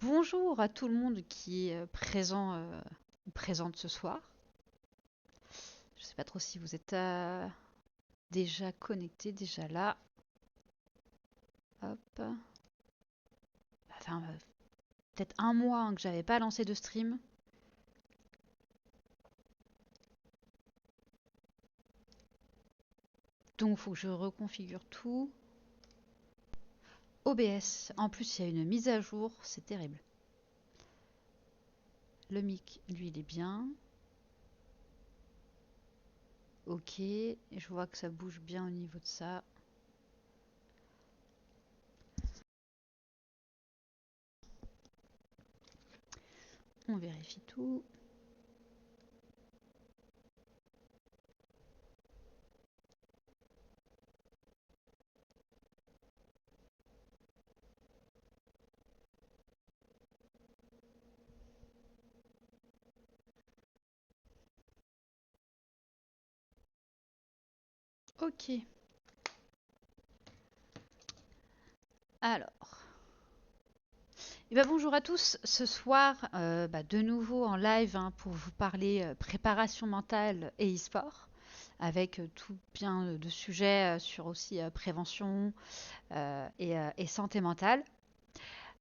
Bonjour à tout le monde qui est présent ou présente ce soir. Je ne sais pas trop si vous êtes déjà connecté, déjà là. Hop. Enfin, peut-être un mois que j'avais pas lancé de stream. Donc, il faut que je reconfigure tout. OBS. En plus, il y a une mise à jour. C'est terrible. Le mic, lui, il est bien. Ok. Je vois que ça bouge bien au niveau de ça. On vérifie tout. Ok. Alors. Eh ben, bonjour à tous. Ce soir, de nouveau en live pour vous parler préparation mentale et e-sport, avec tout bien de sujets sur aussi prévention et santé mentale.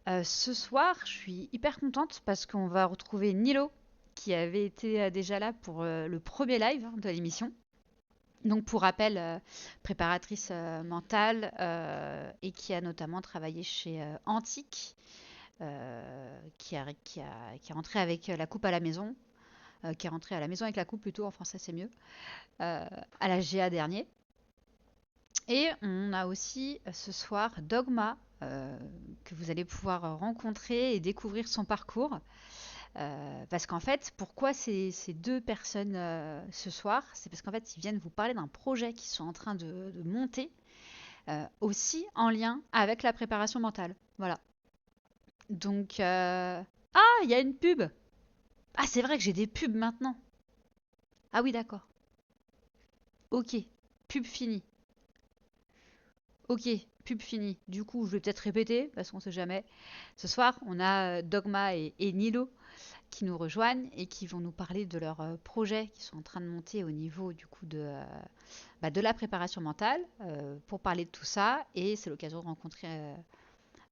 Ce soir, je suis hyper contente parce qu'on va retrouver Nilo, qui avait été déjà là pour le premier live de l'émission. Donc, pour rappel, préparatrice mentale et qui a notamment travaillé chez Antique, qui est rentré avec la coupe à la maison, qui est rentré à la maison avec la coupe plutôt, en français c'est mieux, à la GA dernier. Et on a aussi ce soir Dogma, que vous allez pouvoir rencontrer et découvrir son parcours. Parce qu'en fait, pourquoi ces deux personnes ce soir? C'est parce qu'en fait, ils viennent vous parler d'un projet qu'ils sont en train de monter, aussi en lien avec la préparation mentale. Voilà. Donc, ah, il y a une pub. Ah, c'est vrai que j'ai des pubs maintenant. Ah oui, d'accord. Ok, pub fini. Ok, pub fini. Du coup, je vais peut-être répéter, parce qu'on sait jamais. Ce soir, on a Dogma et Nilo qui nous rejoignent et qui vont nous parler de leurs projets qu'ils sont en train de monter au niveau du coup de la préparation mentale pour parler de tout ça. Et c'est l'occasion de rencontrer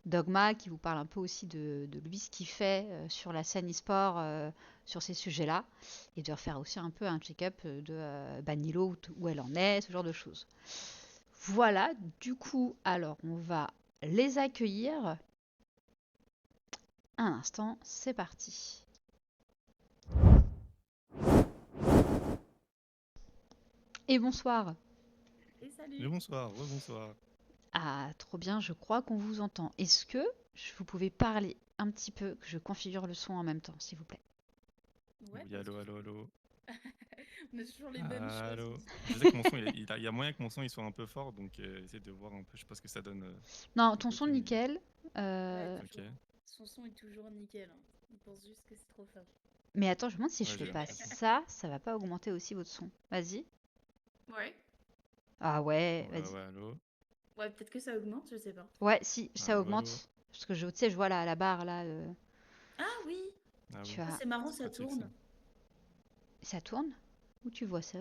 Dogma qui vous parle un peu aussi de lui, ce qu'il fait sur la scène e-sport sur ces sujets-là, et de refaire aussi un peu un check-up de Nilo, où elle en est, ce genre de choses. Voilà, du coup, alors on va les accueillir. Un instant, c'est parti. Et bonsoir. Et Et salut. bonsoir, rebonsoir. Ah, trop bien, je crois qu'on vous entend. Est-ce que vous pouvez parler un petit peu, que je configure le son en même temps, s'il vous plaît? Ouais, Oui, pas de allô, allô, soucis. allô. On a toujours les mêmes choses, on Allô. sait pas. Je sais que mon son, il y a moyen que mon son il soit un peu fort, donc essayez de voir un peu, je sais pas ce que ça donne Non, de ton son côté, mais nickel. Ouais, ok. toujours. Son son est toujours nickel, hein. Il pense juste que c'est trop fort. Mais attends, je me demande si je Ouais, fais j'ai pas l'impression. ça, ça va pas augmenter aussi votre son. Vas-y. Ouais. Ah ouais, Ouais, vas-y. ouais, allô. Ouais, peut-être que ça augmente, je sais pas. Ouais, si, ça Allô, allô. augmente. Parce que tu sais, je vois la barre là. Ah oui. Ah Tu oui, Ah, as. c'est marrant, c'est ça pratique ça. tourne. Ça tourne? Où tu vois ça?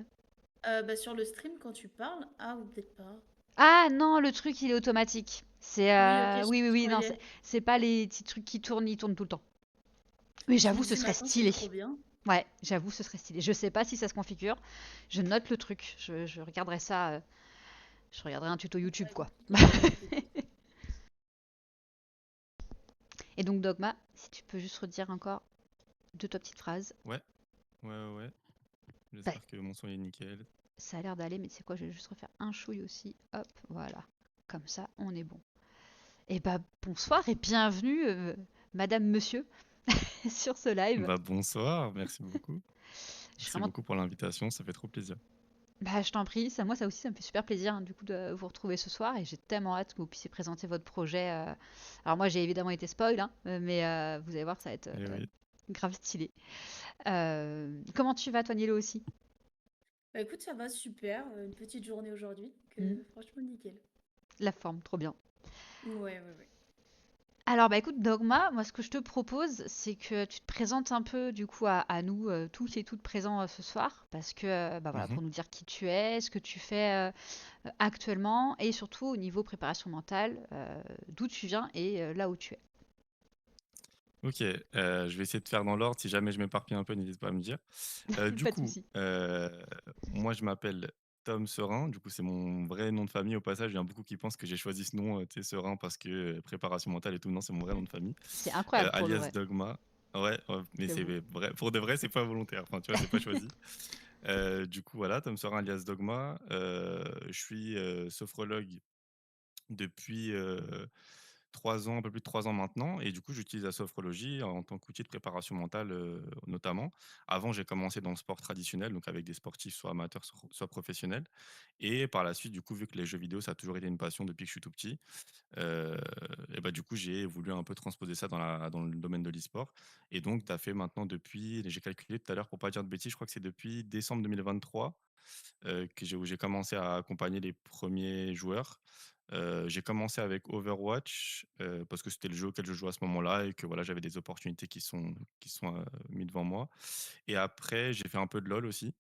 Sur le stream, quand tu parles. Ah, ou peut-être pas. Ah non, le truc il est automatique. C'est. Oui, ok, Oui, oui, je oui, non, c'est croyais. c'est pas les petits trucs qui tournent, ils tournent tout le temps. Mais Je me j'avoue, ce dis, mais serait attends, c'est stylé. trop bien. Ouais, j'avoue, ce serait stylé. Je sais pas si ça se configure. Je note le truc. Je regarderai ça. Je regarderai un tuto YouTube, Ouais, quoi. quand tu auras peut-être. Et donc, Dogma, si tu peux juste redire encore deux, trois petites phrases. Ouais, ouais, ouais, ouais. Bah, J'espère que mon son est nickel. ça a l'air d'aller, mais tu sais quoi, je vais juste refaire un chouille aussi. Hop, voilà. Comme ça, on est bon. Et bah, bonsoir et bienvenue, madame, monsieur, sur ce live. Bah bonsoir, merci beaucoup. Je suis Merci vraiment. beaucoup pour l'invitation, ça fait trop plaisir. Bah, je t'en prie, moi, ça aussi, ça me fait super plaisir, hein, du coup, de vous retrouver ce soir. Et j'ai tellement hâte que vous puissiez présenter votre projet. Alors, moi, j'ai évidemment été spoil, hein, mais vous allez voir, ça va être Eh oui. grave stylé. Comment tu vas, toi, Nilo, aussi? Bah écoute, ça va super. Une petite journée aujourd'hui. Hmm. Que franchement, nickel. La forme, trop bien. Ouais, ouais, ouais. Alors, bah écoute, Dogma, moi ce que je te propose, c'est que tu te présentes un peu du coup à nous tous et toutes présents ce soir, parce que bah voilà, Mhm. pour nous dire qui tu es, ce que tu fais actuellement, et surtout au niveau préparation mentale, d'où tu viens et là où tu es. Ok, je vais essayer de faire dans l'ordre. Si jamais je m'éparpille un peu, n'hésite pas à me dire. Du Pas de coup, souci. moi, je m'appelle Tom Serein. Du coup, c'est mon vrai nom de famille. Au passage, il y en a beaucoup qui pensent que j'ai choisi ce nom, tu sais, Serein, parce que préparation mentale et tout. Non, c'est mon vrai nom de famille, C'est incroyable pour le alias vrai, Dogma. Ouais, ouais, mais c'est j'avoue. vrai. Pour de vrai, c'est pas volontaire. Enfin, tu vois, c'est pas choisi. Du coup, voilà, Tom Serein, alias Dogma. Je suis sophrologue depuis 3 ans, un peu plus de 3 ans maintenant. Et du coup, j'utilise la sophrologie en tant qu'outil de préparation mentale, notamment. Avant, j'ai commencé dans le sport traditionnel, donc avec des sportifs soit amateurs, soit professionnels. Et par la suite, du coup, vu que les jeux vidéo, ça a toujours été une passion depuis que je suis tout petit, heu et bah, du coup, j'ai voulu un peu transposer ça dans le domaine de l'e-sport. Et donc, tu as fait maintenant depuis, j'ai calculé tout à l'heure pour pas dire de bêtises, je crois que c'est depuis décembre 2023, où j'ai commencé à accompagner les premiers joueurs. J'ai commencé avec Overwatch, parce que c'était le jeu auquel je jouais à ce moment-là et que voilà, j'avais des opportunités qui sont mis devant moi. Et après, j'ai fait un peu de LoL aussi.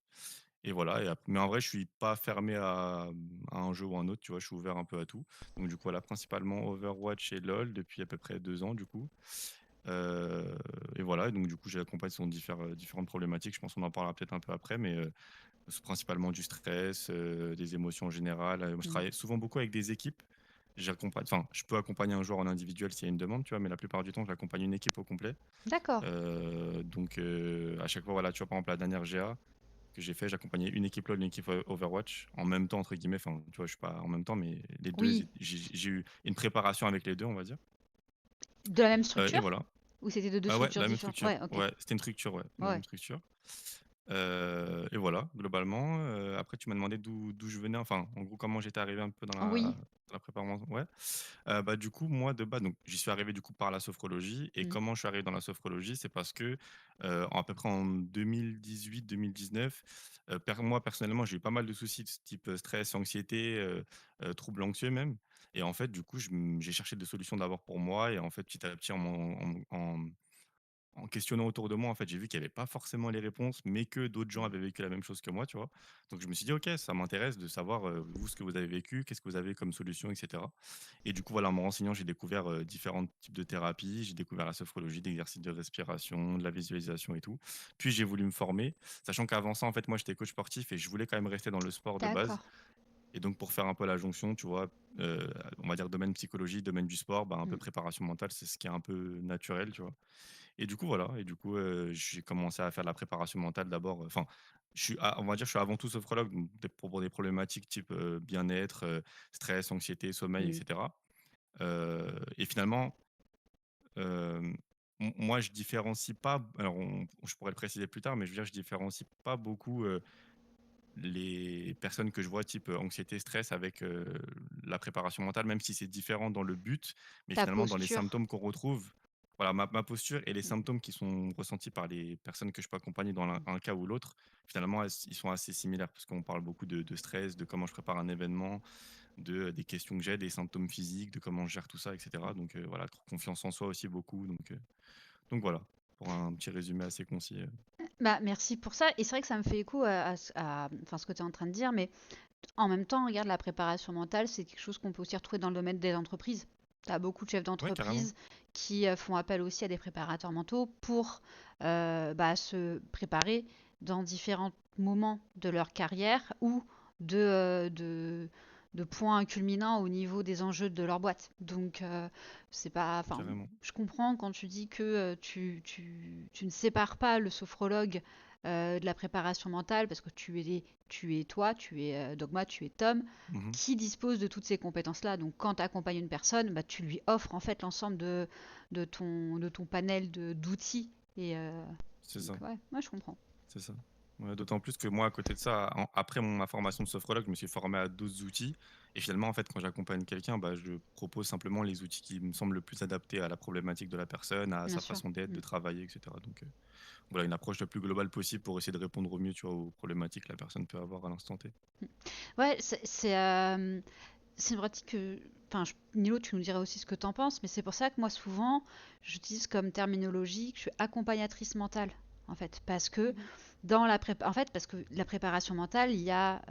Et voilà, mais en vrai, je suis pas fermé à un jeu ou un autre, tu vois? Je suis ouvert un peu à tout. Donc du coup, voilà, principalement Overwatch et LoL depuis à peu près 2 ans, du coup. Heu et voilà, donc du coup, j'accompagne sur différentes problématiques. Je pense qu'on en parlera peut-être un peu après, mais c'est principalement du stress, des émotions générales. Moi, je Mm. travaille souvent beaucoup avec des équipes. Je peux accompagner un joueur en individuel s'il y a une demande, tu vois? Mais la plupart du temps, j'accompagne une équipe au complet. D'accord. Donc à chaque fois, voilà, tu vois, par exemple, la dernière GA que j'ai fait, j'accompagnais une équipe LoL, une équipe Overwatch «en même temps» entre guillemets. Enfin, tu vois, je suis pas en même temps, mais les 2, Oui. j'ai eu une préparation avec les 2, on va dire. De la même Et structure? voilà. Ou c'était de deux Ah ouais, structures la même différentes? structure. Ouais, ok. Ouais, c'était une structure, ouais, la Ouais. même structure. Et voilà, globalement. Après, tu m'as demandé d'où je venais, enfin, en gros, comment j'étais arrivé un peu Oui. dans la préparation. Ouais. Bah, du coup, moi, de base, donc, j'y suis arrivé du coup par la sophrologie. Et Mm. comment je suis arrivé dans la sophrologie, c'est parce que à peu près en 2018-2019, moi, personnellement, j'ai eu pas mal de soucis de ce type stress, anxiété, troubles anxieux même. Et en fait, du coup, j'ai cherché des solutions d'abord pour moi. Et en fait, petit à petit, en questionnant autour de moi, en fait, j'ai vu qu'il y avait pas forcément les réponses, mais que d'autres gens Mm. avaient vécu la même chose que moi, tu vois? Donc je me suis dit: «OK, ça m'intéresse de savoir, vous, ce que vous avez vécu, qu'est-ce que vous avez comme solution?» et cetera. Et du coup, voilà, en me renseignant, j'ai découvert, différents types de thérapies. J'ai découvert la sophrologie, d'exercices de respiration, de la visualisation et tout. Puis j'ai voulu me former, sachant qu'avant ça, en fait, moi, j'étais coach sportif et je voulais quand même rester dans le sport de base. D'accord. Et donc pour faire un peu la jonction, tu vois, on va dire domaine psychologie, domaine du sport, bah, un peu Mm. préparation mentale, c'est ce qui est un peu naturel, tu vois? Et du coup, voilà. Et du coup, j'ai commencé à faire de la préparation mentale d'abord, enfin, on va dire, je suis avant tout sophrologue, donc pour des problématiques type, bien-être, stress, anxiété, sommeil et Mm. cetera. Et finalement, hem, moi, je différencie pas, alors je pourrais le préciser plus tard, mais je veux dire, je différencie pas beaucoup, les personnes que je vois type, anxiété, stress avec, la préparation mentale, même si c'est différent dans le but, mais Ta finalement dans les posture. symptômes qu'on retrouve, voilà, ma posture et les Mm. symptômes qui sont ressentis par les personnes que je peux accompagner dans Mm. un cas ou l'autre, finalement ils sont assez similaires parce qu'on parle beaucoup de stress, de comment je prépare un événement, des questions que j'ai, des symptômes physiques, de comment je gère tout ça et cetera. Donc voilà, confiance en soi aussi beaucoup, donc voilà, pour un petit résumé assez concis. Bah, merci pour ça. Et c'est vrai que ça me fait écho enfin, ce que tu es en train de dire, mais en même temps, regarde, la préparation mentale, c'est quelque chose qu'on peut aussi retrouver dans le domaine des entreprises. Tu as beaucoup de chefs Ouais, carrément. d'entreprise qui font appel aussi à des préparateurs mentaux pour bah, se préparer dans différents moments de leur carrière ou de points culminants au niveau des enjeux de leur boîte. Donc, c'est pas, enfin, Carrément. je comprends quand tu dis que tu ne sépares pas le sophrologue de la préparation mentale parce que tu es toi, tu es Dogma, tu es Tom, Mmh. qui dispose de toutes ces compétences-là. Donc quand tu accompagnes une personne, bah, tu lui offres en fait l'ensemble de ton panel d'outils. Et C'est donc ça. ouais, moi je comprends. C'est ça. Ouais, d'autant plus que moi, à côté de ça, après ma formation de sophrologue, je me suis formé à d'autres outils. Et finalement, en fait, quand j'accompagne quelqu'un, bah, je propose simplement les outils qui me semblent le plus adaptés à la problématique de la personne, à Bien sa sûr. façon d'être, Mm. de travailler, etc. Donc, voilà, une approche la plus globale possible pour essayer de répondre au mieux, tu vois, aux problématiques que la personne peut avoir à l'instant T. Ouais, c'est c'est une pratique que. Enfin, Nilo, tu nous dirais aussi ce que t'en penses, mais c'est pour ça que moi, souvent, j'utilise comme terminologie que je suis accompagnatrice mentale, en fait. Parce que Mhm. en fait, parce que la préparation mentale, il y a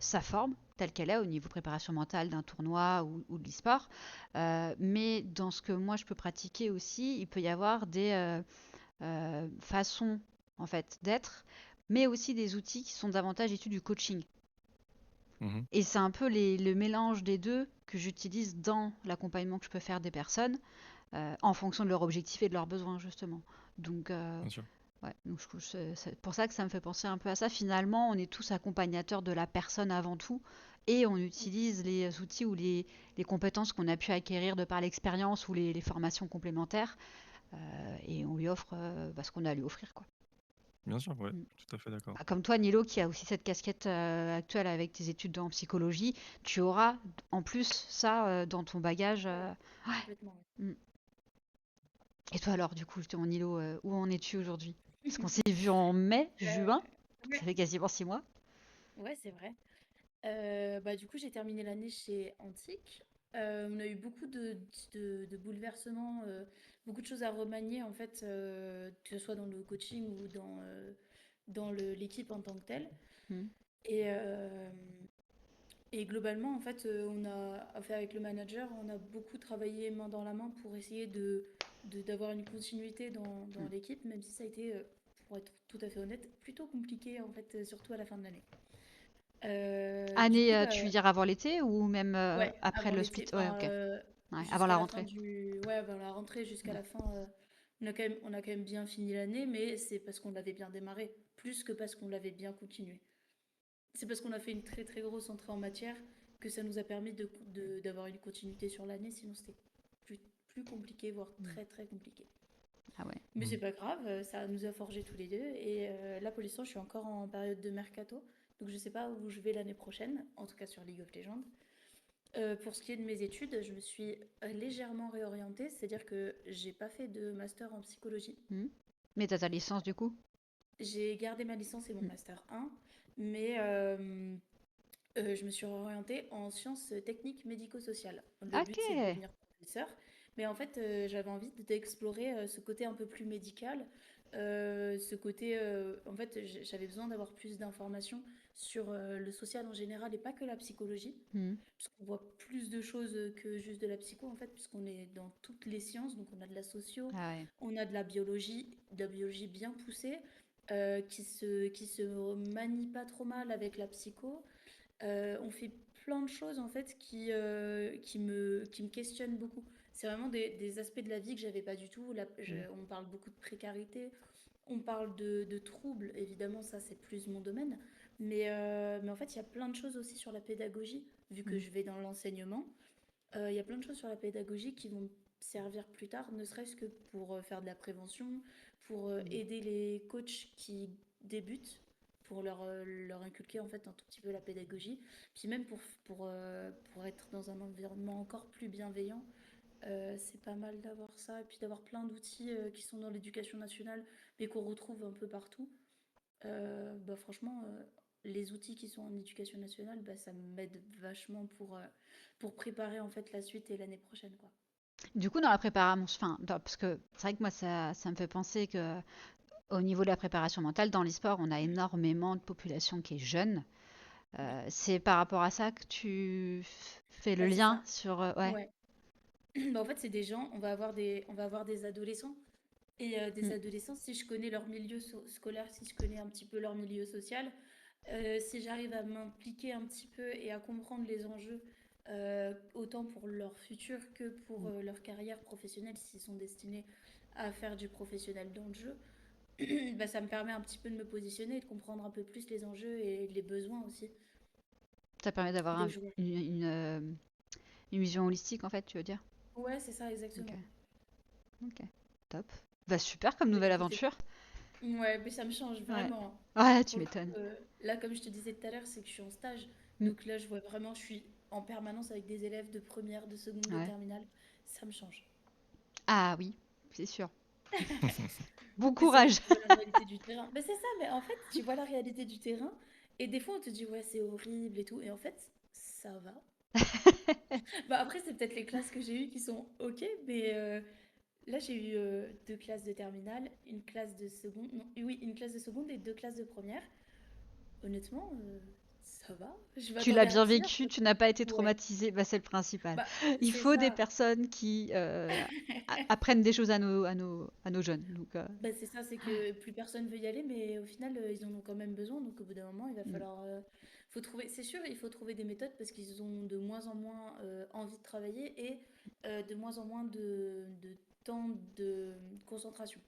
sa forme, telle qu'elle est, au niveau préparation mentale d'un tournoi ou de l'e-sport. Mais dans ce que moi, je peux pratiquer aussi, il peut y avoir des façons, en fait, d'être, mais aussi des outils qui sont davantage issus du coaching. Mhm. Et c'est un peu le mélange des deux que j'utilise dans l'accompagnement que je peux faire des personnes en fonction de leur objectif et de leurs besoins, justement. Donc, Bien sûr. ouais, donc c'est pour ça que ça me fait penser un peu à ça. Finalement, on est tous accompagnateurs de la personne avant tout et on utilise les outils ou les compétences qu'on a pu acquérir de par l'expérience ou les formations complémentaires et on lui offre ce qu'on a à lui offrir, quoi. Bien sûr, ouais, Mm. tout à fait d'accord. Bah, comme toi, Nilo, qui a aussi cette casquette actuelle avec tes études en psychologie, tu auras en plus ça dans ton bagage. Ouais, complètement. Mm. Et toi alors, du coup, mon Nilo, où en es-tu aujourd'hui? Parce qu'on Ouais. s'est vu en mai, Euh, juin, ça ouais, fait quasiment 6 mois. ouais, c'est vrai. Bah, du coup, j'ai terminé l'année chez Antique. On a eu beaucoup de bouleversements, beaucoup de choses à remanier en fait, que ce soit dans le coaching ou dans l'équipe en tant que telle. Mm. Et, euh, et globalement, en fait, on a fait avec le manager, on a beaucoup travaillé main dans la main pour essayer d'avoir une continuité dans Mm. l'équipe, même si ça a été, pour être tout à fait honnête, plutôt compliqué en fait, surtout à la fin de l'année. Du Année, coup, tu bah, veux dire avant l'été ou même ouais, après avant le split? l'été, Ouais, enfin, ok. Ouais, avant la jusqu'à la fin rentrée. du, ouais, avant la rentrée, jusqu'à Mm. la fin, on a quand même bien fini l'année, mais c'est parce qu'on l'avait bien démarré, plus que parce qu'on l'avait bien continué. C'est parce qu'on a fait une très très grosse entrée en matière que ça nous a permis d'avoir une continuité sur l'année, sinon c'était plus, plus compliqué, voire Mm. très très compliqué. Ah ouais. Mais c'est Mhm. pas grave, ça nous a forgé tous les deux. Et là, pour l'instant, je suis encore en période de mercato. Donc je sais pas où je vais l'année prochaine, en tout cas sur League of Legends. Pour ce qui est de mes études, je me suis légèrement réorientée, c'est-à-dire que j'ai pas fait de master en psychologie. Mm. Mais t'as ta licence du coup? J'ai gardé ma licence et mon Mm. master 1, mais je me suis réorientée en sciences techniques médico-sociales. Le Ok. but, c'est de devenir professeur. Mais en fait, j'avais envie d'explorer ce côté un peu plus médical. Ce côté, en fait, j'avais besoin d'avoir plus d'informations sur le social en général et pas que la psychologie. Mm. Puisqu'on voit plus de choses que juste de la psycho, en fait, puisqu'on est dans toutes les sciences. Donc, on a de la socio, Ah ouais. on a de la biologie bien poussée, qui se manie pas trop mal avec la psycho. On fait plein de choses en fait qui me questionnent beaucoup. C'est vraiment des aspects de la vie que j'avais pas du tout. Là, Mm. on parle beaucoup de précarité, on parle de troubles, évidemment ça c'est plus mon domaine. Mais en fait il y a plein de choses aussi sur la pédagogie, vu que Mm. je vais dans l'enseignement. Il y a plein de choses sur la pédagogie qui vont me servir plus tard, ne serait-ce que pour faire de la prévention, pour Mm. aider les coachs qui débutent, pour leur inculquer en fait un tout petit peu la pédagogie, puis même pour être dans un environnement encore plus bienveillant. C'est pas mal d'avoir ça, et puis d'avoir plein d'outils qui sont dans l'éducation nationale, mais qu'on retrouve un peu partout. Bah franchement, les outils qui sont en éducation nationale, bah, ça m'aide vachement pour préparer en fait la suite et l'année prochaine, quoi. Du coup, dans la préparation, enfin, parce que c'est vrai que moi, ça me fait penser que au niveau de la préparation mentale, dans l'e-sport, on a énormément de population qui est jeune. Oui, C'est par rapport à ça que tu fais le bah, c'est lien ça. sur... ouais. Ouais. Bah, en fait, c'est des gens, on va avoir des adolescents. Et des Mm. adolescents, si je connais leur milieu scolaire, si je connais un petit peu leur milieu social, si j'arrive à m'impliquer un petit peu et à comprendre les enjeux, autant pour leur futur que pour Mm. leur carrière professionnelle, s'ils sont destinés à faire du professionnel dans le jeu, bah, ça me permet un petit peu de me positionner et de comprendre un peu plus les enjeux et les besoins aussi Ça permet d'avoir des joueurs. une vision holistique, en fait, tu veux dire? Ouais, c'est ça, Ok, exactement. ok, top. Bah super comme Mais nouvelle du coup, c'est... aventure. Ouais, mais ça me change Ouais. vraiment. Ouais, tu Pour le coup, m'étonnes. là, comme je te disais tout à l'heure, c'est que je suis en stage. Mm. Donc là, je vois vraiment, je suis en permanence avec des élèves de première, de seconde, de Ouais. terminale. Ça me change. Ah oui, c'est sûr. Bon Mais c'est vrai que courage. tu vois la réalité du terrain. Mais c'est ça, mais en fait, tu vois la réalité du terrain. Et des fois, on te dit, ouais, c'est horrible et tout. Et en fait, ça va. Bah, après, c'est peut-être les classes que j'ai eues qui sont OK, mais là, j'ai eu 2 classes de terminale, une classe de seconde, non, oui, une classe de seconde et 2 classes de première. Honnêtement, ça va. Je Tu l'as m'attendais à bien pire. vécu, tu n'as pas été Ouais, traumatisé, bah, c'est le principal. bah, Il c'est faut des ça. personnes qui apprennent des choses à nos jeunes. Donc, Bah, c'est ça, c'est que plus personne veut y aller, mais au final, ils en ont quand même besoin. Donc, au bout d'un moment, il va mm. falloir. Faut trouver, c'est sûr, il faut trouver des méthodes parce qu'ils ont de moins en moins envie de travailler et de moins en moins de temps de concentration.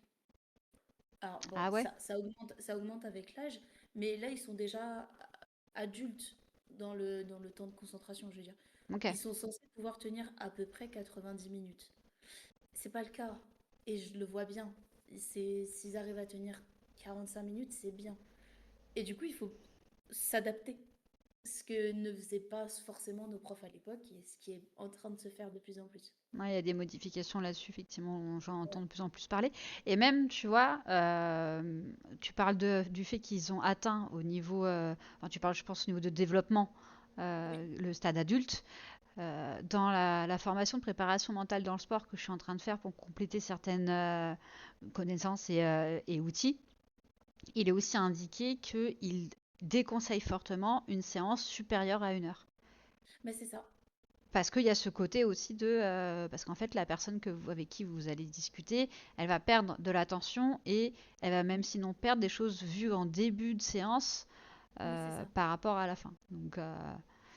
Alors, bon, Ah ouais? ça augmente avec l'âge, mais là, ils sont déjà adultes dans le temps de concentration, je veux dire. Ok. Ils sont censés pouvoir tenir à peu près 90 minutes. C'est pas le cas. Et je le vois bien. S'ils arrivent à tenir 45 minutes, c'est bien. Et du coup, il faut s'adapter. Ce que ne faisaient pas forcément nos profs à l'époque et ce qui est en train de se faire de plus en plus. Ouais, il y a des modifications là-dessus, effectivement, j'en Ouais. entends de plus en plus parler. Et même, tu vois, tu parles du fait qu'ils ont atteint au niveau, enfin, tu parles, je pense, au niveau de développement, Oui, le stade adulte. Dans la formation de préparation mentale dans le sport que je suis en train de faire pour compléter certaines connaissances et outils, il est aussi indiqué qu'il déconseille fortement une séance supérieure à 1 heure. mais c'est ça. Parce qu'il y a ce côté aussi parce qu'en fait, la personne avec qui vous allez discuter, elle va perdre de l'attention et elle va même Oui, sinon perdre des choses vues en début de séance oui, c'est ça. par rapport à la fin. Donc,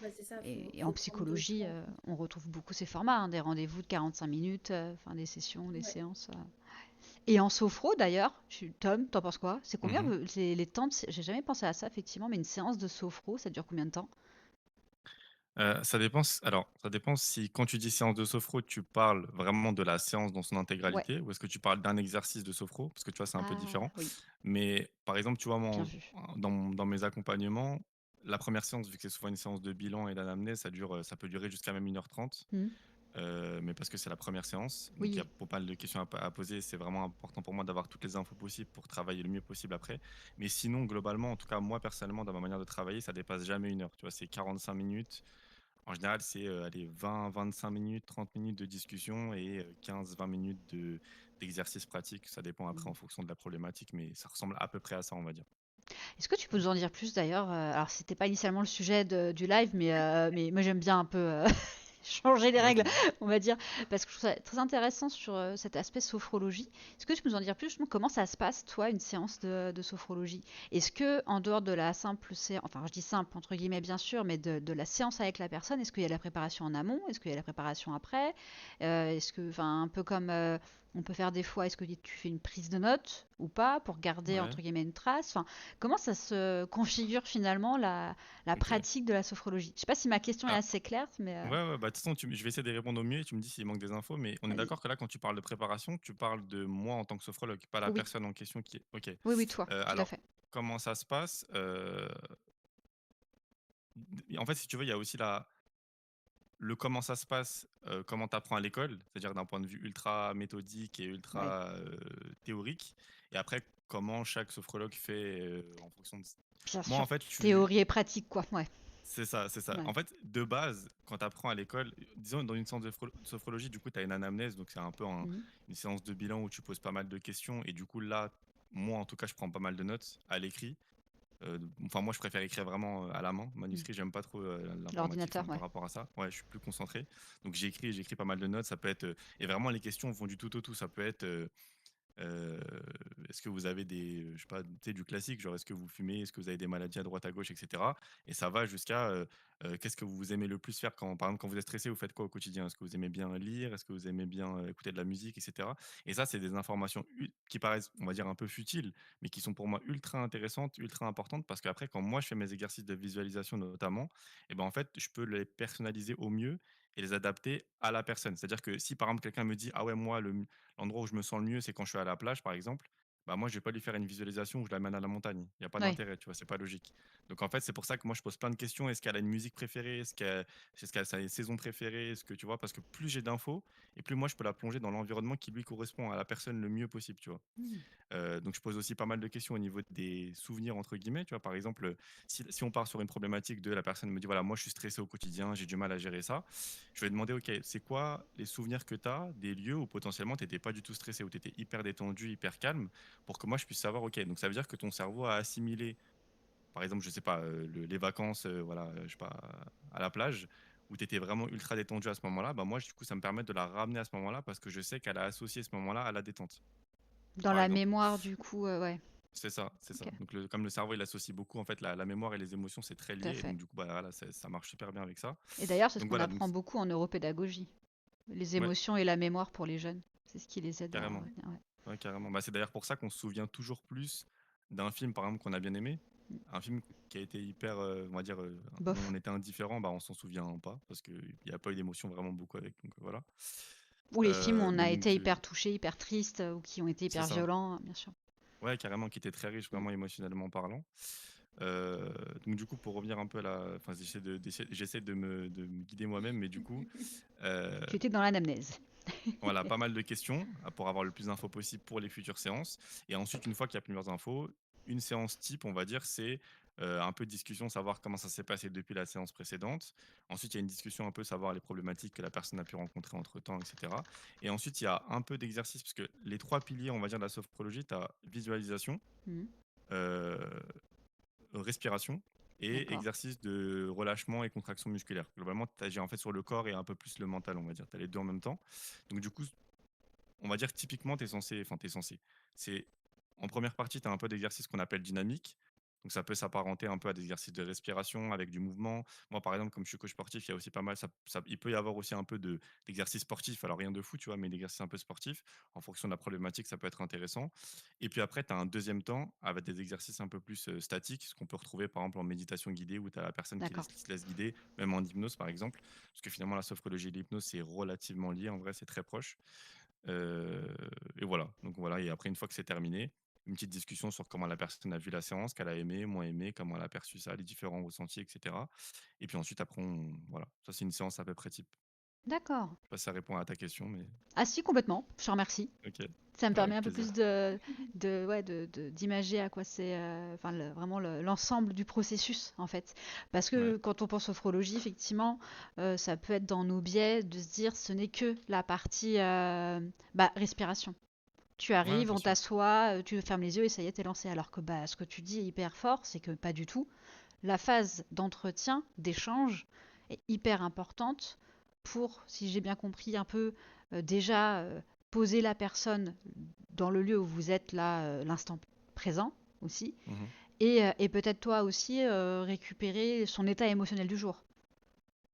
Bah, c'est ça, et en faut prendre tout psychologie, en compte. on retrouve beaucoup ces formats, hein, des rendez-vous de 45 minutes, enfin des sessions, des Ouais. séances. Et en sophro d'ailleurs, Tom, t'en penses quoi? C'est combien Mmh. les temps j'ai jamais pensé à ça effectivement, mais une séance de sophro, ça dure combien de temps? Ça dépend si quand tu dis séance de sophro, tu parles vraiment de la séance dans son Ouais. intégralité ou est-ce que tu parles d'un exercice de sophro? Parce que tu vois, c'est un peu Ah différent. oui, Mais par exemple, tu vois, moi, bien vu. dans mes accompagnements, la première séance, vu que c'est souvent une séance de bilan et d'anamnèse, ça peut durer jusqu'à même 1h30. Hmm. Mais parce que c'est la première séance, donc il y a Oui. pas mal de questions à poser. C'est vraiment important pour moi d'avoir toutes les infos possibles pour travailler le mieux possible après. Mais sinon, globalement, en tout cas, moi personnellement, dans ma manière de travailler, ça dépasse jamais 1 heure. Tu vois, c'est 45 minutes. En général, c'est allez, 20-25 minutes, 30 minutes de discussion et 15-20 minutes d'exercice pratique. Ça dépend après en fonction de la problématique, mais ça ressemble à peu près à ça, on va dire. Est-ce que tu peux nous en dire plus d'ailleurs? Alors, c'était pas initialement le sujet du live, mais moi j'aime bien un peu changer les Ouais, règles, dis-moi. on va dire, parce que je trouve ça très intéressant sur cet aspect sophrologie. Est-ce que tu peux nous en dire plus, justement, comment ça se passe, toi, une séance de sophrologie? Est-ce que, en dehors de la simple séance, enfin, je dis simple entre guillemets, bien sûr, mais de la séance avec la personne, est-ce qu'il y a la préparation en amont? Est-ce qu'il y a la préparation après? Est-ce que, enfin, un peu comme on peut faire des fois, est-ce que tu fais une prise de notes ou pas pour garder, Ouais, entre guillemets, une trace? Enfin, comment ça se configure finalement la ok. pratique de la sophrologie? Je sais pas si ma question est Ah, assez claire, mais ouais, ouais, bah, de toute façon, je vais essayer de répondre au mieux et tu me dis s'il manque des infos, mais on est vas-y. d'accord que là, quand tu parles de préparation, tu parles de moi en tant que sophrologue, pas la Oui, personne en question qui est. Ok. oui, oui, toi, tout à Alors, fait. comment ça se passe? En fait, si tu veux, il y a aussi le comment ça se passe, comment tu apprends à l'école, c'est-à-dire d'un point de vue ultra méthodique et Oui, ultra théorique, et après, comment chaque sophrologue fait en fonction de. bien Moi, sûr. en fait, je suis. Théorie et pratique, quoi. Ouais, C'est ça, c'est ça. ouais. En fait, de base, quand tu apprends à l'école, disons dans une séance de sophrologie, du coup, tu as une anamnèse, donc c'est un peu Mhm. une séance de bilan où tu poses pas mal de questions. Et du coup, là, moi, en tout cas, je prends pas mal de notes à l'écrit. Enfin, moi, je préfère écrire vraiment à la main. Mhm. Manuscrit, j'aime pas trop l'informatique, L'ordinateur, enfin, par ouais. rapport à ça. Ouais, je suis plus concentré. Donc, j'écris pas mal de notes. Ça peut être. Et vraiment, les questions vont du tout au tout. Ça peut être. Heu, est-ce que vous avez je sais pas, tu sais, du classique, genre est-ce que vous fumez? Est-ce que vous avez des maladies à droite, à gauche et cetera? Et ça va jusqu'à, qu'est-ce que vous aimez le plus faire quand par exemple, quand vous êtes stressé, vous faites quoi au quotidien? Est-ce que vous aimez bien lire? Est-ce que vous aimez bien, écouter de la musique et cetera? Et ça, c'est des informations qui paraissent, on va dire, un peu futiles, mais qui sont pour moi ultra intéressantes, ultra importantes parce qu'après quand moi je fais mes exercices de visualisation notamment, et ben, en fait, je peux les personnaliser au mieux et les adapter à la personne. C'est-à-dire que si par exemple quelqu'un me dit: «Ah ouais, moi l'endroit où je me sens le mieux, c'est quand je suis à la plage, par exemple. bah, moi, je vais pas lui faire une visualisation où je l'amène à la montagne. Il y a pas Ouais. d'intérêt, tu vois? C'est pas logique. Donc en fait, c'est pour ça que moi, je pose plein de questions. Est-ce qu'elle a une musique préférée? Est-ce qu'elle a sa saison préférée? Est-ce que tu vois? Parce que plus j'ai d'infos et plus moi, je peux la plonger dans l'environnement qui lui correspond à la personne le mieux possible, tu vois? Mmh. Donc je pose aussi pas mal de questions au niveau des «souvenirs» entre guillemets, tu vois? Par exemple, si on part sur une problématique de la personne me dit: «Voilà, moi je suis stressé au quotidien, j'ai du mal à gérer ça». Je vais demander: «OK, c'est quoi les souvenirs que tu as des lieux où potentiellement tu étais pas du tout stressé, où tu étais hyper détendu, hyper calme?» pour que moi je puisse savoir, OK, donc ça veut dire que ton cerveau a assimilé, par exemple, je sais pas, les vacances, voilà, je sais pas, à la plage, où tu étais vraiment ultra détendu à ce moment-là, bah, moi du coup ça me permet de la ramener à ce moment-là parce que je sais qu'elle a associé ce moment-là à la détente, Dans par la exemple. mémoire, du coup, ouais. C'est ça, c'est ça. OK, Donc comme le cerveau, il associe beaucoup en fait la mémoire et les émotions, c'est très tout à lié et fait. donc du coup, bah, voilà, ça marche super bien avec ça. Et d'ailleurs, c'est ce Donc qu'on voilà, donc apprend beaucoup en neuropédagogie. Les ouais, émotions et la mémoire pour les jeunes. C'est ce qui les aide à carrément. retenir, ouais. Ouais, carrément. Bah, c'est d'ailleurs pour ça qu'on se souvient toujours plus d'un film, par exemple, qu'on a bien aimé. Mmh. Un film qui a été hyper, on va dire, dont on Bof. était indifférent, bah, on s'en souvient pas parce qu'il n'y a pas eu d'émotion vraiment beaucoup avec, donc voilà. Ou les films où on Mais a été donc hyper touchés, hyper tristes, ou qui ont été c'est hyper ça. violents, bien sûr. Ouais, carrément, qui était très riche, Mmh. vraiment émotionnellement parlant. Donc du coup, pour revenir un peu à la enfin, j'essaie de me guider moi-même, mais du coup, heu Tu étais dans l'anamnèse. voilà, pas mal de questions, pour avoir le plus d'infos possible pour les futures séances et ensuite une fois qu'il y a plusieurs infos, une séance type, on va dire, c'est, un peu de discussion, savoir comment ça s'est passé depuis la séance précédente. Ensuite, il y a une discussion un peu, savoir les problématiques que la personne a pu rencontrer entre-temps et cetera et ensuite, il y a un peu d'exercice parce que les 3 piliers, on va dire, de la sophrologie, tu as visualisation, Mmh. heu respiration et D'accord. exercice de relâchement et contraction musculaire. Globalement, tu agis en fait sur le corps et un peu plus le mental, on va dire. Tu as les 2 en même temps. Donc du coup, on va dire typiquement, tu es censé enfin tu es censé. C'est en première partie, tu as un peu d'exercice qu'on appelle dynamique. Donc ça peut s'apparenter un peu à des exercices de respiration avec du mouvement. Moi, par exemple, comme je suis coach sportif, il y a aussi pas mal il peut y avoir aussi un peu d'exercices sportifs, alors rien de fou, tu vois? Mais d'exercices un peu sportifs. En fonction de la problématique, ça peut être intéressant et puis après, tu as un deuxième temps avec des exercices un peu plus, statiques, ce qu'on peut retrouver, par exemple, en méditation guidée où tu as la personne D'accord. qui se laisse guider, même en hypnose, par exemple. Parce que finalement, la sophrologie et l'hypnose, c'est relativement lié, en vrai, c'est très proche. Heu et voilà, donc voilà et après une fois que c'est terminé, une petite discussion sur comment la personne a vu la séance, qu'elle a aimé, moins aimé, comment elle a perçu ça, les différents ressentis et cetera et puis ensuite après on voilà, ça c'est une séance à peu près type. D'accord. Je sais pas si ça répond à ta question mais Ah si, complètement. Je te remercie. OK, Ça me permet avec un peu plaisir. plus ouais, d'imager à quoi c'est, enfin, vraiment l'ensemble du processus, en fait. Parce Ouais. que quand on pense sophrologie, effectivement, ça peut être dans nos biais de se dire ce n'est que la partie bah, respiration. Tu Ouais, arrives, bien on sûr. t'assoit, tu fermes les yeux et ça y est, t'es lancé. Alors que bah, ce que tu dis est hyper fort, c'est que pas du tout. La phase d'entretien, d'échange, est hyper importante pour, si j'ai bien compris, un peu déjà poser la personne dans le lieu où vous êtes là, l'instant présent aussi, Mmh. et peut-être toi aussi récupérer son état émotionnel du jour.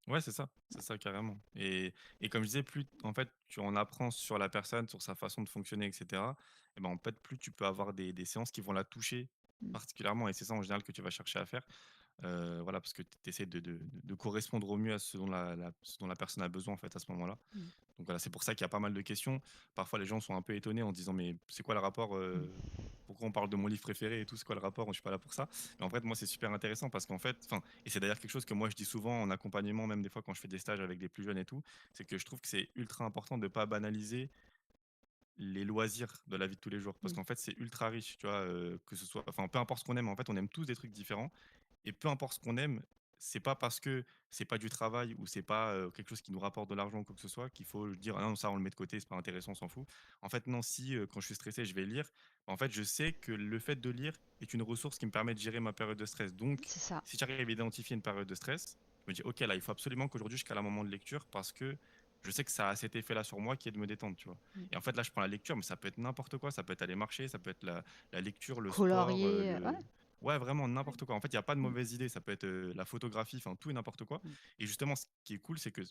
Ouais, c'est ça carrément et comme je disais, plus en fait, tu en apprends sur la personne, sur sa façon de fonctionner et cetera et ben, en fait, plus tu peux avoir des séances qui vont la toucher Mm. particulièrement et c'est ça en général que tu vas chercher à faire. Voilà, parce que tu essaies de correspondre au mieux à ce dont la personne a besoin, en fait, à ce moment-là. Mm. Donc voilà, c'est pour ça qu'il y a pas mal de questions. Parfois, les gens sont un peu étonnés en se disant: «Mais c'est quoi le rapport, pourquoi on parle de mon livre préféré et tout? C'est quoi le rapport? Je suis pas là pour ça». Mais en fait, moi, c'est super intéressant parce qu'en fait enfin et c'est d'ailleurs quelque chose que moi, je dis souvent en accompagnement, même des fois quand je fais des stages avec des plus jeunes et tout, c'est que je trouve que c'est ultra important de pas banaliser les loisirs de la vie de tous les jours. Parce Mm. qu'en fait, c'est ultra riche, tu vois? Que ce soit enfin, peu importe ce qu'on aime, en fait, on aime tous des trucs différents et peu importe ce qu'on aime, c'est pas parce que c'est pas du travail ou c'est pas, quelque chose qui nous rapporte de l'argent ou quoi que ce soit qu'il faut dire: «Ah non, ça on le met de côté, c'est pas intéressant, on s'en fout». En fait non, si, quand je suis stressé, je vais lire, en fait, je sais que le fait de lire est une ressource qui me permet de gérer ma période de stress. Donc C'est ça. si j'arrive à identifier une période de stress, je me dis: «OK, là, il faut absolument qu'aujourd'hui je cale un moment de lecture parce que je sais que ça a cet effet-là sur moi qui est de me détendre», tu vois? Mm. Et en fait, là, je prends la lecture, mais ça peut être n'importe quoi, ça peut être aller marcher, ça peut être la lecture, le sport, Colorier, ouais. le ouais, vraiment n'importe quoi. En fait, il y a pas de Mm. mauvaise idée. Ça peut être, la photographie, enfin tout et n'importe quoi Mm. et justement, ce qui est cool, c'est que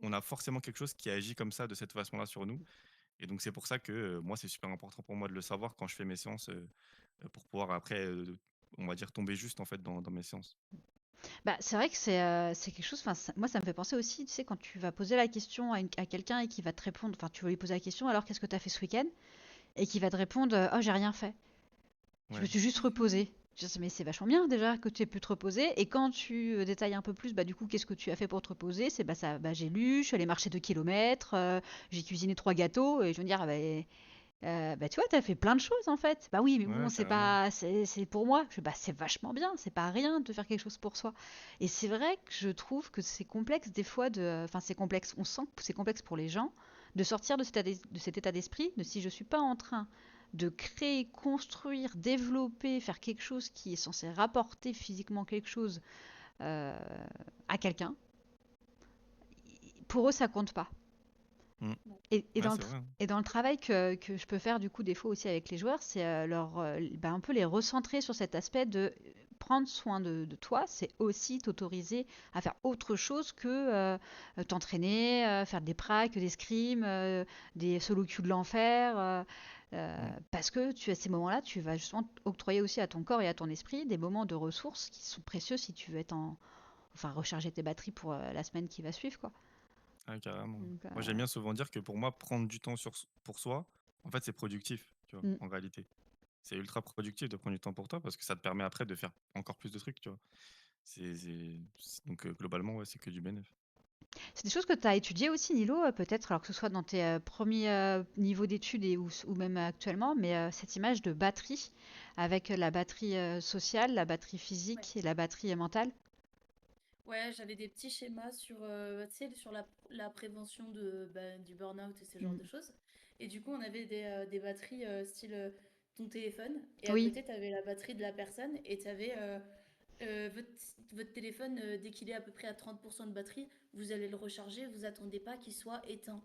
on a forcément quelque chose qui agit comme ça, de cette façon-là sur nous et donc c'est pour ça que, moi, c'est super important pour moi de le savoir quand je fais mes séances, pour pouvoir après, on va dire tomber juste, en fait, dans mes séances. Bah, c'est vrai que c'est quelque chose, enfin, moi ça me fait penser aussi, tu sais, quand tu vas poser la question à quelqu'un et qui va te répondre, enfin tu vas lui poser la question, alors qu'est-ce que tu as fait ce week-end? et qui va te répondre oh, j'ai rien fait. Je me Ouais. suis juste reposée. Je dis, mais c'est vachement bien déjà que tu aies pu te reposer. Et quand tu détailles un peu plus, bah, du coup, qu'est-ce que tu as fait pour te reposer? C'est bah, ça, bah, j'ai lu, je suis allée marcher 2 kilomètres, j'ai cuisiné 3 gâteaux. Et je veux dire, bah, tu vois, t'as fait plein de choses en fait. Bah oui, mais bon, Ouais, c'est carrément. pas, c'est pour moi. Bah, c'est vachement bien, c'est pas rien de faire quelque chose pour soi. Et c'est vrai que je trouve que c'est complexe des fois enfin, c'est complexe. On sent que c'est complexe pour les gens de sortir de cet état d'esprit, de si je suis pas en train de créer, construire, développer, faire quelque chose qui est censé rapporter physiquement quelque chose euh, à quelqu'un, pour eux ça compte pas. Mm. Ouais. Et Ouais, dans c'est vrai, hein. et dans le travail que je peux faire du coup des fois aussi avec les joueurs, c'est bah, un peu les recentrer sur cet aspect de prendre soin de toi, c'est aussi t'autoriser à faire autre chose que t'entraîner, faire des pracs, des scrims, des solo queues de l'enfer. Mm. Parce que tu à ces moments-là, tu vas justement octroyer aussi à ton corps et à ton esprit des moments de ressources qui sont précieux si tu veux enfin recharger tes batteries pour la semaine qui va suivre, quoi. Ouais, carrément. Donc, Moi, j'aime bien souvent dire que pour moi, prendre du temps pour soi, en fait, c'est productif, tu vois, mm. en réalité. C'est ultra productif de prendre du temps pour toi parce que ça te permet après de faire encore plus de trucs, tu vois. Donc, globalement, ouais, c'est que du bénéf. C'est des choses que tu as étudiées aussi, Nilo, peut-être, alors que ce soit dans tes premiers niveaux d'études ou même actuellement, mais cette image de batterie, avec la batterie sociale, la batterie Ouais. physique et la batterie mentale. Ouais, j'avais des petits schémas sur, tu sais, sur la prévention du burn-out et ce genre Mm. de choses. Et du coup, on avait des batteries style ton téléphone. Et à Oui. côté, tu avais la batterie de la personne. Et tu avais votre téléphone, dès qu'il est à peu près à 30% de batterie, vous allez le recharger. Vous attendez pas qu'il soit éteint.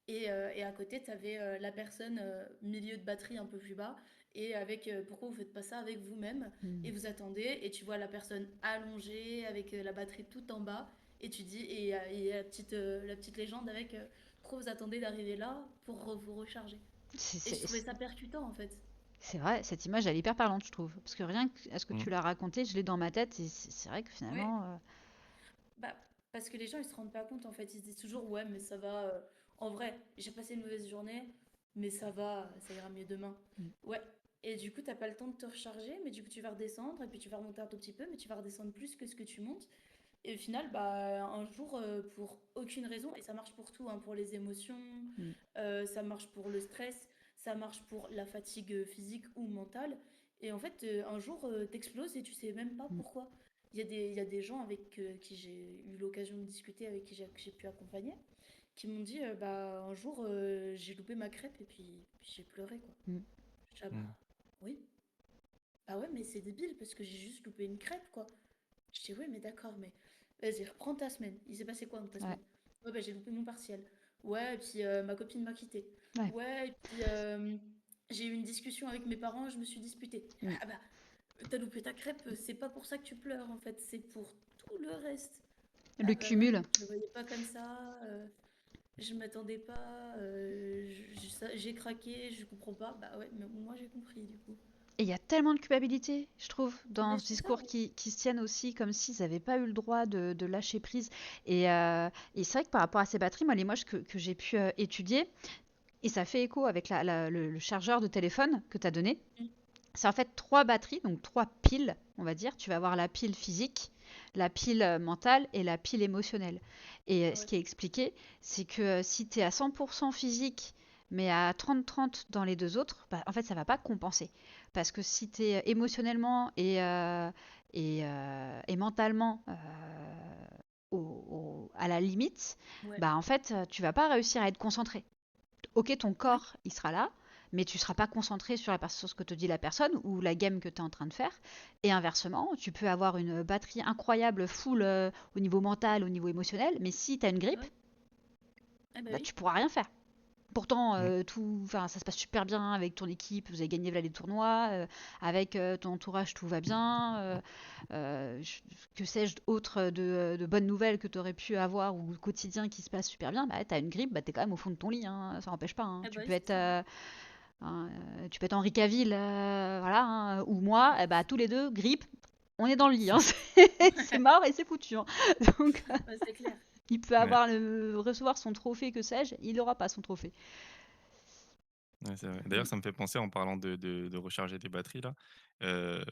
Et à côté, tu avais la personne milieu de batterie un peu plus bas. Et avec pourquoi vous faites pas ça avec vous-même Mm. et vous attendez et tu vois la personne allongée avec la batterie tout en bas et tu dis et la petite légende avec pourquoi vous attendez d'arriver là pour vous recharger. C'est Et je trouvais c'est- ça percutant en fait. c'est vrai, cette image, elle est hyper parlante, je trouve. Parce que rien que à ce que Mm. tu l'as raconté, je l'ai dans ma tête, et c'est vrai que Ouais, finalement, bah parce que les gens ils se rendent pas compte en fait, ils se disent toujours ouais mais ça va en vrai, j'ai passé une mauvaise journée mais ça va, ça ira mieux demain. mm, Ouais. Et du coup, t'as pas le temps de te recharger, mais du coup, tu vas redescendre, et puis tu vas remonter un tout petit peu, mais tu vas redescendre plus que ce que tu montes. Et au final, bah, un jour, pour aucune raison, et ça marche pour tout, hein, pour les émotions, mm, ça marche pour le stress, ça marche pour la fatigue physique ou mentale. Et en fait, un jour, t'exploses et tu sais même pas mm. pourquoi. Il y a des gens avec qui j'ai eu l'occasion de discuter, avec qui que j'ai pu accompagner, qui m'ont dit, bah, un jour, j'ai loupé ma crêpe et puis j'ai pleuré, quoi. Mm. Je dis, ah Mm. bah, oui. Bah ouais, mais c'est débile parce que j'ai juste loupé une crêpe, quoi. Je dis, oui, mais d'accord, mais vas-y, reprends ta semaine. Il s'est passé quoi dans ta Ouais, semaine? Ouais, bah j'ai loupé mon partiel. Ouais, et puis ma copine m'a quitté. ouais. Ouais, et puis j'ai eu une discussion avec mes parents, je me suis disputée. Mm. Ah bah, t'as loupé ta crêpe, c'est pas pour ça que tu pleures, en fait, c'est pour tout le reste. Le Ah bah ouais, cumul. mais je le voyais pas comme ça, je m'attendais pas, j'ai craqué, je comprends pas. Bah ouais, mais moi j'ai compris, du coup. Et il y a tellement de culpabilité, je trouve, dans Mais ce c'est ça, discours qui se tiennent aussi comme s'ils n'avaient pas eu le droit de lâcher prise. Et c'est vrai que par rapport à ces batteries, moi, les moches que j'ai pu étudier, et ça fait écho avec le chargeur de téléphone que tu as donné, mm, c'est en fait 3 batteries, donc 3 piles, on va dire. Tu vas avoir la pile physique, la pile mentale et la pile émotionnelle. Et ce ouais, qui est expliqué, c'est que si tu es à 100% physique, mais à 30-30 dans les deux autres, bah, en fait, ça va pas compenser. Parce que si tu es émotionnellement et mentalement à la limite, ouais, bah, en fait, tu vas pas réussir à être concentré. Ok, ton oui, corps, il sera là, mais tu ne seras pas concentré sur ce que te dit la personne ou la game que tu es en train de faire. Et inversement, tu peux avoir une batterie incroyable, full au niveau mental, au niveau émotionnel, mais si tu as une grippe, ouais. Ah bah bah, oui. tu pourras rien faire. Pourtant, Mm. ça se passe super bien avec ton équipe, vous avez gagné voilà, les tournois, avec ton entourage, tout va bien. Que sais-je autre de bonnes nouvelles que tu aurais pu avoir ou le quotidien qui se passe super bien, bah, tu as une grippe, bah, tu es quand même au fond de ton lit, hein, ça n'empêche pas. Hein. Ah Tu bah oui, peux c'est être ça. hein, tu peux être Henri Cavill, voilà, hein, ou moi, eh bah, tous les deux, grippe, on est dans le lit, hein, c'est mort et c'est foutu. Hein. Donc, Ouais, c'est clair. il peut Ouais. recevoir son trophée, que sais-je, il n'aura pas son trophée. Ouais, c'est vrai. D'ailleurs, Mm. ça me fait penser en parlant de recharger des batteries là, heu,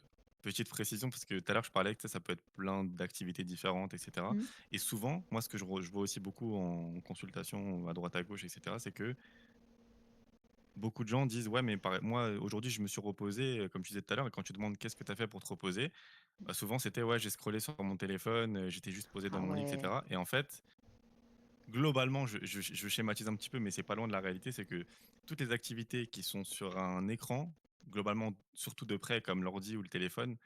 petite précision parce que tout à l'heure je parlais que, tu sais, ça peut être plein d'activités différentes et cetera Mm. et souvent, moi ce que je vois aussi beaucoup en consultation à droite à gauche et cetera, c'est que beaucoup de gens disent: «Ouais, mais moi, aujourd'hui, je me suis reposé», comme tu disais tout à l'heure et quand tu demandes: «Qu'est-ce que tu as fait pour te reposer?» Bah, souvent c'était: «Ouais, j'ai scrollé sur mon téléphone, j'étais juste posé dans Ah mon lit» et ouais, cetera et en fait, globalement, je schématise un petit peu, mais c'est pas loin de la réalité, c'est que toutes les activités qui sont sur un écran, globalement, surtout de près, comme l'ordi ou le téléphone,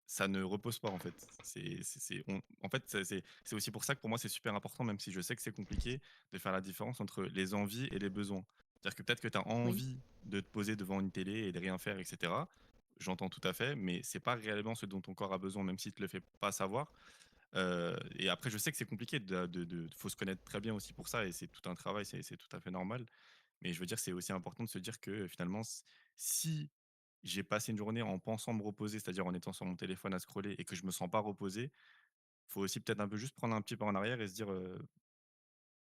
ça ne repose pas en fait. En fait, c'est aussi pour ça que pour moi c'est super important, même si je sais que c'est compliqué, de faire la différence entre les envies et les besoins. C'est-à-dire que peut-être que tu as oui, envie de te poser devant une télé et de rien faire, etc. J'entends tout à fait, mais c'est pas réellement ce dont ton corps a besoin, même s'il te le fait pas savoir. Et après, je sais que c'est compliqué, faut se connaître très bien aussi pour ça, et c'est tout un travail, c'est tout à fait normal. Mais je veux dire, c'est aussi important de se dire que finalement, si j'ai passé une journée en pensant me reposer, c'est-à-dire en étant sur mon téléphone à scroller et que je me sens pas reposé, faut aussi peut-être un peu juste prendre un petit pas en arrière et se dire,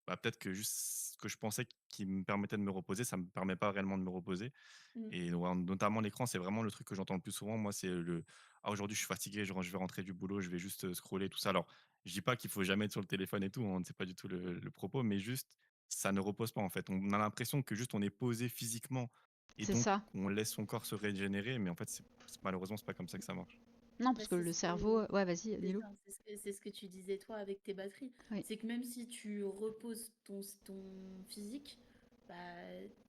bah, peut-être que juste ce que je pensais qui me permettait de me reposer, ça me permet pas réellement de me reposer. Mm. Et ouais, notamment l'écran, c'est vraiment le truc que j'entends le plus souvent. Moi, c'est le: «Ah, aujourd'hui, je suis fatigué, je vais rentrer du boulot, je vais juste, scroller», tout ça. Alors, je dis pas qu'il faut jamais être sur le téléphone et tout, hein, c'est pas du tout le propos, mais juste, ça ne repose pas, en fait. On a l'impression que juste on est posé physiquement et c'est donc ça. on laisse son corps se régénérer, mais en fait, malheureusement, c'est pas comme ça que ça marche. Non, Bah, parce que le cerveau, ouais, vas-y, c'est dis-le. ça, c'est ce que tu disais toi avec tes batteries. Oui, C'est que même si tu reposes ton physique, bah,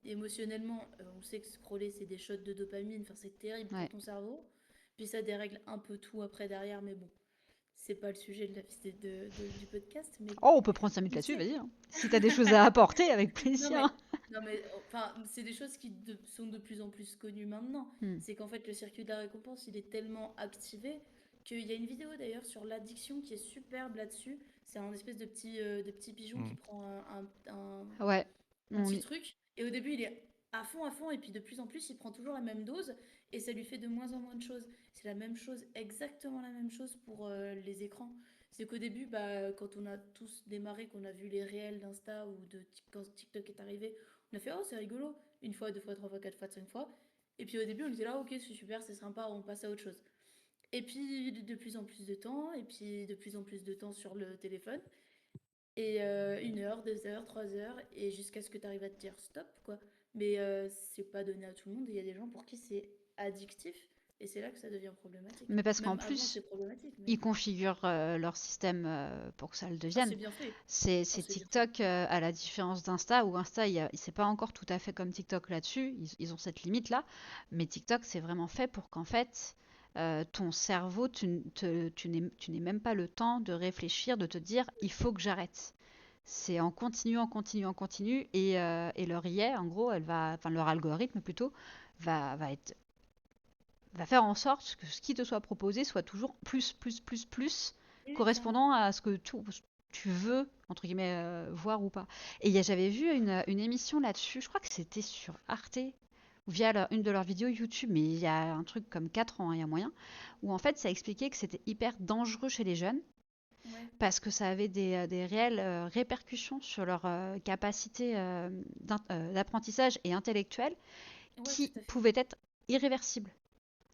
émotionnellement, on sait que scroller c'est des shots de dopamine, enfin, c'est terrible pour ouais. ton cerveau. Puis ça dérègle un peu tout après derrière, mais bon, c'est pas le sujet du podcast. Mais Oh, on peut prendre 5 minutes tu là-dessus, sais, vas-y, hein. Si t'as des choses à apporter, avec non plaisir. mais, non mais, enfin, c'est des choses qui sont de plus en plus connues maintenant. Hmm. C'est qu'en fait, le circuit de la récompense, il est tellement activé qu'il y a une vidéo d'ailleurs sur l'addiction qui est superbe là-dessus. C'est un espèce de petit pigeon qui Mmh. prend Ouais. un On petit y- truc. Et au début, il est à fond, et puis de plus en plus, il prend toujours la même dose, et ça lui fait de moins en moins de choses. C'est la même chose, exactement la même chose pour les écrans. C'est qu'au début, bah, quand on a tous démarré, qu'on a vu les réels d'Insta ou quand TikTok est arrivé, on a fait oh, c'est rigolo, une fois, deux fois, trois fois, quatre fois, cinq fois. Et puis au début, on était là, ok, c'est super, c'est sympa, on passe à autre chose. Et puis de plus en plus de temps, et puis de plus en plus de temps sur le téléphone. Et 1 heure, 2 heures, 3 heures, et jusqu'à ce que tu arrives à te dire stop, quoi. Mais c'est pas donné à tout le monde, et il y a des gens pour qui c'est addictif, et c'est là que ça devient problématique. Mais parce qu'en Même avant, plus, c'est problématique, mais... ils configurent leur système pour que ça le Ah, devienne. c'est bien fait. Ah, C'est c'est bien fait. TikTok, à la différence d'Insta, où Insta, c'est pas encore tout à fait comme TikTok là-dessus. Ils ont cette limite-là. Mais TikTok, c'est vraiment fait pour qu'en fait, ton cerveau, tu n'aies même pas le temps de réfléchir, de te dire, il faut que j'arrête. C'est en continu, en continu, en continu. Et leur IA, en gros, enfin leur algorithme plutôt, va être va faire en sorte que ce qui te soit proposé soit toujours plus, plus, plus, plus, Oui, oui, clairement. correspondant à ce que tu veux, entre guillemets, voir ou pas. Et j'avais vu une émission là-dessus, je crois que c'était sur Arte, ou via une de leurs vidéos YouTube, mais il y a un truc comme 4 ans, hein, il y a moyen, où en fait ça expliquait que c'était hyper dangereux chez les jeunes, Ouais, parce que ça avait des réelles répercussions sur leur capacité d'apprentissage et intellectuelle ouais, qui tout à fait. pouvaient être irréversibles.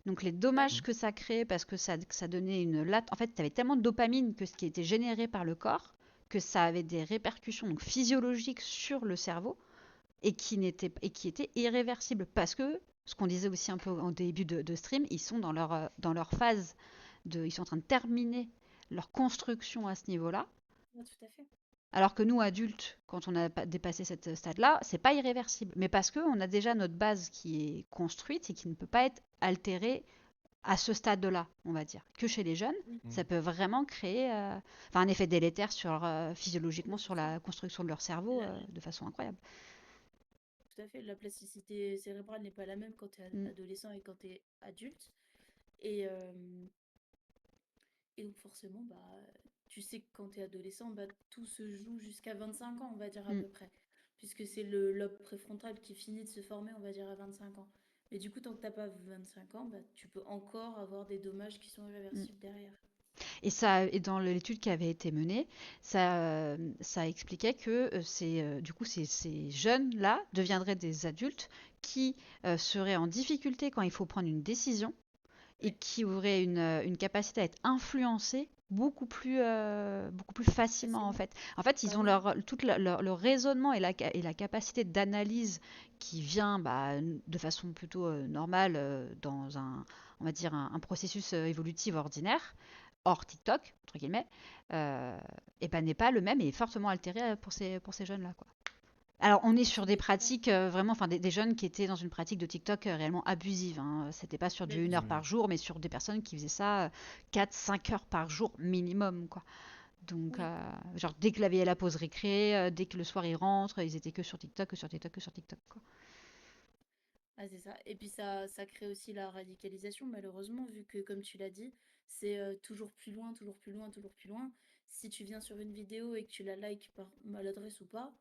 Donc les Bah, dommages que ça créait parce que ça donnait une latte. En fait, tu avais tellement de dopamine que ce qui était généré par le corps que ça avait des répercussions donc, physiologiques sur le cerveau et qui étaient irréversibles parce que ce qu'on disait aussi un peu en début de stream, ils sont dans leur phase ils sont en train de terminer leur construction à ce niveau-là. ouais, tout à fait. Alors que nous, adultes, quand on a dépassé cette stade-là, c'est pas irréversible. Mais parce qu'on a déjà notre base qui est construite et qui ne peut pas être altérée à ce stade-là, on va dire. Que chez les jeunes, Oui, ça Mmh. peut vraiment créer un effet délétère physiologiquement bah, sur c'est ça. la construction de leur cerveau de façon incroyable. Tout à fait. La plasticité cérébrale n'est pas la même quand tu es Mm, adolescent et quand tu es adulte. Et, et donc forcément, bah, tu sais que quand tu es adolescent, bah, tout se joue jusqu'à 25 ans, on va dire à mm, peu près. Puisque c'est le lobe préfrontal qui finit de se former, on va dire à 25 ans. Mais du coup, tant que t'as pas 25 ans, bah, tu peux encore avoir des dommages qui sont mm. irréversibles derrière. Et dans l'étude qui avait été menée, ça expliquait que du coup, ces jeunes-là deviendraient des adultes qui seraient en difficulté quand il faut prendre une décision et Ouais, qui auraient une capacité à être influencés beaucoup plus facilement en facilement. fait. En fait, ils Bah ont oui, tout leur raisonnement et la capacité d'analyse qui vient de façon plutôt normale dans on va dire un processus évolutif ordinaire, hors TikTok, entre guillemets, euh, et ben n'est pas le même et est fortement altéré pour ces jeunes-là, quoi. Alors, on est sur des c'est clair. pratiques vraiment, enfin des jeunes qui étaient dans une pratique de TikTok réellement abusive, hein. C'était pas sur Mais du bien 1 heure sûr. Oui. par jour, mais sur des personnes qui faisaient ça 4-5 heures par jour minimum, quoi. Donc, Oui. genre dès que la vie à la pause récré, dès que le soir ils rentrent, ils étaient que sur TikTok, que sur TikTok, que sur TikTok, quoi. Ah, c'est ça. Et puis ça crée aussi la radicalisation, malheureusement, vu que, comme tu l'as dit, c'est toujours plus loin, toujours plus loin, toujours plus loin. Si tu viens sur une vidéo et que tu la likes par maladresse ou pas,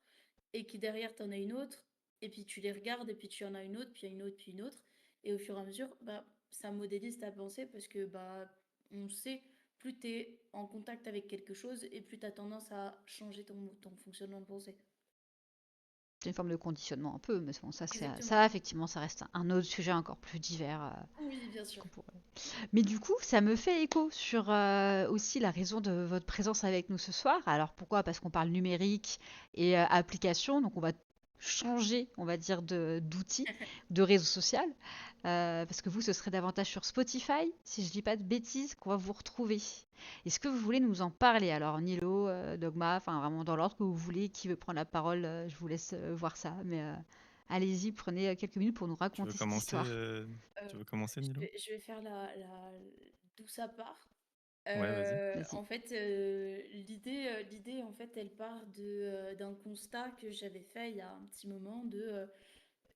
et que derrière, tu en as une autre, et puis tu les regardes, et puis tu en as une autre, puis une autre, puis une autre, et au fur et à mesure, bah, ça modélise ta pensée parce que, bah, on sait, plus tu es en contact avec quelque chose, et plus tu as tendance à changer ton fonctionnement de pensée. C'est une forme de conditionnement un peu, mais bon, Exactement. ça effectivement, ça reste un autre sujet encore plus divers. Oui, bien sûr. Qu'on pourrait- Mais du coup, ça me fait écho sur aussi la raison de votre présence avec nous ce soir. Alors pourquoi? Parce qu'on parle numérique et application, donc on va changer, on va dire, d'outils, de réseau social. Parce que vous, ce serait davantage sur Spotify, si je dis pas de bêtises, qu'on va vous retrouver. Est-ce que vous voulez nous en parler? Alors Nilo, Dogma, enfin vraiment dans l'ordre que vous voulez, qui veut prendre la parole, je vous laisse voir ça. Mais allez-y, prenez quelques minutes pour nous Tu veux raconter cette commencer, histoire. tu veux commencer, Nilo? Je vais faire d'où ça part. Ouais, vas-y. Vas-y. En fait, l'idée, en fait, elle part d'un constat que j'avais fait il y a un petit moment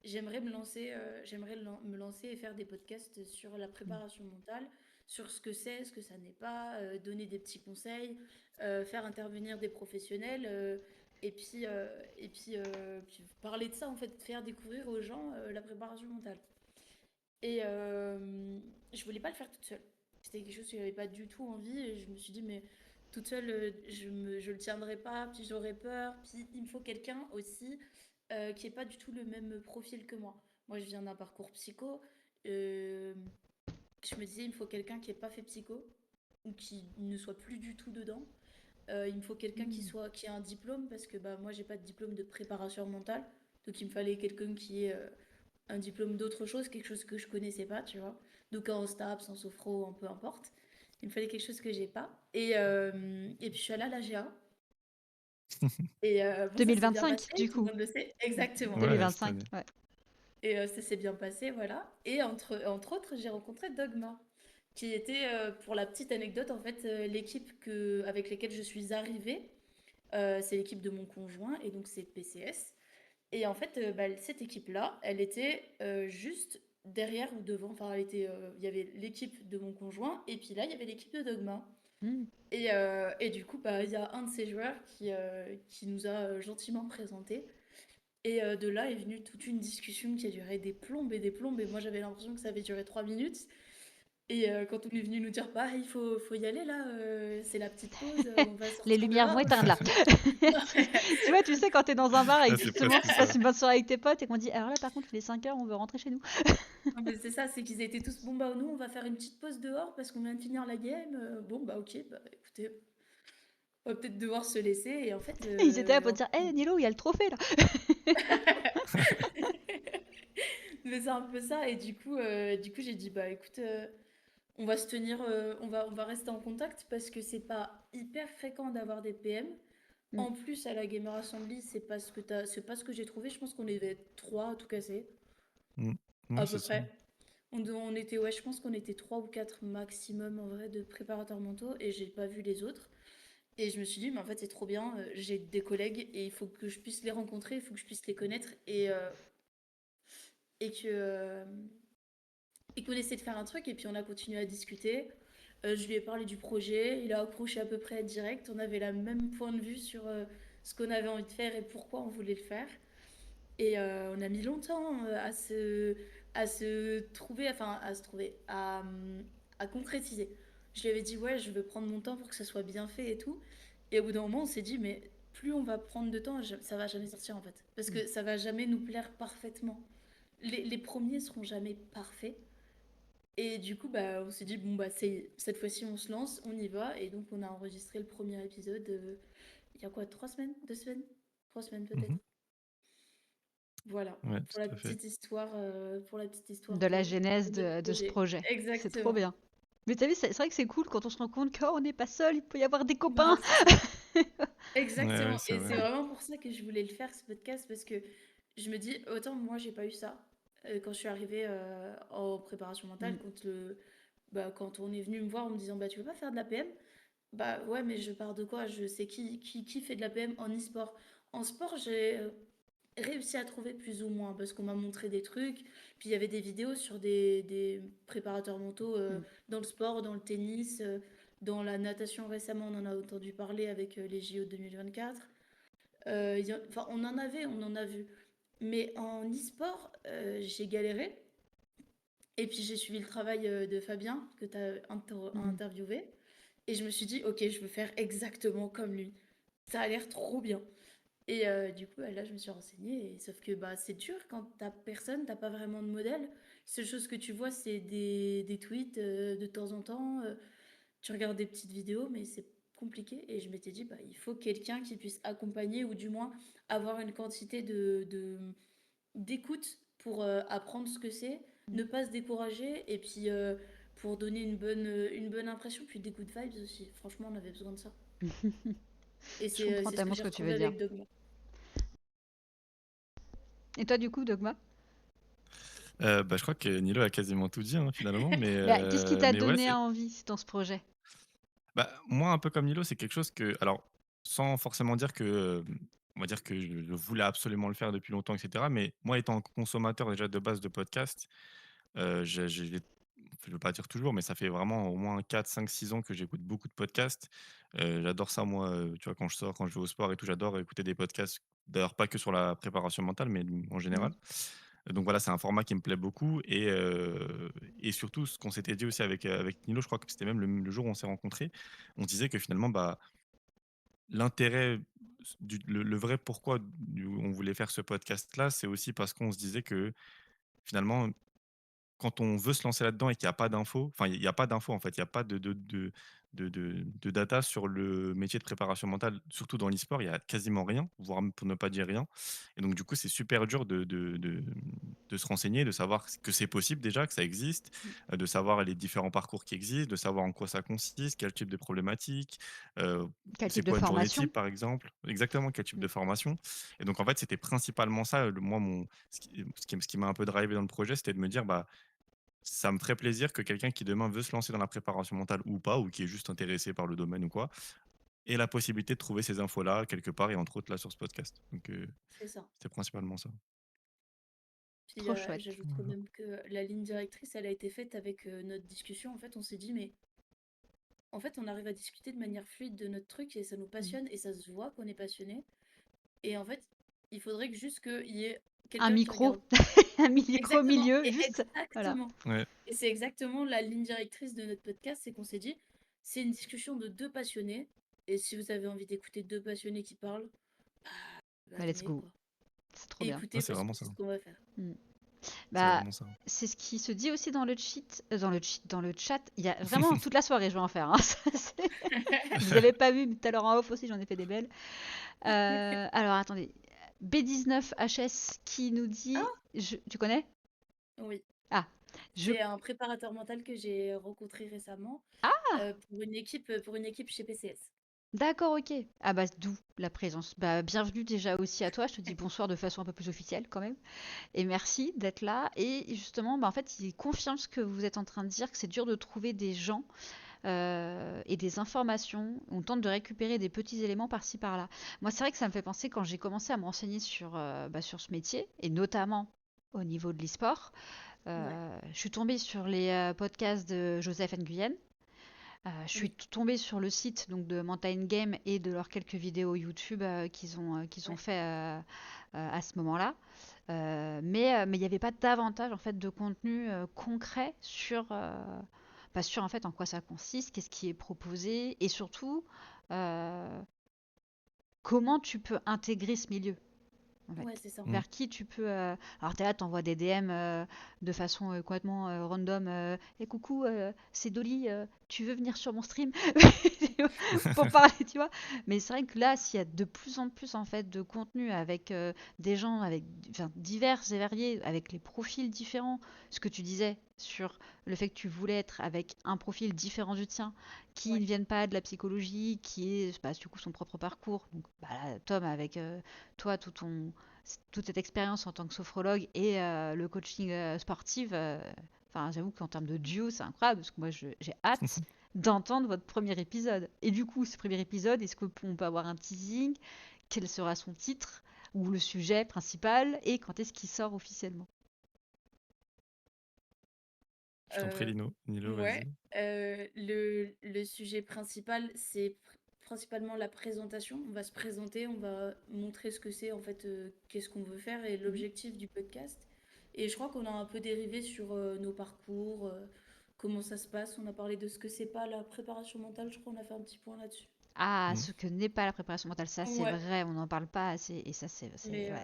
j'aimerais me lancer et faire des podcasts sur la préparation mentale, sur ce que c'est, ce que ça n'est pas, donner des petits conseils, faire intervenir des professionnels, puis parler de ça, en fait, faire découvrir aux gens la préparation mentale. Et je voulais pas le faire toute seule. C'était quelque chose que j'avais pas du tout envie. Et je me suis dit, mais toute seule, je le tiendrai pas. Puis j'aurais peur. Puis il me faut quelqu'un aussi qui est pas du tout le même profil que moi. Moi, je viens d'un parcours psycho. Euh, je me disais, il me faut quelqu'un qui ait pas fait psycho ou qui ne soit plus du tout dedans. Il me faut quelqu'un Hmm. qui ait un diplôme parce que bah, moi, j'ai pas de diplôme de préparation mentale. Donc il me fallait quelqu'un qui ait un diplôme d'autre chose, quelque chose que je connaissais pas, tu vois. Donc en STAPS, en sophro, en peu importe. Il me fallait quelque chose que j'ai pas. Et puis je suis allée à l'AGA. Et bon, ça s'est bien 2025, passé, du tout le coup. monde le sait. Exactement. Ouais, cette 2025, année. ouais. Et ça s'est bien passé, voilà. Et entre autres, j'ai rencontré Dogma, qui était, pour la petite anecdote, en fait, l'équipe avec laquelle je suis arrivée. C'est l'équipe de mon conjoint, et donc c'est PCS. Et en fait, bah, cette équipe-là, elle était juste derrière ou devant. Enfin, il y avait l'équipe de mon conjoint, et puis là, il y avait l'équipe de Dogma. Hmm. Et du coup, bah, il y a un de ces joueurs qui nous a gentiment présentés. Et de là est venue toute une discussion qui a duré des plombes et des plombes. Et moi, j'avais l'impression que ça avait duré 3 minutes. Et quand on est venu nous dire, bah, faut y aller là, c'est la petite pause, on va Les sortir lumières vont dehors. éteindre là. Tu sais, quand t'es dans un bar et Ah, que c'est justement presque tu passes ça. une bonne soirée avec tes potes et qu'on dit alors là par contre il est 5 heures, on veut rentrer chez nous. Non, mais c'est ça, c'est qu'ils étaient tous, bon bah nous on va faire une petite pause dehors parce qu'on vient de finir la game. Bon bah ok, bah écoutez, on va peut-être devoir se laisser. Et en fait, Et ils étaient là pour te dire hé Nilo, il y a le trophée là. mais c'est un peu ça. Et du coup j'ai dit bah écoute, on va se tenir, on va rester en contact parce que c'est pas hyper fréquent d'avoir des PM. Hmm. En plus, à la Gamer Assembly, c'est pas ce que j'ai trouvé. Je pense qu'on était trois à tout casser, Mm. Ouais, à peu c'est ça. près. On était, ouais, je pense qu'on était trois ou quatre maximum en vrai de préparateurs mentaux et j'ai pas vu les autres. Et je me suis dit, mais en fait, c'est trop bien. J'ai des collègues et il faut que je puisse les rencontrer, il faut que je puisse les connaître et que et qu'on essaie de faire un truc. Et puis on a continué à discuter. Je lui ai parlé du projet, il a accroché à peu près direct. On avait la même point de vue sur ce qu'on avait envie de faire et pourquoi on voulait le faire. Et on a mis longtemps à se trouver, à concrétiser. Je lui avais dit, ouais, je veux prendre mon temps pour que ça soit bien fait et tout. Et au bout d'un moment, on s'est dit, mais plus on va prendre de temps, ça va jamais sortir en fait. Parce Mm. que ça va jamais nous plaire parfaitement. Les premiers seront jamais parfaits. Et du coup, bah, on s'est dit, bon, bah, cette fois-ci, on se lance, on y va. Et donc, on a enregistré le premier épisode, il y a quoi, 3 semaines? 2 semaines? 3 semaines peut-être. Mhm. Voilà, Ouais, pour la tout à fait. petite histoire, pour la petite histoire De la genèse de notre de ce projet. projet. C'est trop Exactement. bien. Mais t'as vu, c'est vrai que c'est cool quand on se rend compte qu'on n'est pas seul, il peut y avoir des Non, copains. c'est ça. Ouais, ouais, Exactement. c'est Et vrai. c'est vraiment pour ça que je voulais le faire, ce podcast, parce que je me dis, autant moi, j'ai pas eu ça. Quand je suis arrivée en préparation mentale, Mm. quand on est venu me voir en me disant, bah, tu veux pas faire de la PM? Bah ouais, mais je pars de quoi? Je sais qui fait de la PM en e-sport. En sport, j'ai réussi à trouver plus ou moins, parce qu'on m'a montré des trucs. Puis il y avait des vidéos sur des préparateurs mentaux Mm. dans le sport, dans le tennis, dans la natation récemment, on en a entendu parler avec les JO 2024. Enfin, on en a vu. Mais en e-sport, j'ai galéré. Et puis j'ai suivi le travail de Fabien, que tu as Mm. interviewé. Et je me suis dit, ok, je veux faire exactement comme lui. Ça a l'air trop bien. Et du coup, là, je me suis renseignée. Sauf que bah, c'est dur quand t'as personne, t'as pas vraiment de modèle. Seule chose que tu vois, c'est des tweets de temps en temps. Tu regardes des petites vidéos, mais c'est compliqué. Et je m'étais dit, bah, il faut quelqu'un qui puisse accompagner ou du moins avoir une quantité d'écoute pour apprendre ce que c'est, Mm. ne pas se décourager et puis pour donner une bonne impression, puis des good vibes aussi. Franchement, on avait besoin de ça. Et Je comprends c'est ce que tellement ce j'ai que tu retrouvé veux dire. avec Dogma. Et toi, du coup, Dogma? Bah, je crois que Nilo a quasiment tout dit, hein, finalement, Bah, qu'est-ce qui t'a mais ouais, donné c'est envie dans ce projet? bah, moi, un peu comme Nilo, c'est quelque chose que alors, sans forcément dire que, on va dire que je voulais absolument le faire depuis longtemps et cetera, mais moi, étant consommateur déjà de base de podcasts, j'ai je veux pas dire toujours, mais ça fait vraiment au moins 4, 5, 6 ans que j'écoute beaucoup de podcasts. J'adore ça moi, tu vois, quand je sors, quand je vais au sport et tout, j'adore écouter des podcasts. D'ailleurs, pas que sur la préparation mentale, mais en Mm. général. Donc voilà, c'est un format qui me plaît beaucoup et surtout ce qu'on s'était dit aussi avec Nilo, je crois que c'était même le jour où on s'est rencontrés, on se disait que finalement, bah, l'intérêt le vrai pourquoi on voulait faire ce podcast-là, c'est aussi parce qu'on se disait que finalement quand on veut se lancer là-dedans et qu'il y a pas d'infos, enfin, il y a pas d'infos, en fait, il y a pas de data sur le métier de préparation mentale, surtout dans l'e-sport, il y a quasiment rien, voire même pour ne pas dire rien et donc du coup, c'est super dur de se renseigner, de savoir que c'est possible déjà, que ça existe, Mm. de savoir les différents parcours qui existent, de savoir en quoi ça consiste, quel type de problématique, Quel c'est type de quoi une journée formation? type, par exemple. Exactement, quel type Mm. de formation et donc en fait, c'était principalement ça, moi, ce qui m'a un peu drivé dans le projet, c'était de me dire: «Bah, ça me ferait plaisir que quelqu'un qui demain veut se lancer dans la préparation mentale ou pas, ou qui est juste intéressé par le domaine ou quoi, ait la possibilité de trouver ces infos-là quelque part et entre autres là sur ce podcast. Donc C'est ça. c'était principalement ça. Puis Trop chouette. j'ajouterais Voilà. même que la ligne directrice, elle a été faite avec notre discussion. En fait, on s'est dit, mais en fait, on arrive à discuter de manière fluide de notre truc et ça nous Mm. passionne et ça se voit qu'on est passionné. Et en fait, il faudrait que juste qu'il y ait Un quelqu'un qui micro, regarde. un micro au Exactement, milieu, et juste. Voilà. exactement. Ouais, Et c'est exactement la ligne directrice de notre podcast, c'est qu'on s'est dit, c'est une discussion de deux passionnés. Et si vous avez envie d'écouter deux passionnés qui parlent, bah Bah, let's venez go. quoi. C'est trop Et bien. ouais, écoutez c'est parce vraiment que ça. c'est ce qu'on va faire. Mm. C'est Bah, vraiment ça. c'est ce qui se dit aussi dans le cheat, dans le chat. Il y a vraiment toute la soirée, je vais en faire, hein. Vous avez pas vu, mais tout à l'heure en off aussi, j'en ai fait des belles. Alors, attendez. B19HS qui nous dit... Ah Tu connais? oui, Ah, je... c'est un préparateur mental que j'ai rencontré récemment Ah, pour une équipe chez PCS. d'accord, ok. Ah bah, d'où la présence. Bah, bienvenue déjà aussi à toi. Je te dis bonsoir de façon un peu plus officielle quand même. Et merci d'être là. Et justement, bah, en fait, il confirme ce que vous êtes en train de dire, que c'est dur de trouver des gens et des informations. On tente de récupérer des petits éléments par-ci par-là. Moi, c'est vrai que ça me fait penser quand j'ai commencé à me renseigner sur ce métier, et notamment au niveau de l'e-sport. Ouais, Je suis tombée sur les podcasts de Joseph Nguyen. Je suis oui, tombée sur le site donc de Mountain Game et de leurs quelques vidéos YouTube qu'ils ont ouais, fait à ce moment-là. Mais il n'y avait pas davantage en fait de contenu concret pas sûr en fait en quoi ça consiste, qu'est-ce qui est proposé, et surtout euh, comment tu peux intégrer ce milieu en fait. Ouais, c'est ça. Mm. Vers qui tu peux. Alors, t'es là, t'envoies des DM de façon complètement random. Et coucou, c'est Dolly, tu veux venir sur mon stream pour parler, tu vois. Mais c'est vrai que là, s'il y a de plus en plus en fait de contenu avec des gens avec, enfin, divers et variés, avec les profils différents, ce que tu disais sur le fait que tu voulais être avec un profil différent du tien, qui Ouais. ne viennent pas de la psychologie, qui est bah, du coup son propre parcours. Donc, bah, là, Tom avec toi, toute cette expérience en tant que sophrologue et le coaching sportif, enfin, j'avoue qu'en termes de duo, c'est incroyable parce que moi, j'ai hâte d'entendre votre premier épisode. Et du coup, ce premier épisode, est-ce qu'on peut avoir un teasing? Quel sera son titre ou le sujet principal? Et quand est-ce qu'il sort officiellement? Je t'en prie, Euh, Nilo, ouais. vas-y. Le sujet principal, c'est principalement la présentation. On va se présenter, on va montrer ce que c'est, en fait, qu'est-ce qu'on veut faire et Mhm. l'objectif du podcast. Et je crois qu'on a un peu dérivé sur nos parcours, comment ça se passe. On a parlé de ce que c'est pas la préparation mentale. Je crois qu'on a fait un petit point là-dessus. Ah, Mm. ce que n'est pas la préparation mentale, ça c'est Ouais. vrai, on n'en parle pas assez. Et ça, Mais ouais.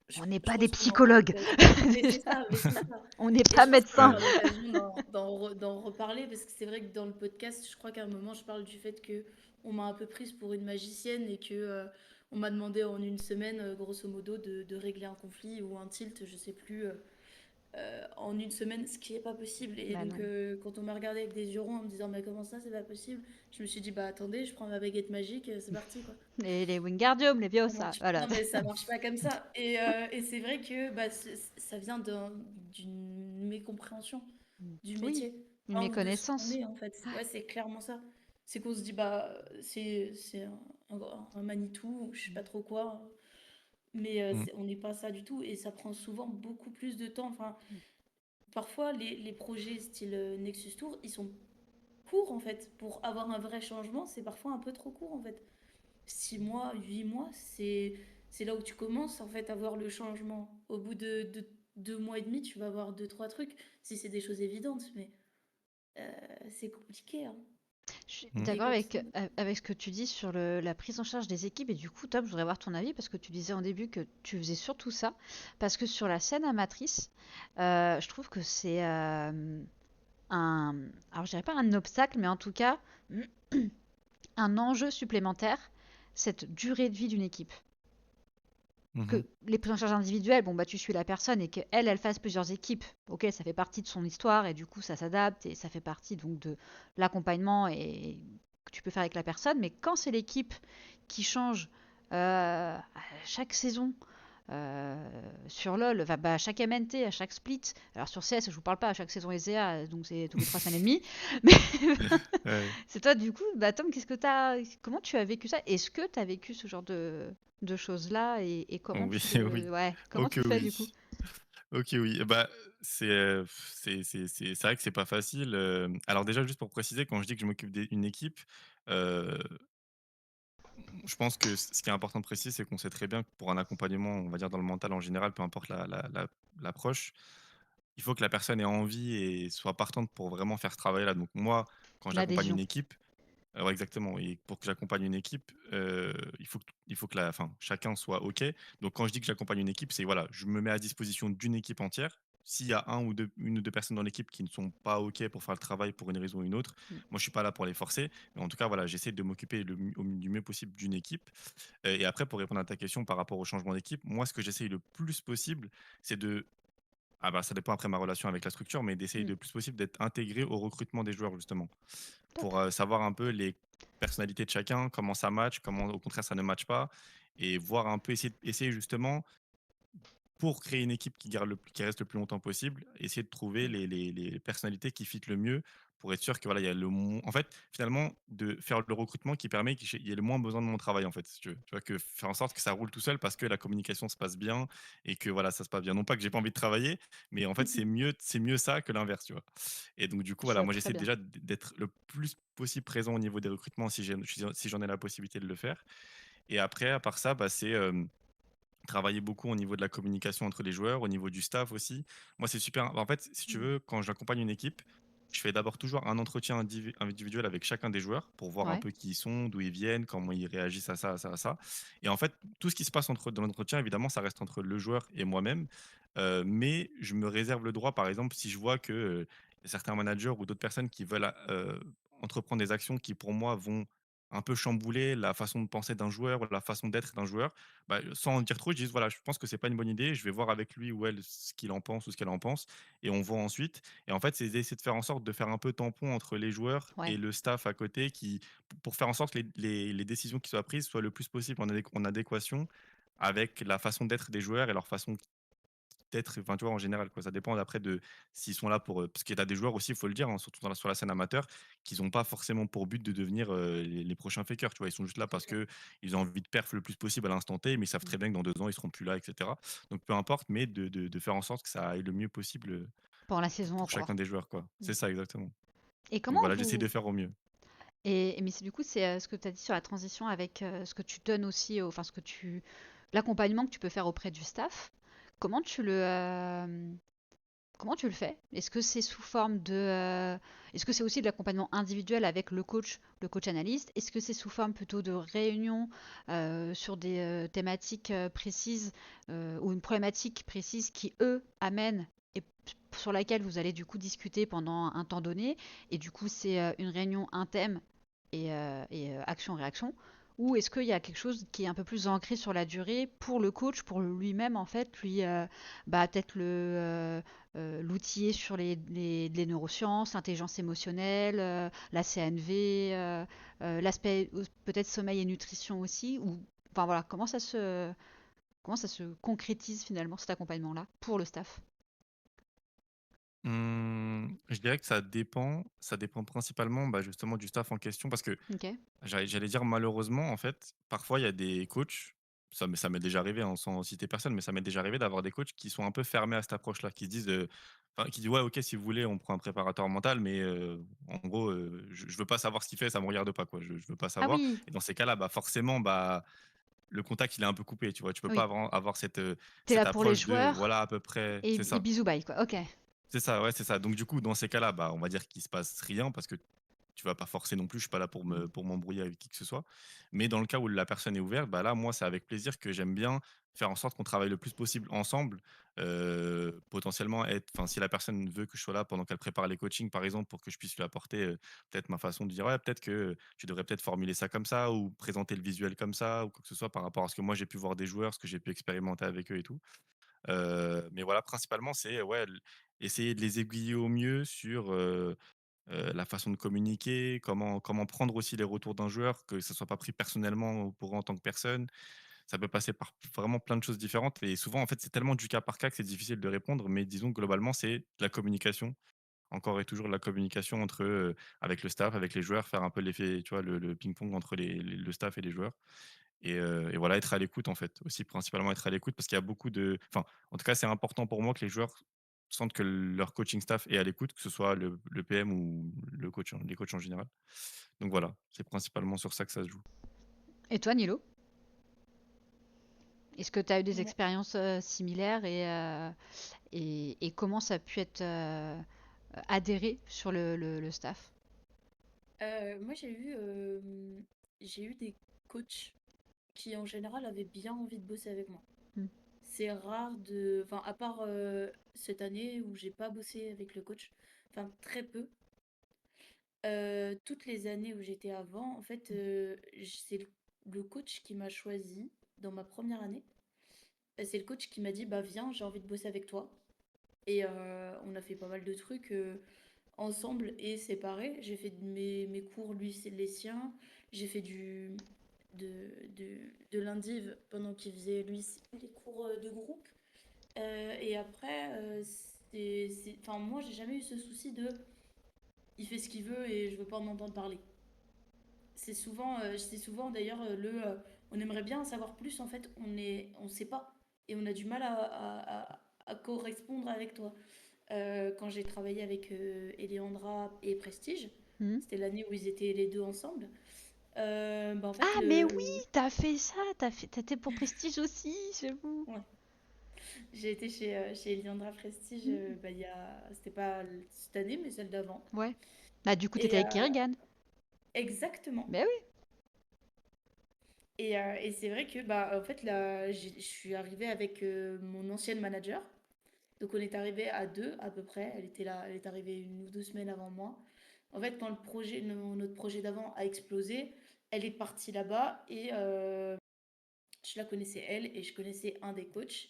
je, On n'est je pas des pense qu'on aura psychologues. l'occasion. Mais c'est ça, mais c'est ça. On n'est Et pas je pense qu'on médecins. Ouais. aura l'occasion d'en reparler parce que c'est vrai que dans le podcast, je crois qu'à un moment, je parle du fait que on m'a un peu prise pour une magicienne et que on m'a demandé en une semaine, grosso modo, de régler un conflit ou un tilt, je sais plus, en une semaine, ce qui n'est pas possible. Et Bah donc, non. quand on m'a regardé avec des yeux ronds en me disant, mais comment ça, c'est pas possible? Je me suis dit, bah attendez, je prends ma baguette magique, c'est parti, quoi. Les Wingardium, les Viosa, voilà. Non, mais ça marche pas comme ça. Et c'est vrai que bah, ça vient d'une mécompréhension du Oui, métier, une enfin, ou de ce qu'on méconnaissance. est en fait. Ouais, c'est clairement ça. C'est qu'on se dit, bah, c'est un Manitou, ou je sais pas trop quoi. Mais Mm. on n'est pas ça du tout. Et ça prend souvent beaucoup plus de temps. Enfin, parfois, les projets style Nexus Tour, ils sont courts en fait. Pour avoir un vrai changement, c'est parfois un peu trop court en fait. 6 mois, 8 mois, c'est là où tu commences en fait à voir le changement. Au bout de 2 mois et demi, tu vas voir deux, trois trucs, si c'est des choses évidentes, mais c'est compliqué, hein. Je suis Mm. Et d'accord quand avec ce que tu dis sur la prise en charge des équipes. Et du coup, Tom, je voudrais avoir ton avis parce que tu disais en début que tu faisais surtout ça. Parce que sur la scène amatrice, je trouve que c'est un... Alors, je dirais pas un obstacle, mais en tout cas, un enjeu supplémentaire, cette durée de vie d'une équipe. Mhm. Que les prises en charge individuelles, bon bah tu suis la personne et qu'elle, elle fasse plusieurs équipes. Ok, ça fait partie de son histoire et du coup ça s'adapte et ça fait partie donc de l'accompagnement et que tu peux faire avec la personne. Mais quand c'est l'équipe qui change à chaque saison, sur LoL, enfin, bah, à chaque MNT, à chaque split. Alors sur CS, je vous parle pas à chaque saison ESEA, donc c'est tous les 3 semaines et demie. Mais Ouais. c'est toi du coup, bah Tom, comment tu as vécu ça? Est-ce que tu as vécu ce genre de choses-là et comment Oui, tu oui. ouais, comment Ok, tu fais du coup? oui. Ok, oui. Bah, c'est vrai que c'est pas facile. Alors déjà, juste pour préciser, quand je dis que je m'occupe d'une équipe, euh, je pense que ce qui est important de préciser, c'est qu'on sait très bien que pour un accompagnement, on va dire dans le mental en général, peu importe l'approche, il faut que la personne ait envie et soit partante pour vraiment faire ce travail-là. Donc moi, quand j'accompagne une L'adhésion. équipe, ouais, exactement. Et pour que j'accompagne une équipe, il faut que chacun soit OK. Donc, quand je dis que j'accompagne une équipe, c'est voilà, je me mets à disposition d'une équipe entière. S'il y a une ou deux personnes dans l'équipe qui ne sont pas OK pour faire le travail pour une raison ou une autre, Mm. moi, je suis pas là pour les forcer. Mais en tout cas, voilà, j'essaie de m'occuper du mieux possible d'une équipe. Et après, pour répondre à ta question par rapport au changement d'équipe, moi, ce que j'essaie le plus possible, c'est de ah bah, ça dépend après ma relation avec la structure, mais d'essayer Mm. le plus possible d'être intégré au recrutement des joueurs, justement Top. pour savoir un peu les personnalités de chacun, comment ça match, comment au contraire ça ne match pas, et voir un peu, essayer justement, pour créer une équipe qui reste le plus longtemps possible, essayer de trouver les personnalités qui fit le mieux pour être sûr que voilà, il y a en fait, finalement, de faire le recrutement qui permet qu'il y ait le moins besoin de mon travail, en fait, si tu veux. Tu vois, que faire en sorte que ça roule tout seul parce que la communication se passe bien et que voilà, ça se passe bien. Non pas que j'ai pas envie de travailler, mais en fait, c'est mieux ça que l'inverse, tu vois. Et donc, du coup, Je voilà, vois moi, très j'essaie bien. déjà d'être le plus possible présent au niveau des recrutements si j'en ai la possibilité de le faire. Et après, à part ça, bah, c'est travailler beaucoup au niveau de la communication entre les joueurs, au niveau du staff aussi. Moi, c'est super. En fait, si tu Mm. veux, quand j'accompagne une équipe, je fais d'abord toujours un entretien individuel avec chacun des joueurs pour voir un Ouais, peu qui ils sont, d'où ils viennent, comment ils réagissent à ça, à ça, à ça. Et en fait, tout ce qui se passe dans l'entretien, évidemment, ça reste entre le joueur et moi-même. Mais je me réserve le droit, par exemple, si je vois que y a certains managers ou d'autres personnes qui veulent entreprendre des actions qui, pour moi, vont un peu chambouler la façon de penser d'un joueur ou la façon d'être d'un joueur, bah, sans en dire trop, je dis voilà, je pense que c'est pas une bonne idée, je vais voir avec lui ou elle ce qu'il en pense ou ce qu'elle en pense, et on voit ensuite. Et en fait, c'est d'essayer de faire en sorte de faire un peu tampon entre les joueurs et ouais. le staff à côté pour faire en sorte que les décisions qui soient prises soient le plus possible en adéquation avec la façon d'être des joueurs et leur façon d'être, enfin, tu vois, en général, quoi. Ça dépend après de s'ils sont là pour, parce qu'il y a des joueurs aussi, il faut le dire, hein, surtout sur la scène amateur, qui ont pas forcément pour but de devenir, les prochains fakers, tu vois? Ils sont juste là C'est parce clair. que ils ont envie de perf le plus possible à l'instant T, mais ils savent Mmh. très bien que dans 2 ans, ils seront plus là et cetera. Donc peu importe, mais de faire en sorte que ça aille le mieux possible, Pour la saison pour chacun encore. des joueurs, quoi. Mmh. C'est ça, exactement. Et Donc comment voilà, j'essaie de vous faire au mieux. mais c'est du coup, c'est, ce que tu as dit sur la transition avec, ce que tu donnes aussi, enfin ce que tu l'accompagnement que tu peux faire auprès du staff. Comment tu le, comment tu le fais? Est-ce que c'est sous forme de, est-ce que c'est aussi de l'accompagnement individuel avec le coach analyste? Est-ce que c'est sous forme plutôt de réunions, sur des, thématiques, précises, ou une problématique précise qui, eux, amènent et sur laquelle vous allez du coup discuter pendant un temps donné et du coup c'est, une réunion, un thème et action-réaction? Ou est-ce qu'il y a quelque chose qui est un peu plus ancré sur la durée pour le coach, pour lui-même en fait, lui, bah, peut-être l'outiller sur les neurosciences, l'intelligence émotionnelle, la CNV, l'aspect peut-être sommeil et nutrition aussi, ou enfin voilà, comment ça se concrétise finalement cet accompagnement-là pour le staff? Je dirais que ça dépend principalement, bah, justement du staff en question parce que Ok. j'allais dire malheureusement, en fait, parfois il y a des coachs, ça m'est déjà arrivé, hein, sans citer personne, mais ça m'est déjà arrivé d'avoir des coachs qui sont un peu fermés à cette approche-là, qui se disent, enfin, qui disent: «Ouais, OK, si vous voulez, on prend un préparateur mental, mais en gros, je veux pas savoir ce qu'il fait, ça me regarde pas, quoi. Je veux pas Ah savoir». oui, Et dans ces cas-là, bah, forcément, bah, le contact, il est un peu coupé, tu vois? Tu peux pas oui. avoir cette, T'es là cette pour les approche de joueurs voilà à peu près c'est et ça. bisous bye quoi. Ok. C'est ça, ouais, c'est ça. Donc du coup, dans ces cas-là, bah, on va dire qu'il se passe rien parce que tu vas pas forcer non plus. Je suis pas là Mm. pour m'embrouiller avec qui que ce soit. Mais dans le cas où la personne est ouverte, bah là, moi, c'est avec plaisir que j'aime bien faire en sorte qu'on travaille le plus possible ensemble. Potentiellement être, enfin, si la personne veut que je sois là pendant qu'elle prépare les coachings, par exemple, pour que je puisse lui apporter peut-être ma façon de dire, ouais, peut-être que tu devrais peut-être formuler ça comme ça ou présenter le visuel comme ça ou quoi que ce soit par rapport à ce que moi j'ai pu voir des joueurs, ce que j'ai pu expérimenter avec eux et tout. Mais voilà, principalement, c'est ouais, essayer de les aiguiller au mieux sur, la façon de communiquer, comment prendre aussi les retours d'un joueur, que ça soit pas pris personnellement pour eux en tant que personne. Ça peut passer par vraiment plein de choses différentes et souvent, en fait, c'est tellement du cas par cas que c'est difficile de répondre, mais disons que globalement, c'est de la communication, encore et toujours de la communication entre, avec le staff, avec les joueurs, faire un peu l'effet, tu vois, le ping-pong entre le staff et les joueurs. Et voilà, être à l'écoute, en fait, aussi principalement être à l'écoute parce qu'il y a beaucoup de enfin, en tout cas, c'est important pour moi que les joueurs sentent que leur coaching staff est à l'écoute, que ce soit le PM ou le coach, les coachs en général. Donc voilà, c'est principalement sur ça que ça se joue. Et toi, Nilo? Est-ce que tu as eu des Ouais. expériences similaires et comment ça a pu être adhéré sur le staff? Moi, j'ai eu des coachs qui, en général, avaient bien envie de bosser avec moi. Hmm. C'est rare de... Enfin, à part cette année où j'ai pas bossé avec le coach, enfin, très peu. Toutes les années où j'étais avant, en fait, c'est le coach qui m'a choisi dans ma première année. C'est le coach qui m'a dit, bah viens, j'ai envie de bosser avec toi. Et on a fait pas mal de trucs ensemble et séparés. J'ai fait mes cours, lui, c'est les siens. J'ai fait de l'indiv pendant qu'il faisait, lui, les cours de groupe. Et après, enfin, moi, j'ai jamais eu ce souci de il fait ce qu'il veut et je veux pas en entendre parler. C'est souvent d'ailleurs on aimerait bien en savoir plus, en fait, on sait pas et on a du mal à correspondre avec toi. Quand j'ai travaillé avec Eleandra et Prestige, Hmm. c'était l'année où ils étaient les deux ensemble. Bah en fait, Ah, mais oui, t'as fait ça, t'étais pour Prestige aussi, j'avoue. ouais. J'ai été chez Eliandra Prestige, Mhm. bah, c'était pas cette année, mais celle d'avant. Ouais. Bah, du coup, t'étais Et avec Kerrigan. exactement. Ben oui. Et c'est vrai que, bah, en fait, là, je suis arrivée avec mon ancienne manager. Donc, on est arrivé à deux à peu près. Elle était là, elle est arrivée 1 ou 2 semaines avant moi. En fait, quand notre projet d'avant a explosé, elle est partie là-bas et je la connaissais elle et je connaissais un des coachs.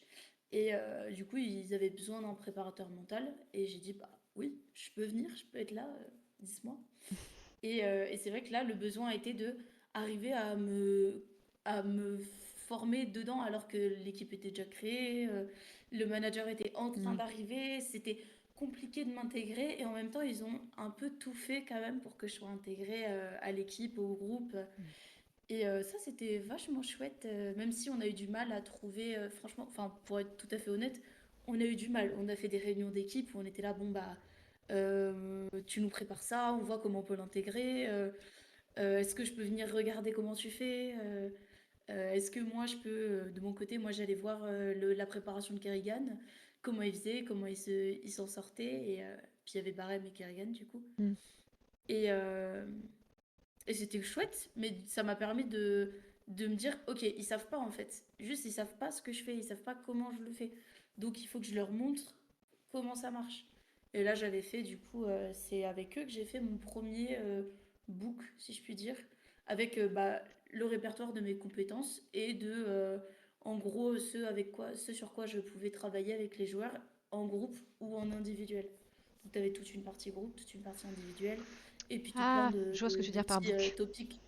Et du coup, ils avaient besoin d'un préparateur mental. Et j'ai dit, bah oui, je peux venir, je peux être là, dis-moi. Et c'est vrai que là, le besoin a été de arriver à me former dedans alors que l'équipe était déjà créée, le manager était en train Mhm. d'arriver, c'était compliqué de m'intégrer et en même temps, ils ont un peu tout fait quand même pour que je sois intégrée à l'équipe, au groupe. Et ça, c'était vachement chouette, même si on a eu du mal à trouver, franchement, enfin, pour être tout à fait honnête, on a eu du mal. On a fait des réunions d'équipe où on était là, bon, bah, tu nous prépares ça, on voit comment on peut l'intégrer. Est-ce que je peux venir regarder comment tu fais? Est-ce que moi, je peux, de mon côté, moi, j'allais voir la préparation de Kerrigan, comment il faisait, comment il s'en sortait. Et puis, il y avait Barem et Kerrigan, du coup. Mhm. Et, et c'était chouette, mais ça m'a permis de me dire, ok, ils savent pas en fait. Juste, ils savent pas ce que je fais, ils savent pas comment je le fais. Donc, il faut que je leur montre comment ça marche. Et là, j'avais fait, du coup, c'est avec eux que j'ai fait mon premier book, si je puis dire, avec bah, le répertoire de mes compétences et en gros, ce sur quoi je pouvais travailler avec les joueurs en groupe ou en individuel. Donc, tu avais toute une partie groupe, toute une partie individuelle, et puis tout plein Ah, je vois ce que tu veux de dire par petits book. topics.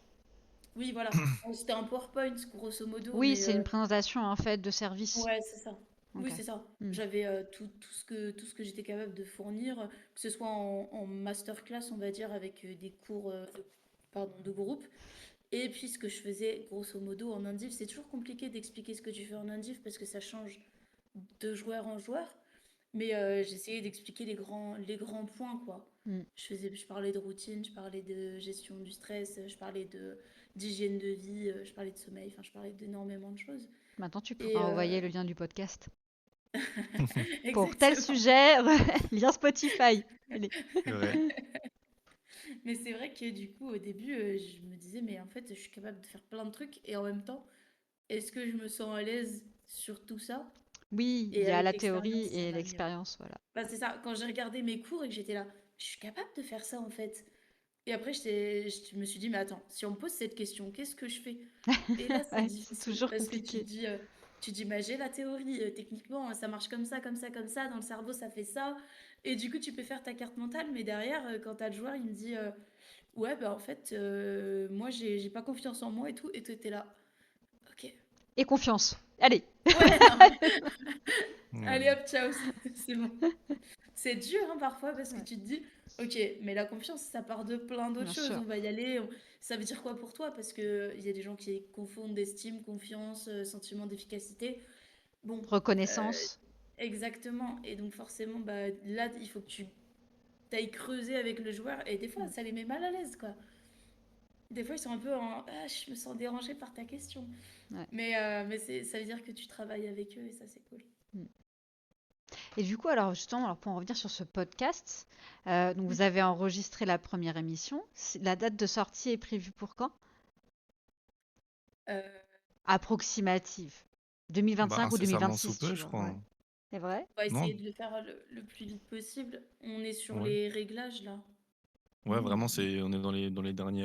Oui, voilà. Bon, c'était un PowerPoint, grosso modo, Oui, mais c'est une présentation en fait de service. ouais, c'est ça. Ok. Oui, c'est ça. Mhm. J'avais tout ce que j'étais capable de fournir, que ce soit en masterclass, on va dire, avec des cours pardon, de groupe. Et puis ce que je faisais, grosso modo, en indiv, c'est toujours compliqué d'expliquer ce que tu fais en indiv parce que ça change de joueur en joueur. Mais j'essayais d'expliquer les grands points, quoi. Mhm. Je parlais de routine, je parlais de gestion du stress, je parlais d'hygiène de vie, je parlais de sommeil, enfin, je parlais d'énormément de choses. Maintenant, tu pourras Et envoyer le lien du podcast. Pour tel exactement. sujet, lien Spotify. Allez. C'est vrai. Mais c'est vrai que du coup, au début, je me disais, mais en fait, je suis capable de faire plein de trucs. Et en même temps, est-ce que je me sens à l'aise sur tout ça? Oui, il Et y a avec la théorie l'expérience, ça et va mieux. l'expérience, voilà. Bah, c'est ça, quand j'ai regardé mes cours et que j'étais là, je suis capable de faire ça en fait. Et après, je me suis dit, mais attends, si on me pose cette question, qu'est-ce que je fais? Et là, c'est Ouais, c'est difficile toujours parce que compliqué. tu dis, bah, j'ai la théorie, techniquement, ça marche comme ça, comme ça, comme ça, dans le cerveau, ça fait ça. Et du coup, tu peux faire ta carte mentale, mais derrière, quand t'as le joueur, il me dit, ouais, bah en fait, moi, j'ai pas confiance en moi et tout. Et toi, t'es là, ok. Et confiance. Allez. Ouais, non, mais allez Ouais. hop, ciao, c'est bon. C'est dur hein, parfois parce que Ouais, tu te dis, ok, mais la confiance, ça part de plein d'autres bien choses. sûr. On va y aller. Ça veut dire quoi pour toi? Parce que il y a des gens qui confondent estime, confiance, sentiment d'efficacité. Bon, euh, Reconnaissance. exactement. Et donc forcément, bah, là, il faut que tu ailles creuser avec le joueur. Et des fois, Mm. ça les met mal à l'aise, quoi. Des fois, ils sont un peu en, ah, je me sens dérangée par ta question. Ouais. Mais ça veut dire que tu travailles avec eux et ça, c'est cool. Mm. Et du coup, alors justement, alors pour en revenir sur ce podcast, donc vous Mhm. avez enregistré la première émission. La date de sortie est prévue pour quand? Euh, Approximative. Bah, 2025 ou incessamment sous 2026, peu, tu je vois. crois, Ouais. hein. C'est vrai? On va essayer Non? de le faire le plus vite possible. On est sur Ouais. les réglages là. Ouais, vraiment, On- on est dans les derniers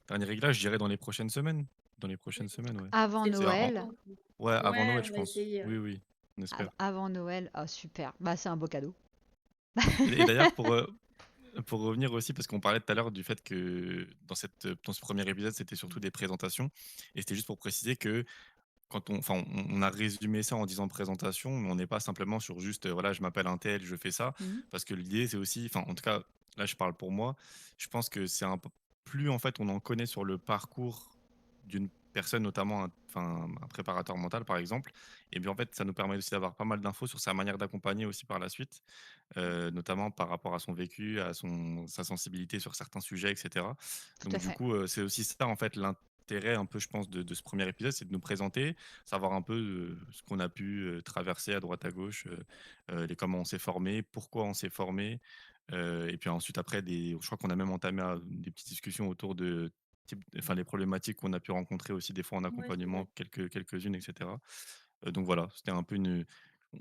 réglages, je dirais dans les prochaines semaines. Dans les prochaines semaines, ouais. Avant C'est le C'est plus Noël. bientôt. ouais, avant Ouais, Noël, on je va pense. essayer. Oui, oui, on espère. Avant Noël. Ah, super. Bah, c'est un beau cadeau. Et d'ailleurs, pour revenir aussi, parce qu'on parlait tout à l'heure du fait que dans ce premier épisode, c'était surtout des présentations. Et c'était juste pour préciser que enfin, on a résumé ça en disant présentation, mais on n'est pas simplement sur juste, voilà, je m'appelle un tel, je fais ça. Mhm. Parce que l'idée, c'est aussi, enfin, en tout cas, là, je parle pour moi, je pense que c'est plus, en fait, on en connaît sur le parcours d'une personne, notamment enfin, un préparateur mental, par exemple. Et bien, en fait, ça nous permet aussi d'avoir pas mal d'infos sur sa manière d'accompagner aussi par la suite, notamment par rapport à son vécu, sa sensibilité sur certains sujets, etc. Tout Donc, à du fait. coup, c'est aussi ça, en fait, l'intérêt un peu, je pense, de ce premier épisode, c'est de nous présenter, savoir un peu, ce qu'on a pu, traverser à droite à gauche, les comment on s'est formé, pourquoi on s'est formé, et puis ensuite après je crois qu'on a même entamé des petites discussions autour de les problématiques qu'on a pu rencontrer aussi des fois en Ouais, c'est vrai. accompagnement, quelques-unes et cetera. Donc voilà, c'était un peu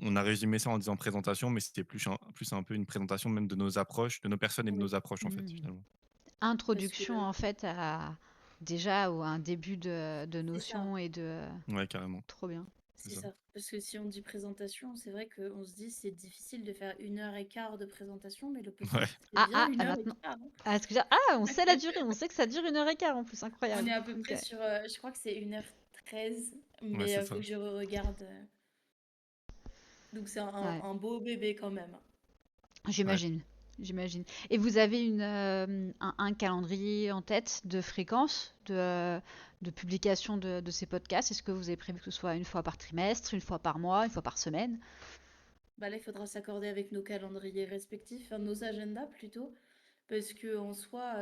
on a résumé ça en disant présentation, mais c'était plus un peu une présentation même de nos approches, de nos personnes et de Oui, nos approches en fait, Hmm. finalement. parce que Introduction en fait à déjà ou un début de c'est ça. notions et de Ouais, carrément, trop bien. c'est C'est ça. ça. Parce que si on dit présentation, c'est vrai qu'on se dit c'est difficile de faire 1 heure et quart de présentation, mais le Ouais. podcast, c'est bien une heure et Maintenant. quart. Hein. Ah, on sait la durée, on sait que ça dure 1 h 15 en plus, On incroyable. est à peu Ok. près sur, je crois que c'est 1 h 13, Ouais, mais c'est il faut ça. que je regarde. Donc c'est Ouais, un beau bébé quand même. Ouais. j'imagine. J'imagine. Et vous avez un calendrier en tête de fréquence de publication de ces podcasts? Est-ce que vous avez prévu que ce soit une fois par trimestre, une fois par mois, une fois par semaine? Bah là, il faudra s'accorder avec nos calendriers respectifs, enfin, nos agendas plutôt, parce que en soi,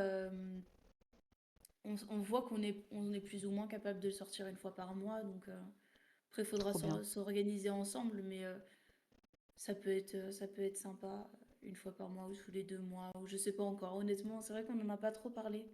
on voit on est plus ou moins capable de le sortir 1 fois par mois, donc après, il faudra Trop bien. s'organiser ensemble, mais ça peut être sympa 1 fois par mois ou tous les 2 mois, ou je sais pas encore. Honnêtement, c'est vrai qu'on n'en a pas trop parlé.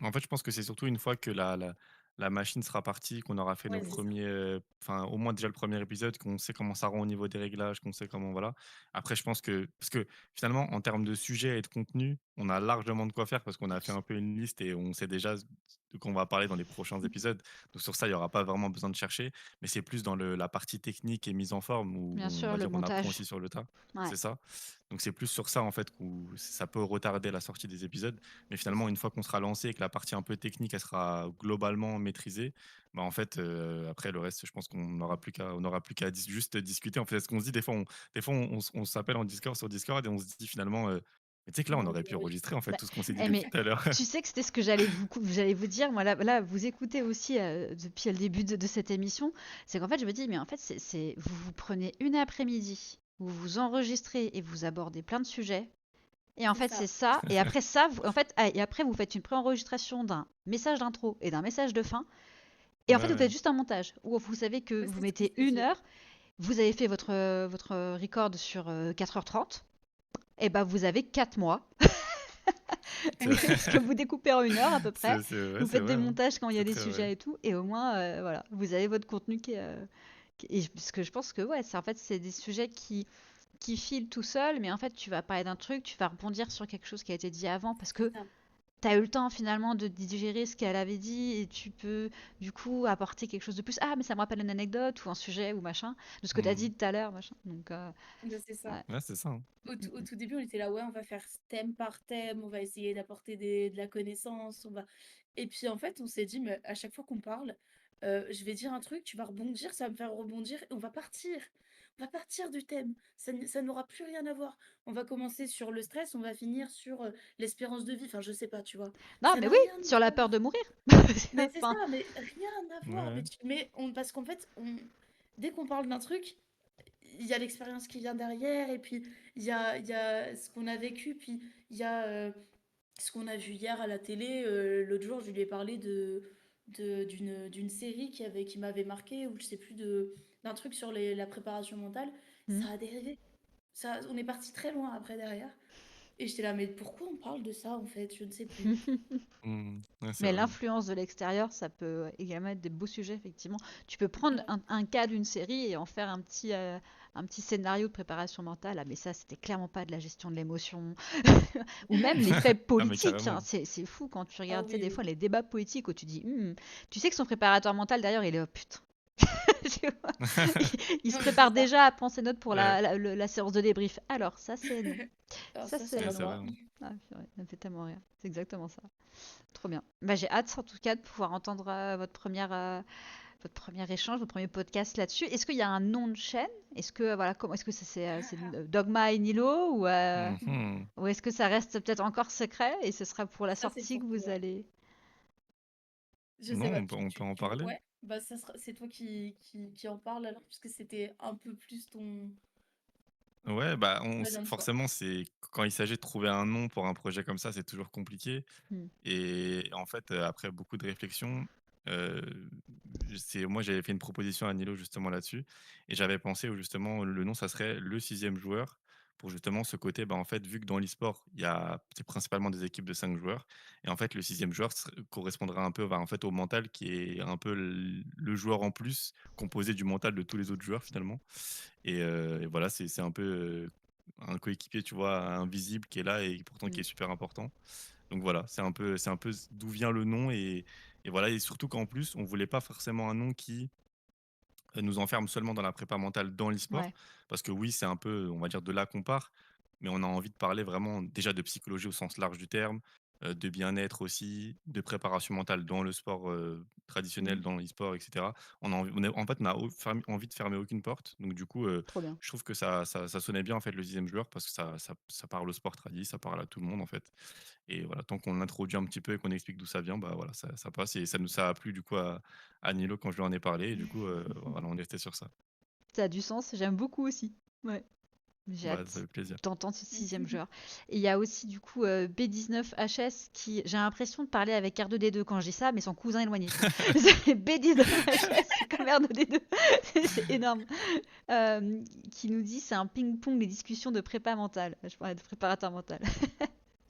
En fait, je pense que c'est surtout une fois que la machine sera partie, qu'on aura fait nos Ouais, c'est ça. premiers, enfin, au moins déjà le premier épisode, qu'on sait comment ça rend au niveau des réglages, qu'on sait comment voilà. Après, je pense que parce que finalement, en termes de sujet et de contenu, on a largement de quoi faire parce qu'on a fait Oui. un peu une liste et on sait déjà de quoi on va parler dans les prochains épisodes. Donc sur ça, il y aura pas vraiment besoin de chercher, mais c'est plus dans la partie technique et mise en forme où Bien on sûr, va le dire on apprend montage. aussi sur le tas. Ouais, C'est ça. Donc c'est plus sur ça en fait où ça peut retarder la sortie des épisodes. Mais C'est finalement, ça. une fois qu'on sera lancé et que la partie un peu technique, elle sera globalement maîtrisée, bah, en fait, après le reste, je pense qu'on n'aura plus qu'à juste discuter. En fait, ce qu'on se dit des fois, on s'appelle en Discord sur Discord et on se dit finalement, mais tu sais que là, on Mon aurait Dieu, pu oui. enregistrer en fait bah, tout ce qu'on s'est dit eh, depuis mais tout à l'heure. tu sais que c'était ce que j'allais vous dire. Moi, là, vous écoutez aussi depuis le début de cette émission. C'est qu'en fait, je me dis, mais en fait, vous vous prenez une après-midi, vous vous enregistrez et vous abordez plein de sujets. Et en C'est fait, c'est ça. ça. Et après ça, en fait, et après, vous faites une pré-enregistration d'un message d'intro et d'un message de fin. Et Ouais, en fait, vous ouais. faites juste un montage où vous savez que Ouais, vous c'est ce qu'on mettez s'est une dit. heure, vous avez fait votre record sur 4h30. Et ben, vous avez 4 mois C'est parce que vous découpez en 1 heure à peu près. ouais, Vous c'est faites des vrai, hein. montages quand il y a C'est des très vrai. sujets et tout, et au moins, voilà, vous avez votre contenu parce que je pense que ouais, en fait, c'est des sujets qui filent tout seul, mais en fait, tu vas parler d'un truc, tu vas rebondir sur quelque chose qui a été dit avant, parce C'est que ça. tu as eu le temps finalement de digérer ce qu'elle avait dit, et tu peux du coup apporter quelque chose de plus. Ah, mais ça me rappelle une anecdote ou un sujet ou machin, de ce que tu as Mmh. dit tout à l'heure, machin. Donc, Ben, c'est ça. ouais. Ouais, c'est ça, hein. Mm, Au mm. tout début, on était là, ouais, on va faire thème par thème, on va essayer d'apporter de la connaissance, on va... Et puis en fait, on s'est dit, mais à chaque fois qu'on parle, je vais dire un truc, tu vas rebondir, ça va me faire rebondir, et on va partir. On va partir du thème. Ça n'aura plus rien à voir. On va commencer sur le stress, on va finir sur l'espérance de vie. Enfin, je sais pas, tu vois. Non, Ça mais n'a oui, rien sur à la voir. peur de mourir. Mais c'est ça, Enfin, mais rien à Ouais, voir. ouais. Parce qu'en fait, dès qu'on parle d'un truc, il y a l'expérience qui vient derrière, et puis il y a ce qu'on a vécu, puis il y a ce qu'on a vu hier à la télé. L'autre jour, je lui ai parlé d'une série qui m'avait marqué, ou je sais plus, d'un truc sur la préparation mentale. mm. Ça a dérivé. On est parti très loin après derrière. Et j'étais là, mais pourquoi on parle de ça en fait? Je ne sais plus. Ouais, c'est Mais vrai. l'influence de l'extérieur, ça peut également être des beaux sujets, effectivement. Tu peux prendre Ouais, un cas d'une série et en faire un petit scénario de préparation mentale. Ah, mais ça, c'était clairement pas de la gestion de l'émotion. Ou même les faits Ah, mais politiques, hein. carrément. C'est fou quand tu ah regardes, tu sais, oui, des oui. fois, les débats politiques où tu dis, tu sais que son préparateur mental, derrière, il est, oh putain. Tu vois, il se Non, mais c'est prépare ça. déjà à prendre ses notes pour Ouais, la séance de débrief. Alors, ça, c'est non. Alors Ça, ça, c'est c'est ouais, pas non. c'est vrai, droit. hein. Ah, purée, ça me fait tellement rire. C'est exactement ça. Trop bien. Bah, j'ai hâte en tout cas de pouvoir entendre votre premier échange, votre premier podcast là-dessus. Est-ce qu'il y a un nom de chaîne? Est-ce que voilà, est-ce que c'est Dogma et Nilo Mhm. ou est-ce que ça reste peut-être encore secret et ce sera pour la Ça, c'est sortie pour que vous toi. allez. Je sais Non, pas, on peut en parler. ouais, bah c'est toi qui en parle alors, puisque c'était un peu plus Ouais, bah, la dernière fois. forcément, c'est quand il s'agit de trouver un nom pour un projet comme ça, c'est toujours compliqué Hmm. et en fait, après beaucoup de réflexion, Heu, moi, j'avais fait une proposition à Nilo justement là-dessus et j'avais pensé où justement le nom, ça serait le sixième joueur pour justement ce côté, bah, en fait, vu que dans l'e-sport, c'est principalement des équipes de 5 joueurs et en fait, le sixième joueur correspondra un peu, bah, en fait, au mental qui est un peu le joueur en plus composé du mental de tous les autres joueurs finalement et voilà, c'est un peu, un coéquipier, tu vois, invisible qui est là et pourtant qui Mmh. est super important. Donc voilà, c'est un peu d'où vient le nom et voilà et surtout qu'en plus, on voulait pas forcément un nom qui, nous enferme seulement dans la prépa mentale dans l'e-sport. Ouais. Parce que oui, c'est un peu, on va dire, de là qu'on part, mais on a envie de parler vraiment déjà de psychologie au sens large du terme, de bien-être aussi, de préparation mentale dans le sport, Mmh. traditionnel, dans l'e-sport et cetera. En fait, on a envie de fermer aucune porte. Donc du coup, Trop bien. je trouve que ça sonnait bien, en fait, le sixième joueur parce que ça parle au sport tradi, ça parle à tout le monde, en fait. Et voilà, tant qu'on l'introduit un petit peu et qu'on explique d'où ça vient, bah, voilà, ça passe et ça a plu du coup à Nilo quand je lui en ai parlé et du coup, voilà, on est resté sur ça. Ça a du sens, j'aime beaucoup aussi. Ouais. J'ai Bah, ça hâte fait plaisir. d'entendre ce sixième joueur. Et il y a aussi du coup B19HS qui, j'ai l'impression de parler avec R2D2 quand je dis ça, mais son cousin éloigné, tu vois. C'est B19HS, c'est comme R2D2, c'est énorme. Qui nous dit c'est un ping-pong des discussions de prépa mentale. Je parlais de préparateur mental.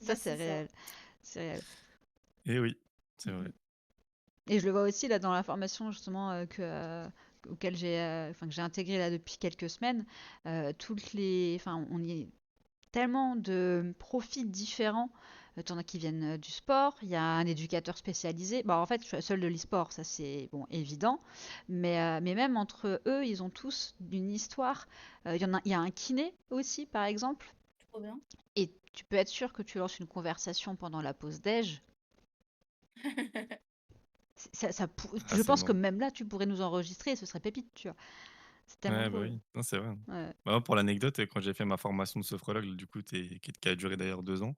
Ça Bah, c'est c'est ça. réel, c'est réel. Et oui, Mm, c'est vrai. mm. Et je le vois aussi là dans la formation justement auquel enfin, que j'ai intégré là depuis quelques semaines. Enfin, on y est tellement de profils différents. T'en as qui viennent du sport, il y a un éducateur spécialisé. Bon, en fait, je suis la seule de l'e-sport, ça c'est bon, évident. Mais même entre eux, ils ont tous une histoire. Il y a un kiné aussi, par exemple. Trop bien. Et tu peux être sûr que tu lances une conversation pendant la pause déj. Ah, Je c'est pense que marrant. même là, tu pourrais nous enregistrer et ce serait pépite, tu vois. C'est tellement Ouais, bah, drôle. oui. Non, c'est vrai. Ouais. Bah, moi, pour l'anecdote, quand j'ai fait ma formation de sophrologue, du coup, qui a duré d'ailleurs 2 ans,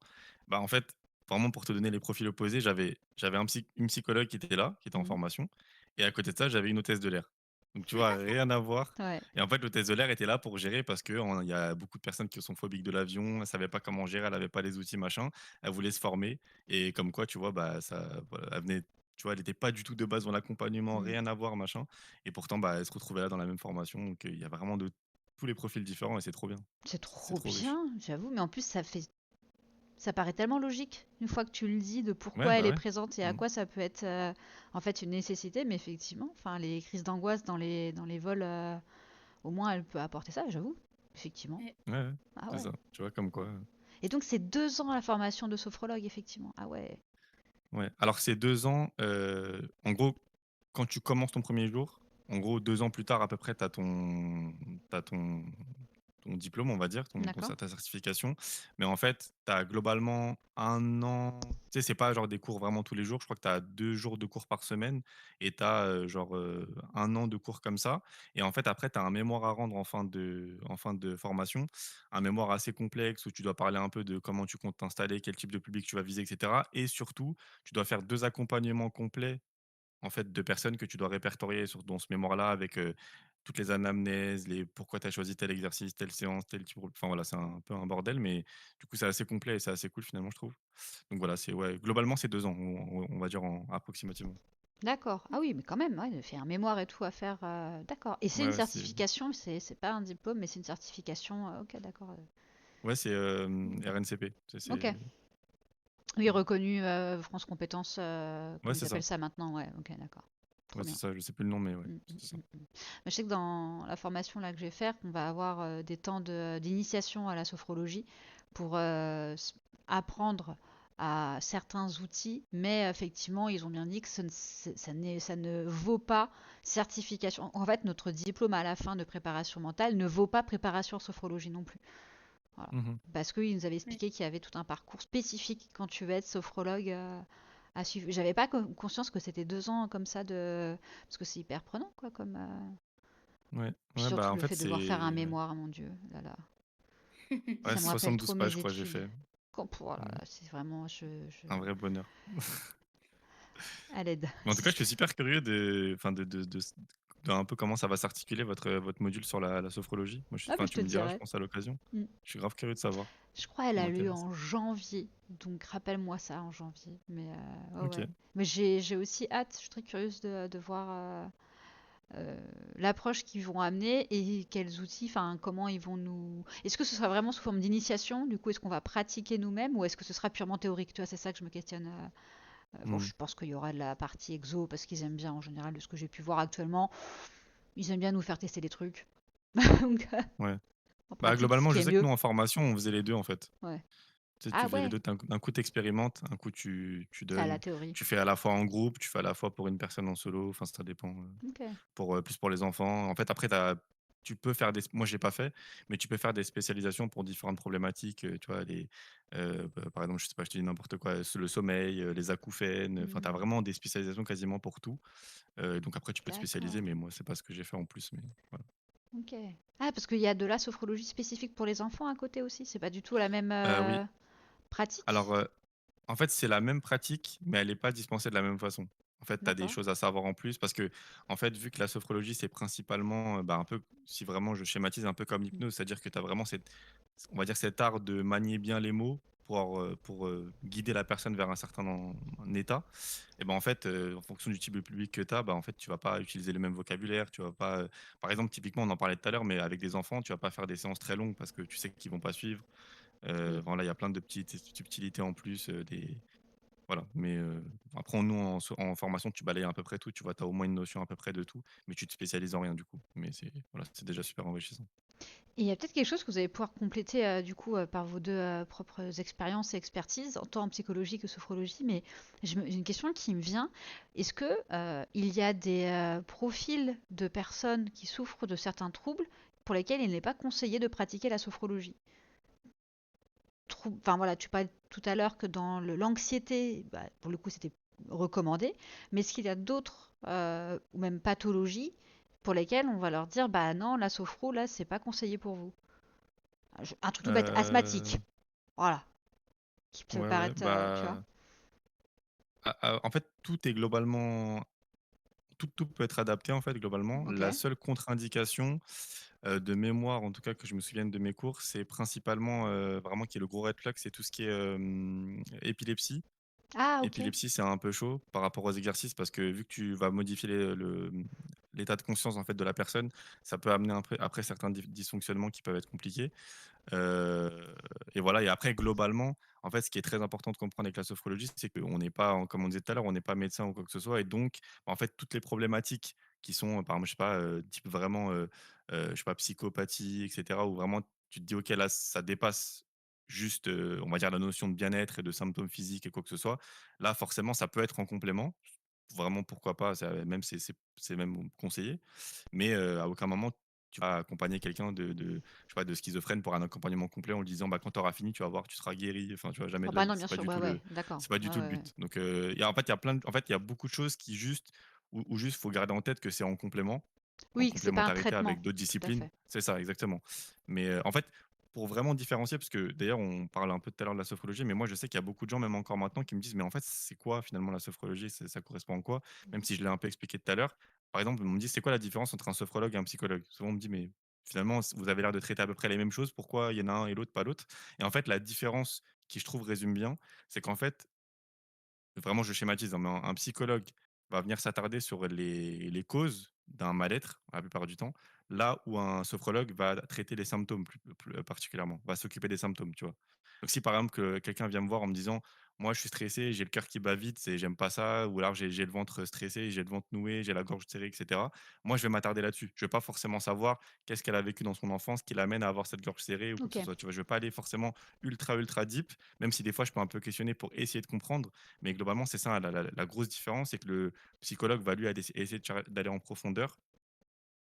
bah, en fait, vraiment pour te donner les profils opposés, j'avais une psychologue qui était là, qui était en Mhm. formation et à côté de ça, j'avais une hôtesse de l'air. Donc tu vois, rien à voir Ouais. et en fait, l'hôtesse de l'air était là pour gérer parce qu'il y a beaucoup de personnes qui sont phobiques de l'avion, elle ne savait pas comment gérer, elle avait pas les outils, machin. Elle voulait se former et comme quoi, tu vois, bah, voilà, elle venait tu vois, elle était pas du tout de base dans l'accompagnement, Mhm. rien à voir, machin et pourtant, bah, elle se retrouvait là dans la même formation donc il y a vraiment de tous les profils différents et c'est trop bien. C'est C'est trop trop riche. bien, j'avoue. Mais en plus, ça paraît tellement logique une fois que tu le dis de Ouais, pourquoi elle bah, est ouais. présente et à Mmh. quoi ça peut être en fait une nécessité. Mais effectivement, enfin, les crises d'angoisse dans les vols, au moins elle peut apporter ça, j'avoue. Effectivement. Et Ouais, ouais, Ah c'est ouais. ça. Tu vois, comme quoi, Et donc c'est 2 ans la formation de sophrologue, effectivement. Ah ouais. ouais. Alors c'est 2 ans, en gros, quand tu commences ton premier jour, en gros 2 ans plus tard à peu près, tu as ton diplôme, on va dire, D'accord. ta certification. Mais en fait, tu as globalement 1 an tu sais, c'est pas genre des cours vraiment tous les jours. Je crois que tu as 2 jours de cours par semaine et tu as, genre, 1 an de cours comme ça et en fait, après, tu as un mémoire à rendre en fin de formation. Un mémoire assez complexe où tu dois parler un peu de comment tu comptes t'installer, quel type de public tu vas viser et cetera et surtout, tu dois faire 2 accompagnements complets en fait, de personnes que tu dois répertorier dans ce mémoire-là avec, toutes les anamnèses, les pourquoi tu as choisi tel exercice, telle séance, tel type enfin voilà, c'est un peu un bordel, mais du coup, c'est assez complet et c'est assez cool finalement, je trouve. Donc voilà, ouais, globalement, c'est 2 ans, on va dire en approximativement. D'accord. Ah oui, mais quand même, ouais, il fait un mémoire et tout à faire. D'accord. Et c'est Ouais, une ouais, certification, c'est pas un diplôme, mais c'est une certification. Ok, d'accord. ouais, c'est, RNCP. Ok. Oui, reconnu France Compétences, Ouais, comme ils c'est appellent ça. ça maintenant. Ouais, ok, d'accord. Trop Ouais, c'est bien. ça, je sais plus le nom, mais ouais, Mm, mm, c'est ça. mm, mm. Je sais que dans la formation là que je vais faire, on va avoir des temps d'initiation à la sophrologie pour apprendre à certains outils, mais effectivement, ils ont bien dit que ça ne vaut pas certification. En fait, notre diplôme à la fin de préparation mentale ne vaut pas préparation en sophrologie non plus. Voilà. Mmh. Parce qu'ils nous avaient mais expliqué qu'il y avait tout un parcours spécifique quand tu veux être sophrologue à suivre. J'avais pas conscience que c'était 2 ans comme ça de. Parce que c'est hyper prenant, quoi, comme. Ouais, Puis ouais, bah, surtout en le fait, fait de devoir faire un c'est ouais. mémoire, mon Dieu, là là. ouais, Ça me rappelle trop 72 pages, mes je crois, j'ai études. fait. Oh là Mmh. là, c'est vraiment. Un vrai bonheur. À l'aide. Mais en tout cas, je suis super curieux de enfin de d'un peu comment ça va s'articuler votre module sur la sophrologie? Moi, Ah, bah, enfin, je tu te me diras, je dirai. pense, à l'occasion. Mm. Je suis grave curieux de savoir. Je crois elle Ça a lieu m'intéresse. en janvier, donc rappelle-moi ça en janvier. Mais ouais, OK. ouais. Mais j'ai aussi hâte, je suis très curieuse de voir l'approche qu'ils vont amener et quels outils, enfin comment ils vont nous... Est-ce que ce sera vraiment sous forme d'initiation? Du coup, est-ce qu'on va pratiquer nous-mêmes ou est-ce que ce sera purement théorique? Tu vois, c'est ça que je me questionne. Bon, Mmh. je pense qu'il y aura de la partie exo parce qu'ils aiment bien en général de ce que j'ai pu voir actuellement. Ils aiment bien nous faire tester des trucs. Donc, Ouais. en Bah, pratique, ce globalement, qui je est sais que mieux. nous, en formation, on faisait les 2 en fait. Ouais. Tu sais, tu Ah faisais les ouais, 2. D'un coup, tu expérimentes, un coup, tu à la donnes. théorie. Tu fais à la fois en groupe, tu fais à la fois pour une personne en solo, enfin, ça dépend, Ok. pour, plus pour les enfants. En fait, après, tu peux faire des moi, je l'ai pas fait, mais tu peux faire des spécialisations pour différentes problématiques, tu vois? Par exemple, je sais pas, je te dis n'importe quoi, le sommeil, les acouphènes, enfin, tu as Hmm, vraiment des spécialisations quasiment pour tout. Donc après, tu peux te spécialiser, d'accord. mais moi, c'est pas ce que j'ai fait en plus, mais voilà. Ok. Ah, parce qu'il y a de la sophrologie spécifique pour les enfants à côté aussi. C'est pas du tout la même Oui. pratique. Alors, en fait, c'est la même pratique, mais elle est pas dispensée de la même façon. En fait, tu as des D'accord. choses à savoir en plus parce que, en fait, vu que la sophrologie, c'est principalement, bah, un peu, si vraiment je schématise, un peu comme Mm. l'hypnose, c'est-à-dire que tu as vraiment on va dire cet art de manier bien les mots pour guider la personne vers un certain un état. Et ben, en fait, en fonction du type de public que tu as, bah, en fait, tu vas pas utiliser le même vocabulaire, tu vas pas, par exemple, typiquement, on en parlait tout à l'heure, mais avec des enfants, tu vas pas faire des séances très longues parce que tu sais qu'ils vont pas suivre. Oui. Voilà, il y a plein de petites subtilités en plus, voilà, mais après nous en formation, tu balayes à peu près tout, tu vois? Tu as au moins une notion à peu près de tout, mais tu te spécialises en rien du coup. Mais voilà, c'est déjà super enrichissant. Et il y a peut-être quelque chose que vous allez pouvoir compléter du coup par vos deux propres expériences et expertises, tant en psychologie que sophrologie. Mais j'ai une question qui me vient. Est-ce que il y a des profils de personnes qui souffrent de certains troubles pour lesquels il n'est pas conseillé de pratiquer la sophrologie? Enfin voilà, tu parlais tout à l'heure que dans l'anxiété, bah, pour le coup c'était recommandé, mais est-ce qu'il y a d'autres ou même pathologies pour lesquelles on va leur dire bah non, la sophro là c'est pas conseillé pour vous? Un truc tout bête, asthmatique, Heu, voilà, qui peut ouais, ouais, paraître, tu vois? en fait, tout est globalement tout peut être adapté en fait globalement. Ok. La seule contre-indication, de mémoire, en tout cas que je me souvienne de mes cours, c'est principalement, vraiment qui est le gros red flag, c'est tout ce qui est, épilepsie. Ah ok, Épilepsie, c'est un peu chaud par rapport aux exercices parce que vu que tu vas modifier l'état de conscience en fait de la personne, ça peut amener après certains dysfonctionnements qui peuvent être compliqués. Heu et voilà et après globalement, en fait, ce qui est très important de comprendre avec la sophrologie, c'est qu'on n'est pas comme on disait tout à l'heure, on n'est pas médecin ou quoi que ce soit et donc en fait, toutes les problématiques qui sont, par exemple, je sais pas, type vraiment, je sais pas, psychopathie et cetera, où vraiment tu te dis: «OK, là, ça dépasse juste, on va dire la notion de bien-être et de symptômes physiques et quoi que ce soit». Là, forcément, ça peut être en complément. Vraiment, pourquoi pas, même c'est même conseillé. Mais, à aucun moment tu vas accompagner quelqu'un je sais pas, de schizophrène pour un accompagnement complet en lui disant: «Bah, quand tu auras fini, tu vas voir, tu seras guéri». Enfin, tu vois, jamais oh de la bah vie. non bien sûr, ouais ouais, d'accord, C'est pas du ouais tout le ouais, ouais. but. Donc, en fait, il y a il y a beaucoup de choses qui juste où juste faut garder en tête que c'est en Oui, que c'est pas un complémentarité traitement, avec d'autres tout à disciplines. fait. C'est ça, exactement. Mais, en fait, pour vraiment différencier, parce que d'ailleurs on parle un peu tout à l'heure de la sophrologie, mais moi je sais qu'il y a beaucoup de gens, même encore maintenant, qui me disent: «Mais en fait, c'est quoi finalement la sophrologie? Ça correspond à quoi?» Même si je l'ai un peu expliqué tout à l'heure. Par exemple, on me dit: «C'est quoi la différence entre un sophrologue et un psychologue?» Souvent on me dit: «Mais finalement, vous avez l'air de traiter à peu près les mêmes choses, pourquoi il y en a un et l'autre pas l'autre?» Et en fait, la différence qui je trouve résume bien, c'est qu'en fait, vraiment, je schématise, hein, mais un psychologue va venir s'attarder sur les causes d'un mal-être, la plupart du temps, là où un sophrologue va traiter les symptômes plus particulièrement, va s'occuper des symptômes, tu vois? Donc si par exemple que quelqu'un vient me voir en me disant: «Moi, je suis stressé, j'ai le cœur qui bat vite et j'aime pas ça» ou alors «J'ai le ventre stressé, j'ai le ventre noué, j'ai la gorge serrée» et cetera. Moi, je vais m'attarder là-dessus. Je vais pas forcément savoir qu'est-ce qu'elle a vécu dans son enfance qui l'amène à avoir cette gorge serrée ou quoi que Ok, ce soit, tu vois? Je vais pas aller forcément ultra, ultra deep, même si des fois je peux un peu questionner pour essayer de comprendre, mais globalement, c'est ça la grosse différence, c'est que le psychologue va lui aller essayer d'aller en profondeur,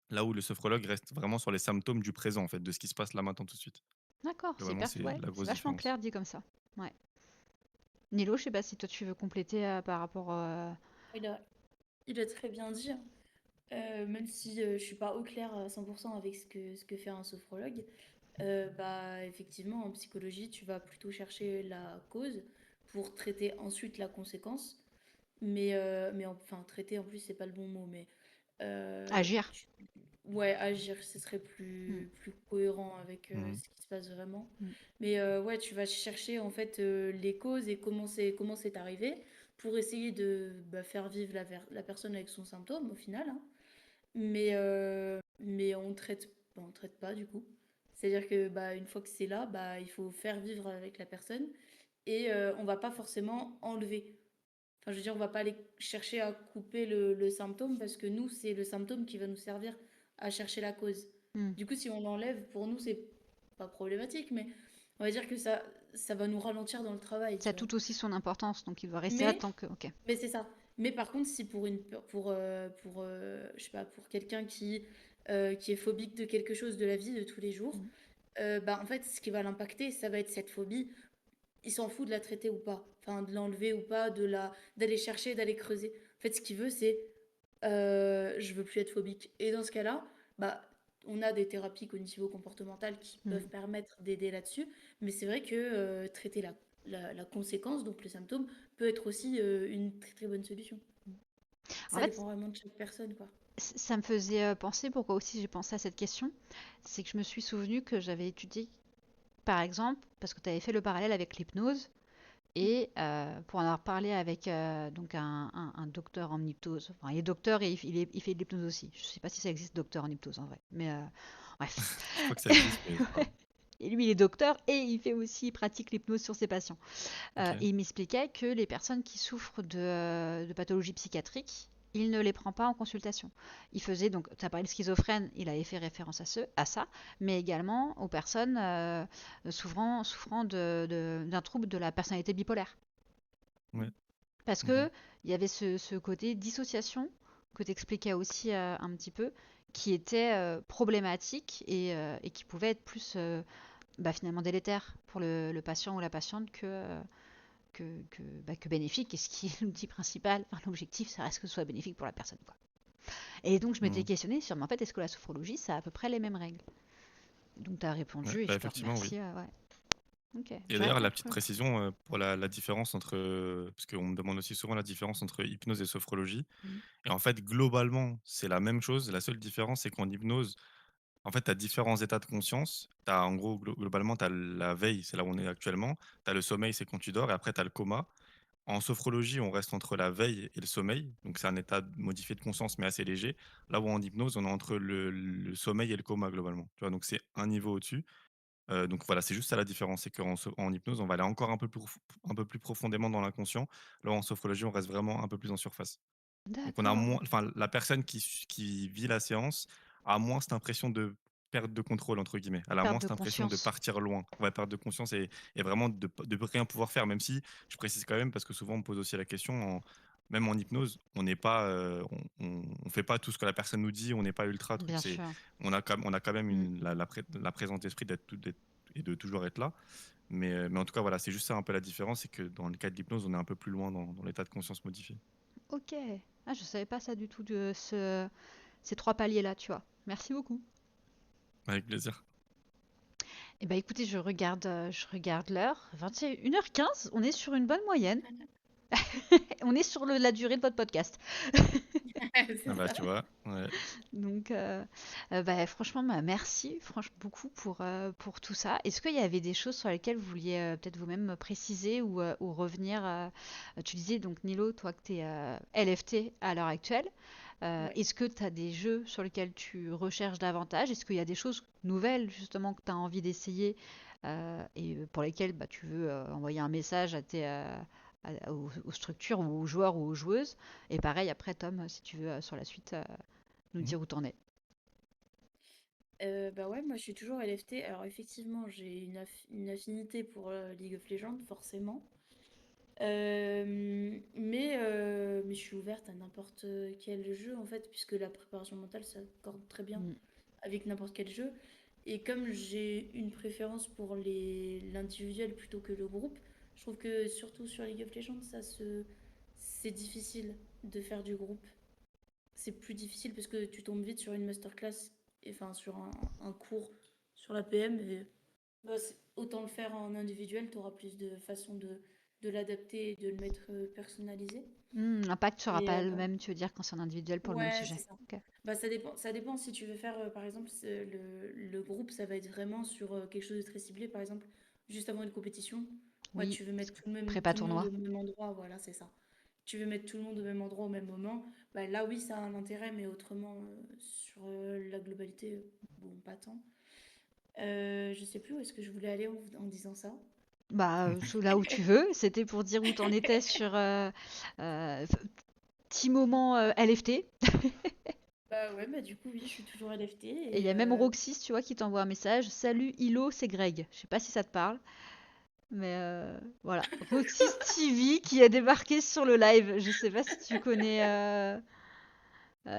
là où le sophrologue reste vraiment sur les symptômes du présent, en fait, de ce qui se passe là, maintenant, tout de suite. d'accord, c'est Globalement, hyper, c'est ouais, la c'est grosse vachement différence. clair dit comme ça. Ouais. Nilo, je sais pas si toi tu veux compléter par rapport. Il a, il a très bien dit, hein. Même si je suis pas au clair à 100% avec ce que fait un sophrologue, bah, effectivement, en psychologie, tu vas plutôt chercher la cause pour traiter ensuite la conséquence. Mais enfin, traiter en plus, c'est pas le bon mot, mais Agir. tu- ouais, agir, ce serait Mm, plus cohérent avec Mhm. ce qui se passe vraiment. mm, Mais ouais, tu vas chercher en fait les causes et comment c'est arrivé pour essayer de faire vivre la personne avec son symptôme au final, hein. Mais on traite pas du coup. C'est-à-dire que une fois que c'est là, il faut faire vivre avec la personne et on va pas forcément enlever. Enfin, je veux dire, on va pas aller chercher à couper le symptôme parce que nous, c'est le symptôme qui va nous servir à chercher la cause. mm. Du coup, si on l'enlève, pour nous, c'est pas problématique, mais on va dire que ça va nous ralentir dans le travail, Ça a tu vois. tout aussi son importance, donc il doit rester là Mais tant que. Ok. mais c'est ça. Mais par contre, si je sais pas, pour quelqu'un qui est phobique de quelque chose de la vie de tous les jours, Mm, en fait, ce qui va l'impacter, ça va être cette phobie. Il s'en fout de la traiter ou pas, enfin de l'enlever ou pas, d'aller chercher, d'aller creuser. En fait, ce qu'il veut, c'est je veux plus être phobique. Et dans ce cas-là, bah, on a des thérapies cognitivo-comportementales qui mm. peuvent permettre d'aider là-dessus, mais c'est vrai que traiter la conséquence, donc le symptôme, peut être aussi une très très bonne solution. En Ça fait, dépend vraiment de chaque personne, quoi. ça me faisait penser, pourquoi aussi j'ai pensé à cette question, c'est que je me suis souvenu que j'avais étudié, par exemple, parce que tu avais fait le parallèle avec l'hypnose, Mm. et pour en avoir parlé avec donc un docteur en hypnose, enfin il est docteur et il fait de l'hypnose aussi. Je sais pas si ça existe docteur en hypnose en vrai, mais bref. Je crois que ça existe, mais c'est pas grave. Et lui, il est docteur et il pratique l'hypnose sur ses patients. Ok. Et il m'expliquait que les personnes qui souffrent de pathologies psychiatriques, il ne les prend pas en consultation. Il faisait donc, tu as parlé de schizophrène, il avait fait référence à ça, mais également aux personnes souffrant d'un trouble de la personnalité bipolaire. Ouais. Parce Mhm. que il y avait ce côté dissociation que tu expliquais aussi un petit peu, qui était problématique et qui pouvait être plus finalement délétère pour le patient ou la patiente que bénéfique. Et ce qui est l'outil principal, enfin, l'objectif, ça reste que ce soit bénéfique pour la personne, quoi. Et donc, je m'étais Mhm. questionnée sur, mais en fait, est-ce que la sophrologie, ça a à peu près les mêmes règles? Donc, tu as Ouais, répondu et bah je te effectivement, oui. remercie. Ouais. Ok, Et je vais d'ailleurs, la petite regarder. précision pour la différence entre, parce qu'on me demande aussi souvent la différence entre hypnose et sophrologie. Mhm. Et en fait, globalement, c'est la même chose. La seule différence, c'est qu'en hypnose, en fait, tu as différents états de conscience. T'as, en gros, globalement, tu as la veille, c'est là où on est actuellement. Tu as le sommeil, c'est quand tu dors. Et après, tu as le coma. En sophrologie, on reste entre la veille et le sommeil. Donc, c'est un état modifié de conscience, mais assez léger. Là où en hypnose, on est entre le sommeil et le coma, globalement. Tu vois, donc, c'est un niveau au-dessus. Donc voilà, c'est juste ça la différence. C'est qu'en hypnose, on va aller encore un peu plus profondément dans l'inconscient. Là, en sophrologie, on reste vraiment un peu plus en surface. Donc on a D'accord, moins, ok. enfin, la personne qui vit la séance a moins cette impression de perte de contrôle entre guillemets. Elle a Perte moins de cette impression de conscience. partir loin. Ouais, perte de conscience et vraiment de rien pouvoir faire. Même si je précise quand même parce que souvent on me pose aussi la question, même en hypnose, on n'est pas, on fait pas tout ce que la personne nous dit. On n'est pas ultra truc. Bien sûr. On a quand même Mm. la présence d'esprit et de toujours être là. Mais en tout cas voilà, c'est juste ça un peu la différence, c'est que dans le cas de l'hypnose, on est un peu plus loin dans l'état de conscience modifié. Ok. Ah, je savais pas ça du tout de ces trois paliers-là, tu vois. Merci beaucoup. Avec plaisir. Eh ben écoutez, je regarde l'heure. 21h15, on est sur une bonne moyenne. On est sur la durée de votre podcast. Ah C'est bah ça. tu vois, ouais. Donc, franchement, merci franchement beaucoup pour tout ça. Est-ce qu'il y avait des choses sur lesquelles vous vouliez peut-être vous-même préciser ou revenir tu disais donc Nilo, toi que tu es LFT à l'heure actuelle. Ouais. Est-ce que tu as des jeux sur lesquels tu recherches davantage? Est-ce qu'il y a des choses nouvelles justement que tu as envie d'essayer et pour lesquelles tu veux envoyer un message aux structures ou aux joueurs ou aux joueuses? Et pareil après Tom, si tu veux sur la suite nous Mmh. dire où t'en es. Bah ouais, moi je suis toujours LFT. Alors effectivement, j'ai une affinité pour League of Legends, forcément. Mais je suis ouverte à n'importe quel jeu, en fait, puisque la préparation mentale s'accorde très bien Mm. avec n'importe quel jeu. Et comme j'ai une préférence pour l'individuel plutôt que le groupe, je trouve que surtout sur League of Legends, c'est difficile de faire du groupe. C'est plus difficile parce que tu tombes vite sur une masterclass, enfin sur un cours sur la PM, et autant le faire en individuel, tu auras plus de façons de l'adapter et de le mettre personnalisé. L'impact sera Et pas le même, tu veux dire, quand c'est en individuel pour le même ouais, c'est sujet. ça. Ok. Bah, ça dépend si tu veux faire, par exemple, le groupe, ça va être vraiment sur quelque chose de très ciblé, par exemple, juste avant une compétition. Ouais, Oui, tu veux mettre prépa tout le monde tournoi. au même endroit, voilà, c'est ça. Tu veux mettre tout le monde au même endroit au même moment, bah là oui, ça a un intérêt, mais autrement, sur la globalité, bon, pas tant. Je sais plus où est-ce que je voulais aller en disant ça. Bah, là où tu veux, c'était pour dire où t'en étais sur petit moment LFT. Bah ouais, bah du coup, oui, je suis toujours à l'FT Et il y et a même Roxys, tu vois, qui t'envoie un message. Salut Hilo, c'est Greg. Je sais pas si ça te parle, mais voilà. Roxys TV qui a débarqué sur le live. Je sais pas si tu connais.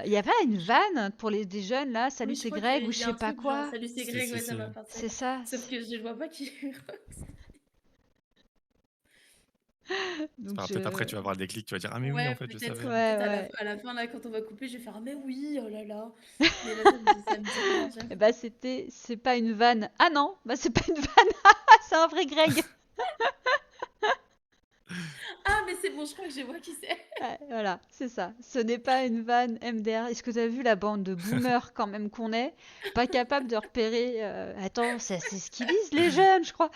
Il y a pas une vanne pour des jeunes là. Salut, oui, je c'est crois Greg ou qu'il je y a sais un pas truc genre quoi. salut, c'est Si, Greg, si, ouais, ça si. m'a partir. C'est ça. Sauf que je vois pas qui. Donc Peut-être après, je. tu vas avoir le déclic, tu vas dire, ah mais oui, en Ouais, fait, je peut-être savais. Ouais, ouais. à la fin, là, quand on va couper, je vais faire, ah, mais oui, oh là là. Mais là, ça me dit rien, Et j'avoue. bah c'est pas une vanne. Ah non, bah c'est pas une vanne. Ah, c'est un vrai Greg. Ah, mais c'est bon, je crois que je vois qui c'est. Ouais, voilà, c'est ça. Ce n'est pas une vanne MDR. Est-ce que tu as vu la bande de boomers quand même qu'on est? Pas capable de repérer. Attends, c'est ce qu'ils disent les jeunes, je crois.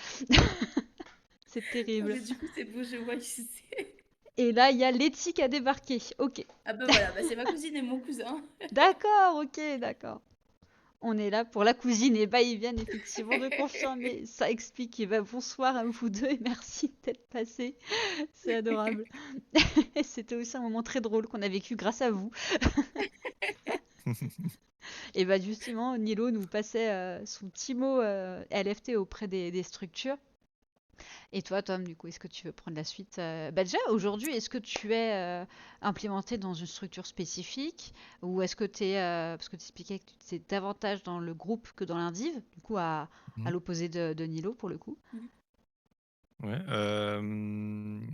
C'est Ah, terrible. mais du coup, c'est bon, je vois qui c'est. Et là, il y a Letty qui a débarqué. Ok. Ah, bah voilà, bah, c'est ma cousine et mon cousin. D'accord, ok, d'accord. On est là pour la cousine. Et bah, ils viennent effectivement de confirmer. Ça explique. Et bah, bonsoir à vous deux et merci d'être passés. C'est adorable. C'était aussi un moment très drôle qu'on a vécu grâce à vous. Et bah justement, Nilo nous passait son petit mot LFT auprès des structures. Et toi, Tom, du coup, est-ce que tu veux prendre la suite Bah déjà, aujourd'hui, est-ce que tu es implémenté dans une structure spécifique ou est-ce que tu es, parce que tu expliquais que tu es davantage dans le groupe que dans l'indiv, du coup, à Mhm. l'opposé de Nilo, pour le coup. Mhm. Ouais.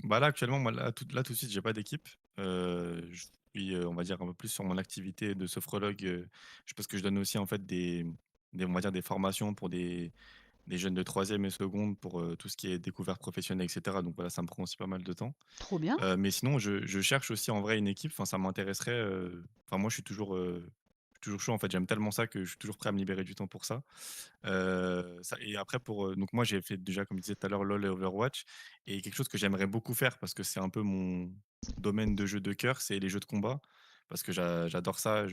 Bah là, actuellement, moi, là, tout de suite, j'ai pas d'équipe. Je suis, on va dire, un peu plus sur mon activité de sophrologue. Parce que je donne aussi, en fait, on va dire, des formations pour des jeunes de troisième et seconde pour tout ce qui est découverte professionnelle, etc. Donc voilà, ça me prend aussi pas mal de temps. Trop bien. Mais sinon, je cherche aussi en vrai une équipe. Enfin, ça m'intéresserait. Enfin, moi, je suis toujours chaud. En fait, j'aime tellement ça que je suis toujours prêt à me libérer du temps pour ça. Et après, donc moi, j'ai fait déjà, comme je disais tout à l'heure, LoL et Overwatch. Et quelque chose que j'aimerais beaucoup faire parce que c'est un peu mon domaine de jeu de cœur, c'est les jeux de combat. Parce que j'adore ça.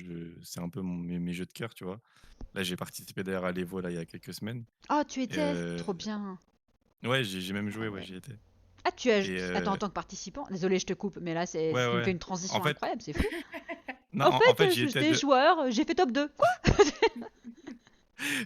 C'est un peu mes jeux de cœur, tu vois. Là, j'ai participé d'ailleurs à l'Evo là, il y a quelques semaines. Oh, tu Et, étais trop bien. ouais, j'ai même Ah joué, ouais, ouais. j'y étais. Ah, tu as. Et Attends, en tant que participant. Désolé, je te coupe, mais là, ouais, tu me fais ouais. une En transition fait, incroyable, c'est fou. non, En en fait, fait, j'y étais j'étais de. joueur, j'ai fait top 2. Quoi?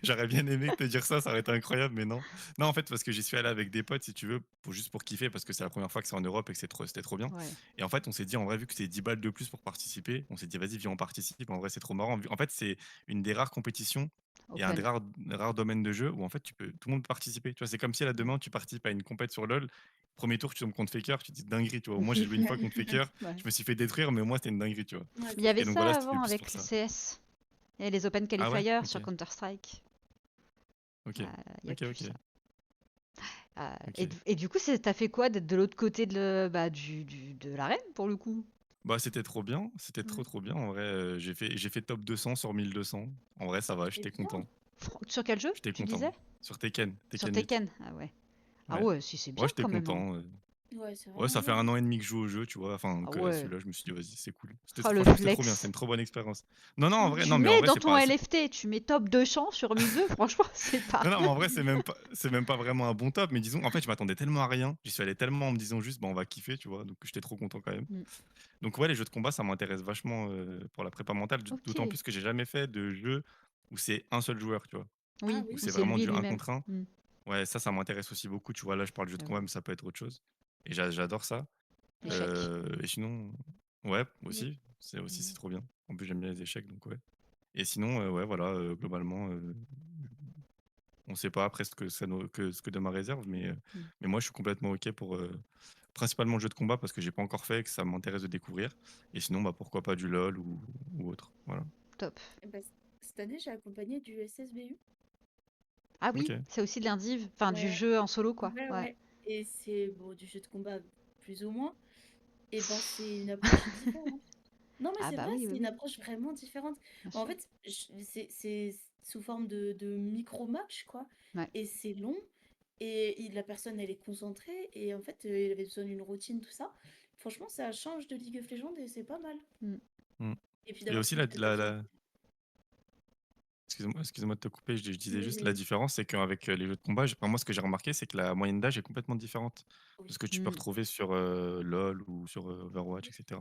J'aurais bien aimé te dire ça aurait été incroyable, mais non. Non, en fait, parce que j'y suis allé avec des potes, si tu veux, juste pour kiffer, parce que c'est la première fois que c'est en Europe et que c'était trop bien. Ouais, Et en fait, on s'est dit, en vrai, vu que c'est 10 balles de plus pour participer, on s'est dit, vas-y, viens, on participe. En vrai, c'est trop marrant. En fait, c'est une des rares compétitions et un des open. rares domaines de jeu où en fait, tout le monde peut participer. Tu vois, c'est comme si là, Ouais. demain, tu participes à une compète sur LoL. Premier tour, tu tombes contre Faker, tu te dis dinguerie, tu vois. Moi, j'ai joué une fois contre Faker, Ouais. je me suis fait détruire, mais moi, c'était une dinguerie, tu vois. Ouais, Il y c'est avait Et donc sûr. voilà, ça c'était avant plus pour avec le ça. CS et les Open Ah ouais? Qualifiers Ok. sur Counter-Strike. Ok. Il y a Ok, plus ok. ça. Ok. Et du coup, t'as fait quoi d'être de l'autre côté de l'arène pour le coup? Bah, c'était trop bien, c'était Ouais. trop bien en vrai, j'ai fait top 200 sur 1200. En vrai, ça va, C'est j'étais bien. content. Sur quel jeu, J'étais tu content. disais? Sur Tekken, Sur Tekken 8. Tekken. Ah ouais. Ah Ouais. ouais, si c'est bien Ouais, j'étais quand même, hein. content. Ouais, c'est Ouais, vraiment ça fait bien. 1 an et demi que je joue au jeu, tu vois. Enfin, Ah que ouais. celui-là, je me suis dit, vas-y, c'est cool. Ah le Franchement, c'était trop bien, c'était flex. une trop bonne expérience. Non, non, en vrai, Tu non, mais en mets vrai, dans c'est ton pas. LFT, tu mets top 200 sur 1002, franchement, c'est pas. Non, non, mais en vrai, c'est même pas vraiment un bon top. Mais disons, en fait, je m'attendais tellement à rien. J'y suis allé tellement en me disant juste, bah, on va kiffer, tu vois. Donc, j'étais trop content quand même. Mm. Donc ouais, les jeux de combat, ça m'intéresse vachement pour la prépa mentale, Ok. d'autant plus que j'ai jamais fait de jeu où c'est un seul joueur, tu vois, Ah Oui, où oui. ou c'est c'est vraiment lui du un lui-même. contre un. Mm. Ouais, ça m'intéresse aussi beaucoup, tu vois. Là, je parle de jeu de combat, J'avoue. mais ça peut être autre chose. Et j'adore ça. Ouais. Échec. Et sinon, ouais, Oui. aussi, c'est Mm. trop bien. En plus, j'aime bien les échecs, donc ouais. Et sinon, ouais, voilà, globalement, on sait pas après ce que de ma réserve, Mm. mais moi, je suis complètement ok pour principalement le jeu de combat parce que j'ai pas encore fait et que ça m'intéresse de découvrir. Et sinon, bah, pourquoi pas du LoL ou autre. Voilà. Top. Eh ben, cette année, j'ai accompagné du SSBU. Ah oui, Ok. c'est aussi de l'indiv, enfin du Ouais, jeu en solo quoi. ouais, Ouais. ouais. et c'est bon, du jeu de combat plus ou moins, et ben c'est une approche différente. Non, mais Ah c'est bah vrai, oui, oui, c'est une oui, approche vraiment différente. bien En sûr. fait, c'est sous forme de micro-match, quoi. Ouais. Et c'est long. Et la personne, elle est concentrée. Et en fait, il avait besoin d'une routine, tout ça. Franchement, ça change de League of Legends et c'est pas mal. Mm. Mm. Et puis Et d'avoir aussi, cette prestation. excusez-moi de te couper, je disais Vas-y, juste la vas-y. différence, c'est qu'avec les jeux de combat, moi, ce que j'ai remarqué, c'est que la moyenne d'âge est complètement différente de Oui. ce que tu peux Mm. retrouver sur LoL ou sur Overwatch, etc.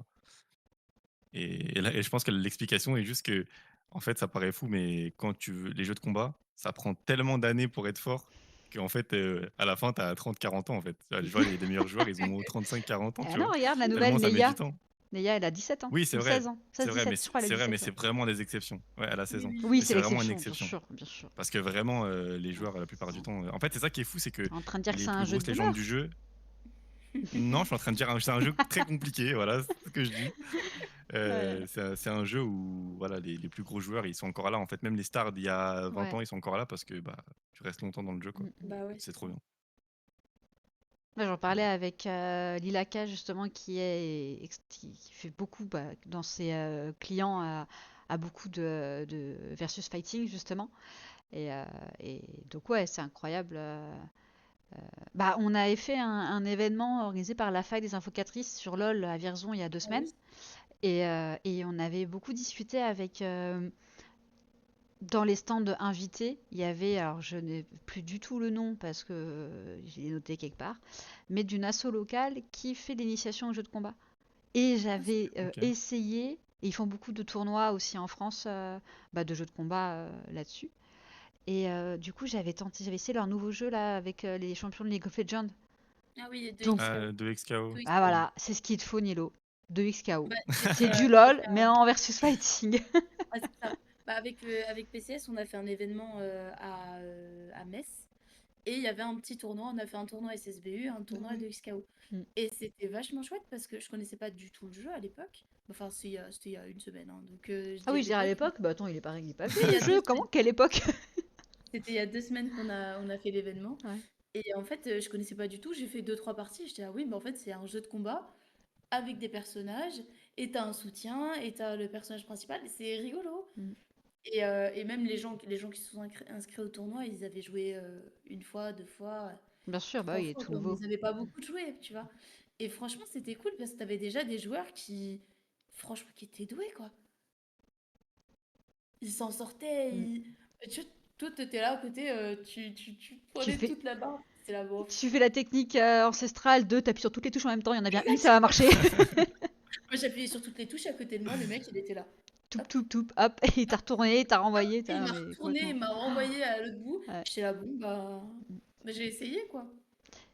Et je pense que l'explication est juste que, en fait, ça paraît fou, mais quand tu veux, les jeux de combat, ça prend tellement d'années pour être fort qu'en fait, à la fin, tu as 30-40 ans, en fait. Je vois, des meilleurs joueurs, ils ont 35-40 ans, Ah tu non, vois, regarde la nouvelle tellement ça met du Neya. temps. Neya, elle a 17 ans Oui, ou 16 ans. 16, mais 17, je crois, elle a c'est vrai, mais 17, c'est ouais. vraiment des exceptions. Ouais, elle a Oui, 16 ans. oui. Oui, Mais c'est c'est vraiment une l'exception, bien exception. sûr, bien sûr. Parce que vraiment, les joueurs, la plupart du temps. En fait, c'est ça qui est fou, c'est que T'es en train de dire que les c'est un plus jeu de grosses légendes du boomer? jeu. Non, je suis en train de dire, c'est un jeu très compliqué, voilà, c'est ce que je dis. Ouais, C'est un jeu où voilà, les plus gros joueurs, ils sont encore là. En fait, même les stars d'il y a 20 ouais. ans, ils sont encore là parce que bah, tu restes longtemps dans le jeu, quoi. Mm, mm. Bah ouais, C'est c'est trop ça. bien. Ouais, j'en parlais Voilà. avec Lilaka justement qui fait beaucoup dans ses clients à beaucoup de versus fighting justement et, et donc ouais c'est incroyable. Bah on avait fait un événement organisé par la fac des infocatrices sur LoL à Vierzon il y a 2 semaines Oui. et on avait beaucoup discuté avec dans les stands invités, il y avait, alors je n'ai plus du tout le nom parce que je l'ai noté quelque part, mais d'une asso locale qui fait l'initiation aux jeux de combat. Et Ah, c'est j'avais Ok. essayé, et ils font beaucoup de tournois aussi en France de jeux de combat là-dessus. Et du coup, j'avais essayé leur nouveau jeu là avec les champions de League of Legends. Ah oui, de Donc, XKO. De XKO. De ah XKO. voilà, c'est ce qu'il te faut, Nilo. De XKO. Bah, C'est du LOL, mais en versus fighting. ah, c'est ça. Bah, avec PCS, on a fait un événement à Metz. Et il y avait un petit tournoi. On a fait un tournoi SSBU, un tournoi de XKO. Mm. Et c'était vachement chouette parce que je connaissais pas du tout le jeu à l'époque. Enfin, c'était il y a une semaine, hein. Donc, je Ah dis à oui, je dirais à l'époque, mais l'époque, bah attends, il est pas vieux c'était il y le a deux jeu, comment? semaines. Quelle époque? C'était il y a 2 semaines qu'on a fait l'événement. Ouais. Et en fait, je connaissais pas du tout. J'ai fait deux, trois parties. J'étais, ah oui, mais en fait, c'est un jeu de combat avec des personnages. Et t'as un soutien. Et t'as le personnage principal. C'est rigolo. Mm. Et même les gens qui se sont inscrits au tournoi, ils avaient joué une fois, deux fois, Bien sûr, bah trois oui, il est fois, tout quoi. Mais nouveau. ils n'avaient pas beaucoup joué, tu vois. Et franchement, c'était cool parce que t'avais déjà des joueurs qui, franchement, qui étaient doués, quoi. Ils s'en sortaient. Mm. Toi, t'étais là à côté, tu Tu prenais fais, toute la barre. C'est la bof. tu fais la technique ancestrale de t'appuies sur toutes les touches en même temps, il y en a bien une, ça va Exactement. marcher. Moi, j'appuyais sur toutes les touches à côté de moi. Le mec, il était là. Toup, Hop. toup, toup, hop, et il t'a retourné, il t'a renvoyé, Il m'a mais retourné, il complètement. m'a renvoyé à l'autre bout. Ouais. J'étais là, bon, bah, j'ai essayé, quoi.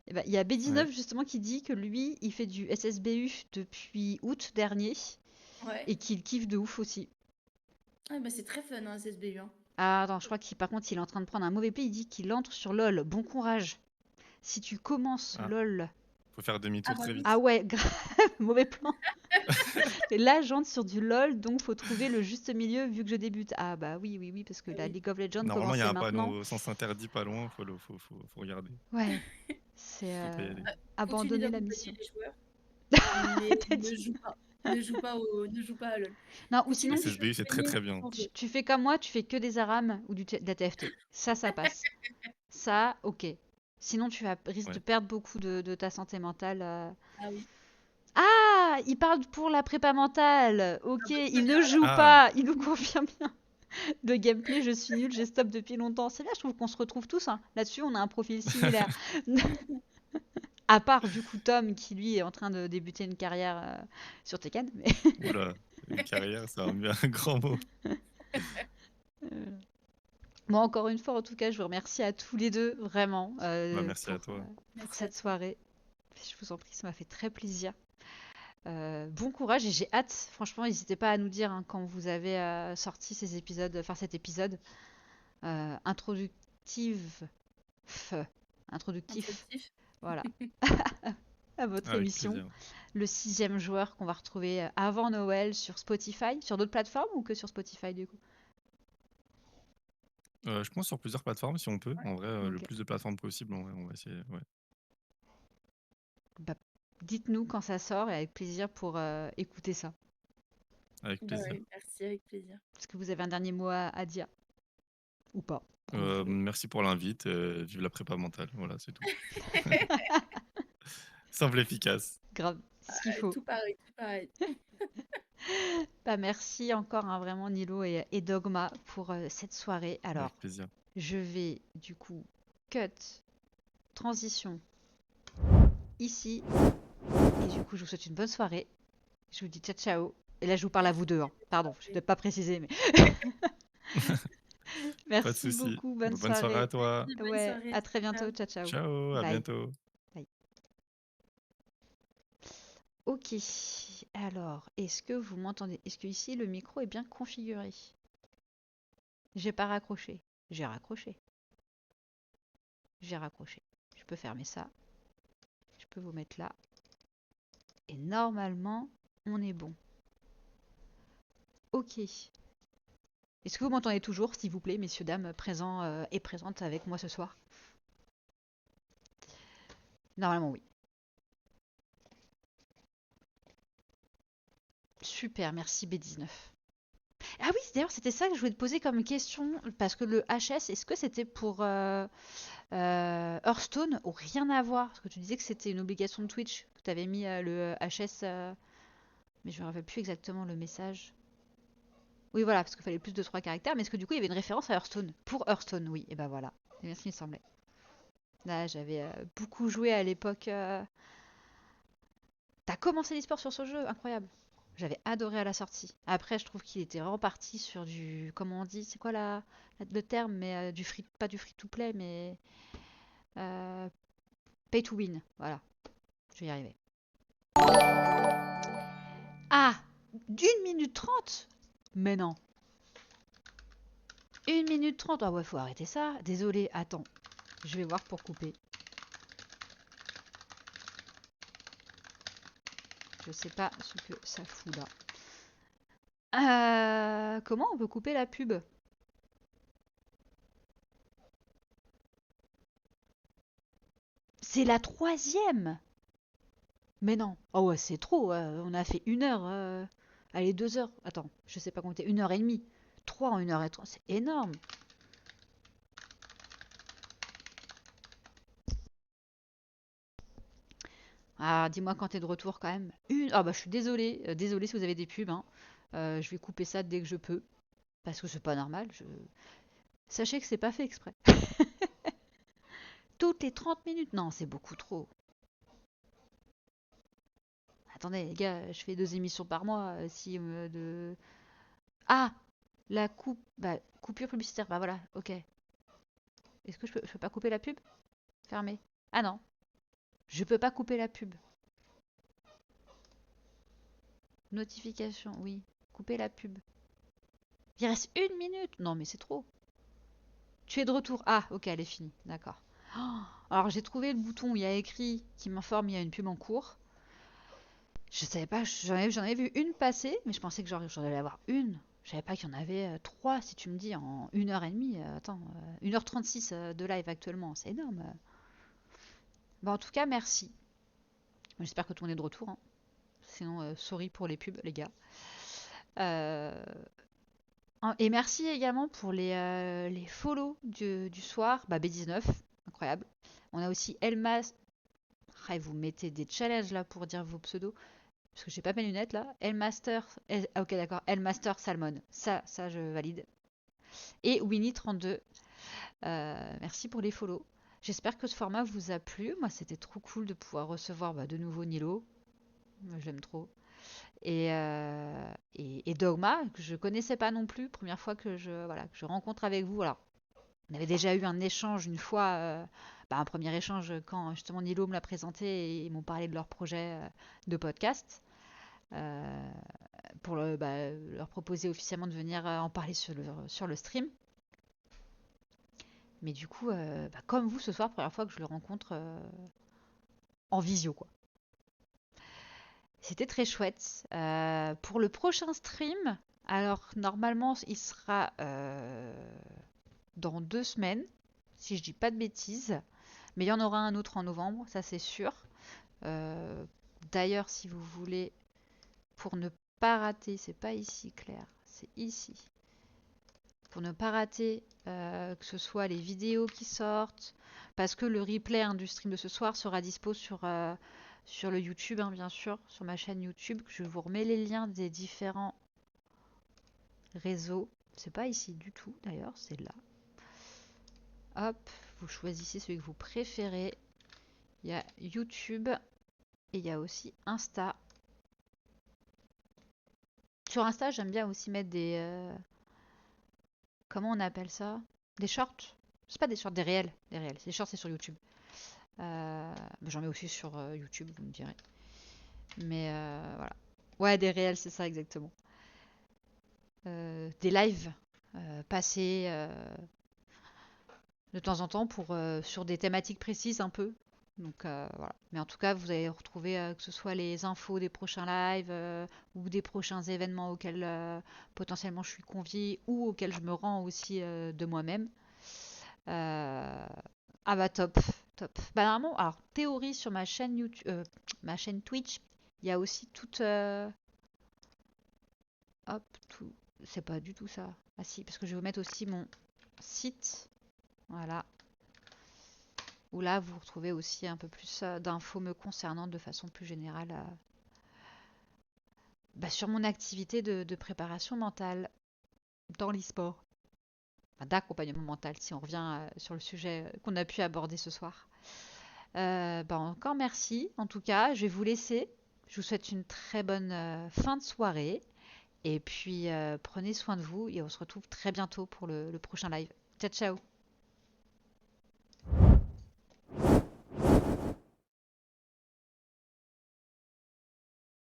Et bah, il y a Ouais. B19 justement qui dit que lui, il fait du SSBU depuis août dernier Ouais. et qu'il kiffe de ouf aussi. Ah, bah, c'est très fun, hein, SSBU, hein. Ah, attends, je crois qu'il par contre, il est en train de prendre un mauvais pli, il dit qu'il entre sur LoL. Bon courage. Si tu commences Ah, LoL, faut faire Ah, demi-tour bah très oui. ah vite. ouais, grave, mauvais plan. Et là, j'entre sur du LoL, donc faut trouver le juste milieu vu que je débute. Ah bah oui, oui, oui, parce que Ah la oui. League of Legends Normalement, il y a commençait un maintenant. panneau sens interdit pas loin, faut regarder. Ouais, c'est Faut pas y aller. Continue abandonner la d'accompagner mission. les joueurs, mais T'as ne dit. joue pas. Ne joue pas à LoL. Non, ou Continue sinon, de SSBU, c'est très t'entraîner très bien. sans jeu. tu fais comme moi, tu fais que des ARAM ou de la TFT. Ça passe. Ça, ok. Sinon, tu vas risques de Ouais. perdre beaucoup de ta santé mentale. Ah oui. Ah, il parle pour la prépa mentale. Ah Ok, bah tu vas il faire ne alors. joue Ah, pas. Il nous confirme bien. De gameplay, je suis nulle, j'ai stop depuis longtemps. C'est là, je trouve qu'on se retrouve tous, hein. Là-dessus, on a un profil similaire. À part du coup Tom qui lui est en train de débuter une carrière sur Tekken. Mais oula, une carrière, c'est un grand mot. euh, bon, encore une fois, en tout cas, je vous remercie à tous les deux vraiment Bah, merci à toi. pour Merci à cette toi. soirée. Je vous en prie, ça m'a fait très plaisir. Bon courage et j'ai hâte. Franchement, n'hésitez pas à nous dire hein, quand vous avez sorti ces épisodes, enfin cet épisode introductif, introductif, Introductif. voilà, à votre Avec émission. plaisir. Le 6e joueur qu'on va retrouver avant Noël sur Spotify, sur d'autres plateformes ou que sur Spotify du coup? Je pense sur plusieurs plateformes si on peut. Ouais. En vrai, le Ok. plus de plateformes possible, en vrai, on va essayer. Ouais. bah, dites-nous quand ça sort et avec plaisir pour écouter ça. Avec Bah plaisir. ouais, merci, avec plaisir. Est-ce que vous avez un dernier mot à dire ou pas, comme vous voulez. Merci pour l'invite. Vive la prépa mentale. Voilà, c'est tout. Simple, efficace. Grave, c'est ce qu'il faut. Tout pareil, tout pareil. Bah, merci encore hein, vraiment Nilo et Dogma pour cette soirée. Alors, Avec plaisir. je vais du coup cut, transition ici. Et du coup, je vous souhaite une bonne soirée. Je vous dis ciao ciao. Et là, je vous parle à vous deux, hein. Pardon, je ne vais pas préciser, mais Pas de merci souci. beaucoup. Bonne Bonne soirée à soirée. toi. Bonne Ouais, soirée. à très Ciao. bientôt. Ciao ciao. Ciao, à Bye. bientôt. Bye. Ok. Alors, est-ce que vous m'entendez? Est-ce que ici le micro est bien configuré? J'ai pas raccroché. J'ai raccroché. J'ai raccroché. Je peux fermer ça. Je peux vous mettre là. Et normalement, on est bon. Ok. Est-ce que vous m'entendez toujours, s'il vous plaît, messieurs, dames, présents et présentes avec moi ce soir? Normalement, oui. Super, merci B19. Ah oui, d'ailleurs, c'était ça que je voulais te poser comme question, parce que le HS, est-ce que c'était pour Hearthstone ou rien à voir? Parce que tu disais que c'était une obligation de Twitch, que tu avais mis le HS, mais je me rappelle plus exactement le message. Oui, voilà, parce qu'il fallait plus de 3 caractères, mais est-ce que du coup il y avait une référence à Hearthstone? Pour Hearthstone, oui, et ben voilà. C'est bien ce qui me semblait. Là, j'avais beaucoup joué à l'époque. T'as commencé l'e-sport sur ce jeu? Incroyable. J'avais adoré à la sortie. Après, je trouve qu'il était vraiment parti sur du. Comment on dit? C'est quoi le terme? Mais du free. Pas du free to play, mais. euh, pay to win. Voilà. Je vais y arriver. Ah! d'1 minute 30. Mais non. 1 minute 30. Ah ouais, faut arrêter ça. Désolé, attends. Je vais voir pour couper. Je sais pas ce que ça fout là. Comment on peut couper la pub? C'est la troisième! Mais non. Oh ouais, c'est trop. On a fait 1 heure. Allez, 2 heures. Attends, je sais pas compter. 1 heure et demie. 3 en 1 heure et 30. C'est énorme. Ah, dis-moi quand t'es de retour quand même. Ah bah je suis désolée. Désolée si vous avez des pubs, hein. Je vais couper ça dès que je peux. Parce que c'est pas normal. Sachez que c'est pas fait exprès. Toutes les 30 minutes. Non, c'est beaucoup trop. Attendez, les gars, je fais 2 émissions par mois. Si de. Ah! La bah, coupure publicitaire. Bah voilà, ok. Est-ce que je peux pas couper la pub? Fermé. Ah non, je peux pas couper la pub. Notification, oui. Couper la pub. Il reste 1 minute. Non, mais c'est trop. Tu es de retour. Ah, ok, elle est finie. D'accord. Oh, alors j'ai trouvé le bouton où il y a écrit qui m'informe il y a une pub en cours. Je savais pas, j'en avais vu une passer, mais je pensais que j'en allais avoir une. Je savais pas qu'il y en avait 3, si tu me dis, en 1 heure et demie. Attends, 1 h 36 de live actuellement, c'est énorme. Bon, en tout cas, merci. J'espère que tout le monde est de retour, hein. Sinon, sorry pour les pubs, les gars. Euh, et merci également pour les follow du soir. Bah, B19, incroyable. On a aussi Elmas. Ah, vous mettez des challenges là pour dire vos pseudos. Parce que j'ai pas mes lunettes là. Elmaster. Ah, ok, d'accord. Elmaster Salmon. Ça, je valide. Et Winnie32. Merci pour les follow. J'espère que ce format vous a plu. Moi, c'était trop cool de pouvoir recevoir de nouveau Nilo. Moi, j'aime trop. Et Dogma, que je connaissais pas non plus, première fois voilà, que je rencontre avec vous. Alors, on avait déjà eu un échange une fois, un premier échange quand justement Nilo me l'a présenté et ils m'ont parlé de leur projet de podcast, euh, pour leur proposer officiellement de venir en parler sur le stream. Mais du coup, comme vous ce soir, première fois que je le rencontre en visio, quoi. C'était très chouette. Pour le prochain stream, alors normalement il sera dans 2 semaines, si je dis pas de bêtises, mais il y en aura un autre en novembre, ça c'est sûr. Euh, D'ailleurs, si vous voulez, pour ne pas rater, c'est pas ici, Claire, c'est ici. Pour ne pas rater que ce soit les vidéos qui sortent, parce que le replay du stream de ce soir sera dispo sur le YouTube, hein, bien sûr, sur ma chaîne YouTube. Je vous remets les liens des différents réseaux. C'est pas ici du tout, d'ailleurs, c'est là. Hop, vous choisissez celui que vous préférez. Il y a YouTube et il y a aussi Insta. Sur Insta, j'aime bien aussi mettre comment on appelle ça? Des shorts. C'est pas des shorts, des réels. Des réels. Les shorts, c'est sur YouTube. J'en mets aussi sur YouTube, vous me direz. Mais voilà. Ouais, des réels, c'est ça exactement. Des lives passés de temps en temps sur des thématiques précises un peu. Donc voilà. Mais en tout cas, vous allez retrouver que ce soit les infos des prochains lives ou des prochains événements auxquels potentiellement je suis conviée ou auxquels je me rends aussi de moi-même. Euh, Ah bah top, top. Bah normalement, alors théorie sur ma chaîne YouTube, ma chaîne Twitch, il y a aussi toute, hop, tout. C'est pas du tout ça. Ah si, parce que je vais vous mettre aussi mon site, voilà, où là vous retrouvez aussi un peu plus d'infos me concernant de façon plus générale bah, sur mon activité de préparation mentale dans l'e-sport, enfin, d'accompagnement mental si on revient sur le sujet qu'on a pu aborder ce soir. Bah, encore merci. En tout cas, je vais vous laisser. Je vous souhaite une très bonne fin de soirée. Et puis, prenez soin de vous et on se retrouve très bientôt pour le prochain live. Ciao, ciao!